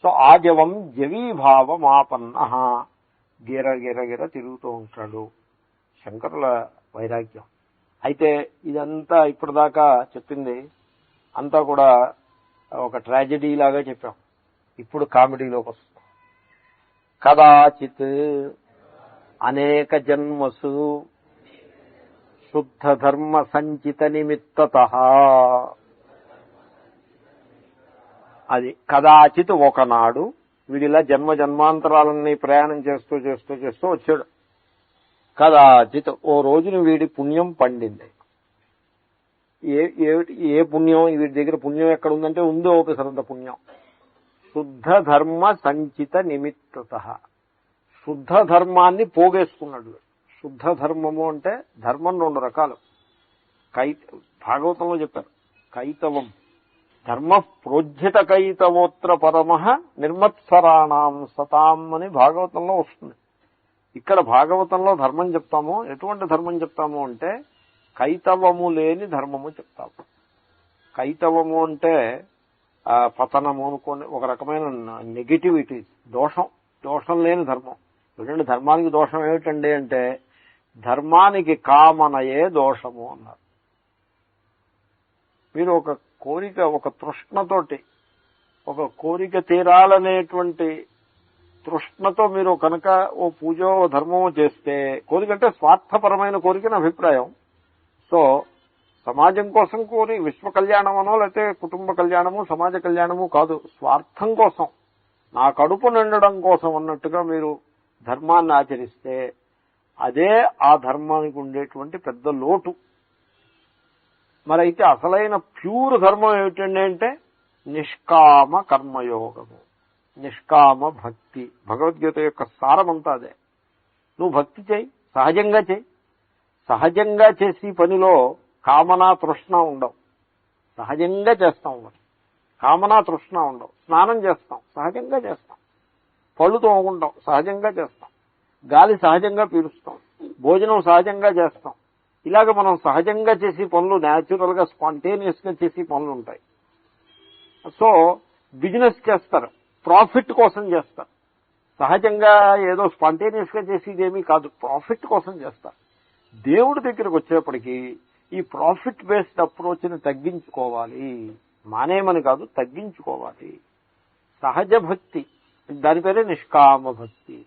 సో ఆజవం జవీభావమాపన్న, గిర తిరుగుతూ ఉంటాడు. శంకరుల వైరాగ్యం. అయితే ఇదంతా ఇప్పటిదాకా చెప్పింది అంతా కూడా ఒక ట్రాజెడీ లాగా చెప్పాం. ఇప్పుడు కామెడీలోకి వస్తాం. కదాచిత్ అనేక జన్మసు శుద్ధ ధర్మ సంచిత నిమిత్తతః. అది కదాచిత్ ఒకనాడు వీడిలా జన్మాంతరాలన్నీ ప్రయాణం చేస్తూ వచ్చాడు. కదాచిత్ ఓ రోజున వీడి పుణ్యం పండింది. ఏ పుణ్యం? వీడి దగ్గర పుణ్యం ఎక్కడ ఉందంటే ఉందో ఒకసారంత పుణ్యం. శుద్ధ ధర్మ సంచిత నిమిత్తతః. శుద్ధ ధర్మాన్ని పోగేసుకున్నాడు. శుద్ధ ధర్మము అంటే ధర్మం 2 రకాలు. భాగవతంలో చెప్పారు. కైతవం ధర్మ ప్రోజ్జిత కైతవోత్ర పరమ నిర్మత్సరాణం సతాం అని భాగవతంలో వస్తుంది. ఇక్కడ భాగవతంలో ధర్మం చెప్తాము. ఎటువంటి ధర్మం చెప్తాము అంటే కైతవము లేని ధర్మము చెప్తాము. కైతవము అంటే పతనము అనుకోండి, ఒక రకమైన నెగిటివిటీ, దోషం లేని ధర్మం. ఎందుకంటే ధర్మానికి దోషం ఏమిటండి అంటే ధర్మానికి కామనయే దోషము అన్నారు. మీరు ఒక కోరిక, ఒక తృష్ణతోటి, ఒక కోరిక తీరాలనేటువంటి తృష్ణతో మీరు కనుక ఓ పూజో ధర్మమో చేస్తే, కోరికంటే స్వార్థపరమైన కోరికని అభిప్రాయం. సో సమాజం కోసం కోరి విశ్వ కళ్యాణమనో లేకపోతే కుటుంబ కళ్యాణము సమాజ కళ్యాణము కాదు, స్వార్థం కోసం, నా కడుపు నిండడం కోసం అన్నట్టుగా మీరు ధర్మాన్ని ఆచరిస్తే అదే ఆ ధర్మానికి ఉండేటువంటి పెద్ద లోటు. మరైతే అసలైన ప్యూర్ ధర్మం ఏమిటండి అంటే నిష్కామ కర్మయోగము, నిష్కామ భక్తి. భగవద్గీత యొక్క సారమంతా అదే. నువ్వు భక్తి చేయి, సహజంగా చేయి. సహజంగా చేసి పనిలో కామనా తృష్ణ ఉండవు, సహజంగా చేస్తాం. కామనా తృష్ణ ఉండవు. స్నానం చేస్తాం, సహజంగా చేస్తాం. పళ్ళు తోముకుంటాం, సహజంగా చేస్తాం. గాలి సహజంగా పీలుస్తాం, భోజనం సహజంగా చేస్తాం. ఇలాగ మనం సహజంగా చేసే పనులు, న్యాచురల్ గా స్పాంటేనియస్ గా చేసే పనులు ఉంటాయి. సో బిజినెస్ చేస్తారు, ప్రాఫిట్ కోసం చేస్తారు. సహజంగా ఏదో స్పాంటేనియస్ గా చేసేదేమీ కాదు, ప్రాఫిట్ కోసం చేస్తారు. దేవుడి దగ్గరకు వచ్చేప్పటికీ ఈ ప్రాఫిట్ బేస్డ్ అప్రోచ్ ని తగ్గించుకోవాలి. మానేమని కాదు, తగ్గించుకోవాలి. సహజ భక్తి, దాని పేరే నిష్కామ భక్తి.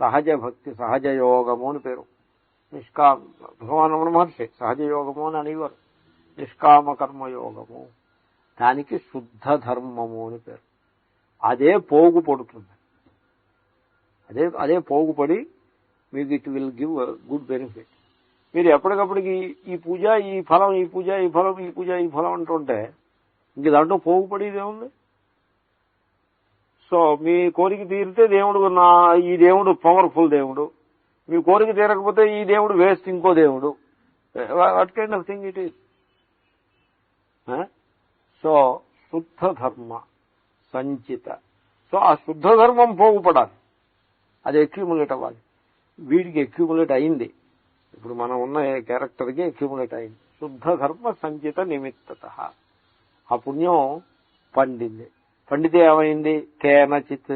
సహజ భక్తి, సహజ యోగము అని పేరు. నిష్కామ భగవాన్ రమణ మహర్షి సహజ యోగము అని అనేవారు. నిష్కామ కర్మయోగము, దానికి శుద్ధ ధర్మము అని పేరు. అదే పోగుపడుతుంది. అదే పోగుపడి మీకు it will give good benefit. మీరు ఎప్పటికప్పటికి ఈ పూజ ఈ ఫలం, ఈ పూజ ఈ ఫలం, ఈ పూజ ఈ ఫలం అంటుంటే ఇంక దాంట్లో పోగుపడేది ఏముంది? సో మీ కోరిక తీరితే దేవుడు, ఈ దేవుడు పవర్ఫుల్ దేవుడు. మీ కోరిక తీరకపోతే ఈ దేవుడు వేస్ట్, ఇంకో దేవుడు. What kind of thing it is? So శుద్ధ ధర్మ సంచిత. సో ఆ శుద్ధ ధర్మం పోగుపడాలి, అది అక్యూములేట్ అవ్వాలి. వీడికి అక్యూములేట్ అయింది, ఇప్పుడు మనం ఉన్న క్యారెక్టర్కి అక్యూములేట్ అయింది. శుద్ధ ధర్మ సంచిత నిమిత్తత. ఆ పుణ్యం పండింది. పండితే ఏమైంది? కేనచిత్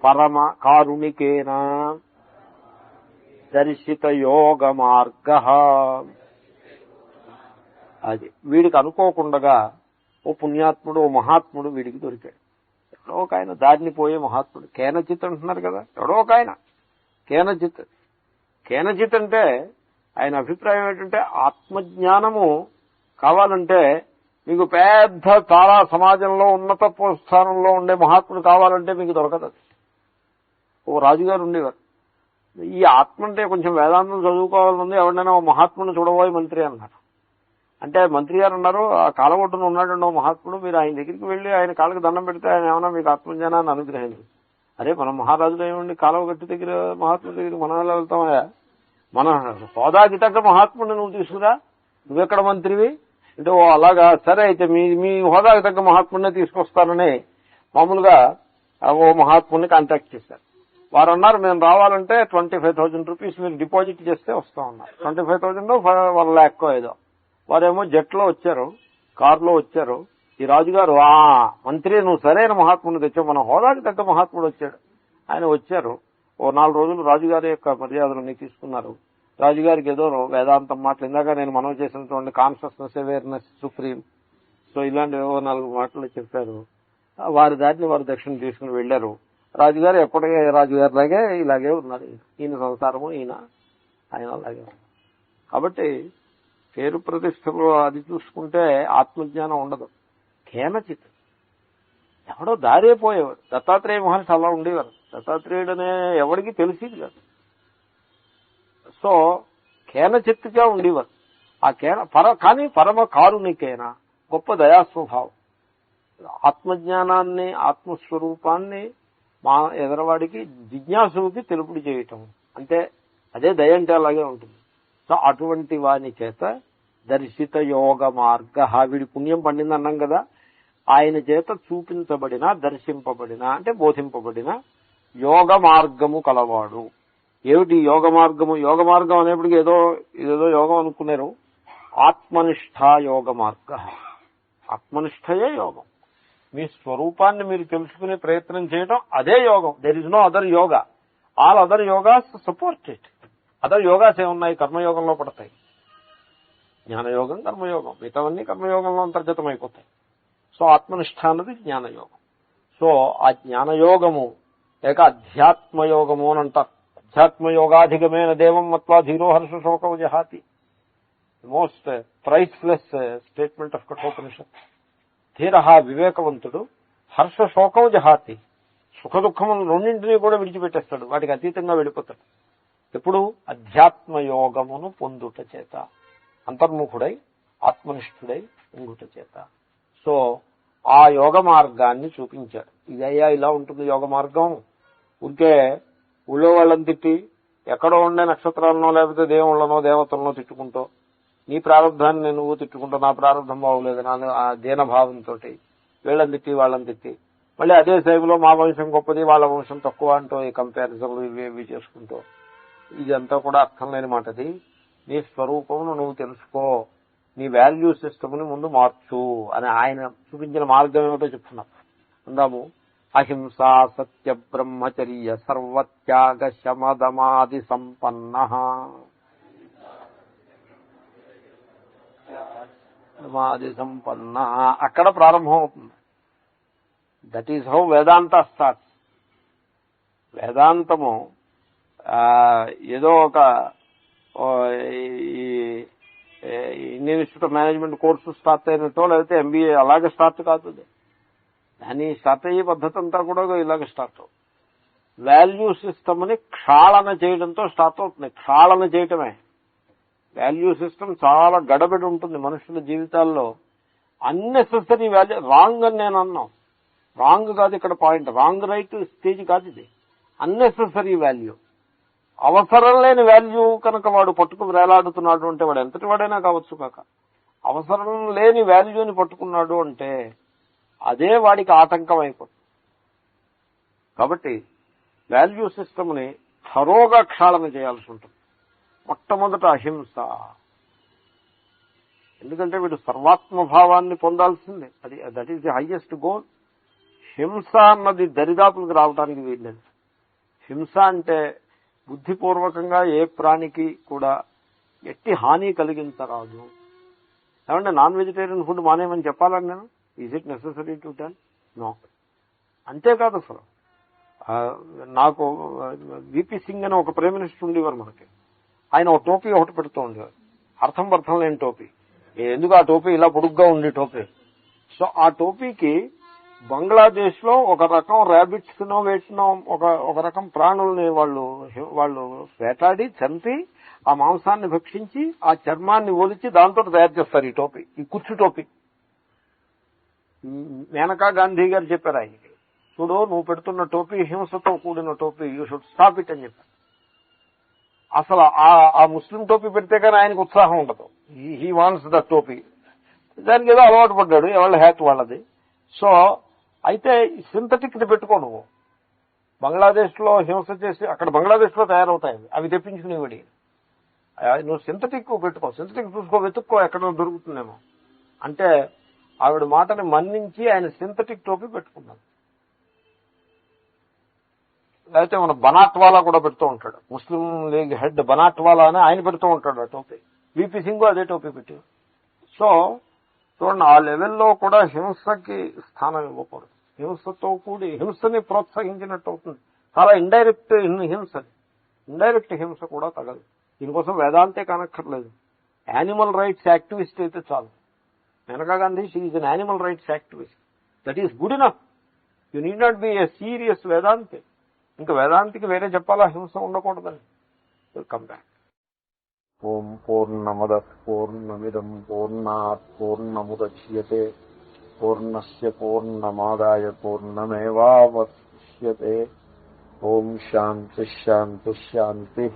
పరమ కారుణికేన దర్శిత యోగ మార్గ. అది వీడికి అనుకోకుండా ఓ పుణ్యాత్ముడు, ఓ మహాత్ముడు వీడికి దొరికాడు. ఎవడో ఒక ఆయన, దారిని పోయే మహాత్ముడు. కేనచిత్ అంటున్నారు కదా, ఎవడో ఒక ఆయన కేనచిత్. కేనచిత్ అంటే ఆయన అభిప్రాయం ఏంటంటే ఆత్మజ్ఞానము కావాలంటే మీకు పెద్ద చాలా సమాజంలో ఉన్నత స్థానంలో ఉండే మహాత్ముడు కావాలంటే మీకు దొరకదు. ఓ రాజుగారు ఉండేవారు, ఈ ఆత్మ అంటే కొంచెం వేదాంతం చదువుకోవాలని ఎవరినైనా ఓ మహాత్ముడిని చూడబోయే మంత్రి అన్నారు. అంటే మంత్రి గారు అన్నారు, ఆ కాలగొట్టును ఉన్నాడండి ఓ మహాత్ముడు, మీరు ఆయన దగ్గరికి వెళ్ళి ఆయన కాళ్ళకి దండం పెడితే ఆయన ఏమన్నా మీకు ఆత్మజ్ఞానాన్ని అనుగ్రహించు. అరే మన మహారాజులు ఏమండి కాలువగట్టు దగ్గర మహాత్ముడి దగ్గర మనం ఎలా వెళ్తామా? మన హోదాకి తగ్గ మహాత్ముడిని నువ్వు తీసుకురా, నువ్వెక్కడ మంత్రివి అంటే, ఓ అలాగా సరే అయితే మీ హోదాకి తగ్గ మహాత్ముడినే తీసుకొస్తానని మామూలుగా ఓ మహాత్ముడిని కాంటాక్ట్ చేశారు. వారు అన్నారు, మేము రావాలంటే 25,000 రూపీస్ మీరు డిపాజిట్ చేస్తే వస్తామన్నారు. 25,000 1 lakh ఏదో. వారేమో జట్లో వచ్చారు, కారులో వచ్చారు. ఈ రాజుగారు, మంత్రి నువ్వు సరైన మహాత్ముడిని తెచ్చావు, మన హోదాకి తగ్గ మహాత్ముడు వచ్చాడు. ఆయన వచ్చారు, ఓ 4 రోజులు రాజుగారి యొక్క మర్యాదలన్నీ తీసుకున్నారు. రాజుగారికి ఏదో వేదాంతం మాటలు, ఇందాక నేను మనవి చేసినటువంటి కాన్షియస్నెస్ అవేర్నెస్ సుప్రీం, సో ఇలాంటి 4 మాటలు చెప్పారు. వారి దాటిని వారు దక్షిణ తీసుకుని వెళ్లారు. రాజుగారు ఎప్పటికే రాజుగారిలాగే ఇలాగే ఉన్నారు. ఈయన సంసారము ఆయన అలాగే. కాబట్టి పేరు ప్రతిష్టలు అది చూసుకుంటే ఆత్మజ్ఞానం ఉండదు. కేనచిత్ ఎవడో దారిపోయేవాడు. దత్తాత్రేయ మహర్షి అలా ఉండేవారు. దత్తాత్రేయుడు అనే ఎవరికి తెలిసేది కాదు. సో కేనచిత్తుగా ఉండేవారు. కానీ పరమ కారుణికేనా, గొప్ప దయాస్వభావం. ఆత్మజ్ఞానాన్ని, ఆత్మస్వరూపాన్ని మా ఎదరవాడికి జిజ్ఞాసుకి తెలుపుడు చేయటం అంటే అదే దయ అంటే అలాగే ఉంటుంది. సో అటువంటి వాని చేత దర్శిత యోగ మార్గ, వీడి పుణ్యం పండింది అన్నాం కదా, ఆయన చేత చూపించబడిన, దర్శింపబడిన అంటే బోధింపబడిన యోగ మార్గము కలవాడు. ఏమిటి యోగ మార్గము? యోగ మార్గం అనేప్పటికీ ఏదో యోగం అనుకున్నారు. ఆత్మనిష్ఠా యోగ మార్గ. ఆత్మనిష్టయే యోగం. మీ స్వరూపాన్ని మీరు తెలుసుకునే ప్రయత్నం చేయడం అదే యోగం. There is no other yoga. All other yogas support it. Other yogas ఏమున్నాయి? కర్మయోగంలో పడతాయి. జ్ఞానయోగం, కర్మయోగం, మిగతావన్నీ కర్మయోగంలో అంతర్గతమైపోతాయి. సో ఆత్మనిష్ట అన్నది జ్ఞానయోగం. సో ఆ జ్ఞానయోగము లేక అధ్యాత్మయోగము అని అంటారు. అధ్యాత్మయోగాధిగమైన దేవం మత్వా ధీరో హర్ష శోకం జహాతి. Most priceless statement of Kathopanishad. ధీర వివేకవంతుడు హర్ష శోకం జహాతి. సుఖ దుఃఖములు రెండింటినీ కూడా విడిచిపెట్టేస్తాడు, వాటికి అతీతంగా వెళ్ళిపోతాడు. ఎప్పుడు? అధ్యాత్మయోగమును పొందుట చేత, అంతర్ముఖుడై ఆత్మనిష్ఠుడై ఉండుట చేత. సో ఆ యోగ మార్గాన్ని చూపించాడు. ఇదయ్యా ఇలా ఉంటుంది యోగ మార్గం. ఉంటే ఊళ్ళో వాళ్ళని తిట్టి, ఎక్కడో ఉండే నక్షత్రాలనో లేకపోతే దేవుళ్ళనో దేవతలనో తిట్టుకుంటూ, నీ ప్రారంభాన్ని నువ్వు తిట్టుకుంటూ నా ప్రారంభం బాగోలేదని ఆ దీనభావంతో వీళ్ళని తిట్టి వాళ్ళని తిట్టి, మళ్ళీ అదే టైంలో మా వంశం గొప్పది వాళ్ళ వంశం తక్కువ అంటూ ఈ కంపారిజన్లు ఇవి చేసుకుంటూ, ఇదంతా కూడా అర్థం లేని మాటది. నీ స్వరూపమును నువ్వు తెలుసుకో, నీ వాల్యూ సిస్టమ్ని ముందు మార్చు అని ఆయన చూపించిన మార్గం ఏమిటో చెప్తున్నారు. అందాము. అహింసా సత్య బ్రహ్మచర్య సర్వత్యాగ శమదమాది సంపన్న. అక్కడ ప్రారంభం అవుతుంది. That is how Vedanta starts. వేదాంతము ఏదో ఒక Indian institute of management course start అయినట్టో లేకపోతే ఎంబీఏ అలాగే స్టార్ట్ కాదు. దాన్ని స్టార్ట్ అయ్యే పద్ధతి అంతా కూడా ఇలాగే స్టార్ట్ అవుతుంది. వాల్యూ సిస్టమ్ని క్షాళన చేయడంతో స్టార్ట్ అవుతుంది. క్షాళన చేయటమే. వాల్యూ సిస్టమ్ చాలా గడబడి ఉంటుంది మనుషుల జీవితాల్లో. అన్నెసెసరీ వాల్యూ, రాంగ్ అని నేను అన్నాం. రాంగ్ కాదు ఇక్కడ పాయింట్. రాంగ్ రైట్ స్టేజ్ కాదు ఇది. అన్నెసెసరీ వాల్యూ, అవసరం లేని వాల్యూ కనుక వాడు పట్టుకు వేలాడుతున్నాడు అంటే, వాడు ఎంతటి వాడైనా కావచ్చు కాక, అవసరం లేని వాల్యూని పట్టుకున్నాడు అంటే అదే వాడికి ఆటంకం అయిపోతుంది. కాబట్టి వాల్యూ సిస్టమ్ని థరోగా క్షాళన చేయాల్సి ఉంటుంది. మొట్టమొదట అహింస. ఎందుకంటే వీడు సర్వాత్మభావాన్ని పొందాల్సిందే. That is the highest goal. హింస అన్నది దరిదాపులకు రావడానికి వీల్లేదు. హింస అంటే బుద్ధిపూర్వకంగా ఏ ప్రాణికి కూడా ఎట్టి హాని కలిగించరాదు. ఏమంటే నాన్ వెజిటేరియన్ ఫుడ్ మానేమని చెప్పాలని నేను? Is it necessary to tell? No. అంతేకాదు అసలు నాకు విపి సింగ్ అని ఒక ప్రైమ్ మినిస్టర్ ఉండేవారు మనకి. ఆయన ఒక టోపీ ఒకటి పెడుతూ ఉండేవారు, అర్థం లేని టోపీ. ఎందుకు ఆ టోపీ ఇలా పొడుగ్గా ఉండే టోపీ. సో ఆ టోపీకి బంగ్లాదేశ్ లో ఒక రకం ర్యాబిట్స్ నో వేటినో ఒక రకం ప్రాణుల్ని వాళ్ళు వేటాడి చంపి ఆ మాంసాన్ని భక్షించి ఆ చర్మాన్ని ఒలిచి దాంతో తయారు చేస్తారు ఈ టోపీ, ఈ కుర్చీ టోపీ. మేనకా గాంధీ గారు చెప్పారు ఆయనకి, చూడు నువ్వు పెడుతున్న టోపీ హింసతో కూడిన టోపీ, యూ షుడ్ స్టాప్ ఇట్ అని చెప్పారు. అసలు ఆ ముస్లిం టోపీ పెడితే కానీ ఆయనకు ఉత్సాహం ఉండదు. హీ వాంట్స్ ద టోపీ. దానికి ఏదో అలవాటు పడ్డాడు, ఎవరి హ్యాట్ వాళ్ళది. సో అయితే సింథటిక్ ది పెట్టుకో నువ్వు. బంగ్లాదేశ్ లో హింస చేసి అక్కడ బంగ్లాదేశ్ లో తయారవుతాయి అవి తెప్పించుకునేవాడి. నువ్వు సింథటిక్ పెట్టుకో, సింథటిక్ చూసుకో, వెతుక్కో ఎక్కడ దొరుకుతుందేమో అంటే ఆవిడ మాటని మన్నించి ఆయన సింథటిక్ టోపీ పెట్టుకున్నాడు. లేకపోతే మన బనాట్వాలా కూడా పెడుతూ ఉంటాడు, ముస్లిం లీగ్ హెడ్ బనాట్వాలా అని ఆయన పెడుతూ ఉంటాడు ఆ టోపీ. విపి సింగ్ అదే టోపీ పెట్టి. సో చూడండి, ఆ లెవెల్లో కూడా హింసకి స్థానం ఇవ్వకూడదు. హింసతో కూడి హింసని ప్రోత్సహించినట్టు అవుతుంది. చాలా ఇండైరెక్ట్ హింసది. ఇండైరెక్ట్ హింస కూడా తగదు. దీనికోసం వేదాంతే కానక్కర్లేదు. యానిమల్ రైట్స్ యాక్టివిస్ట్ అయితే చాలు. Maneka Gandhi she is an animal rights activist. That is good enough. You need not be a serious vedanti. ఇంకా వేదాంతికి వేరే చెప్పాలా హింస ఉండకూడదని. Come back. ఓం పూర్ణమదః పూర్ణమిదం పూర్ణాత్ పూర్ణముదచ్యతే పూర్ణస్య పూర్ణమాదాయ పూర్ణమేవావశిష్యతే. ఓం శాంతి శాంతి శాంతి.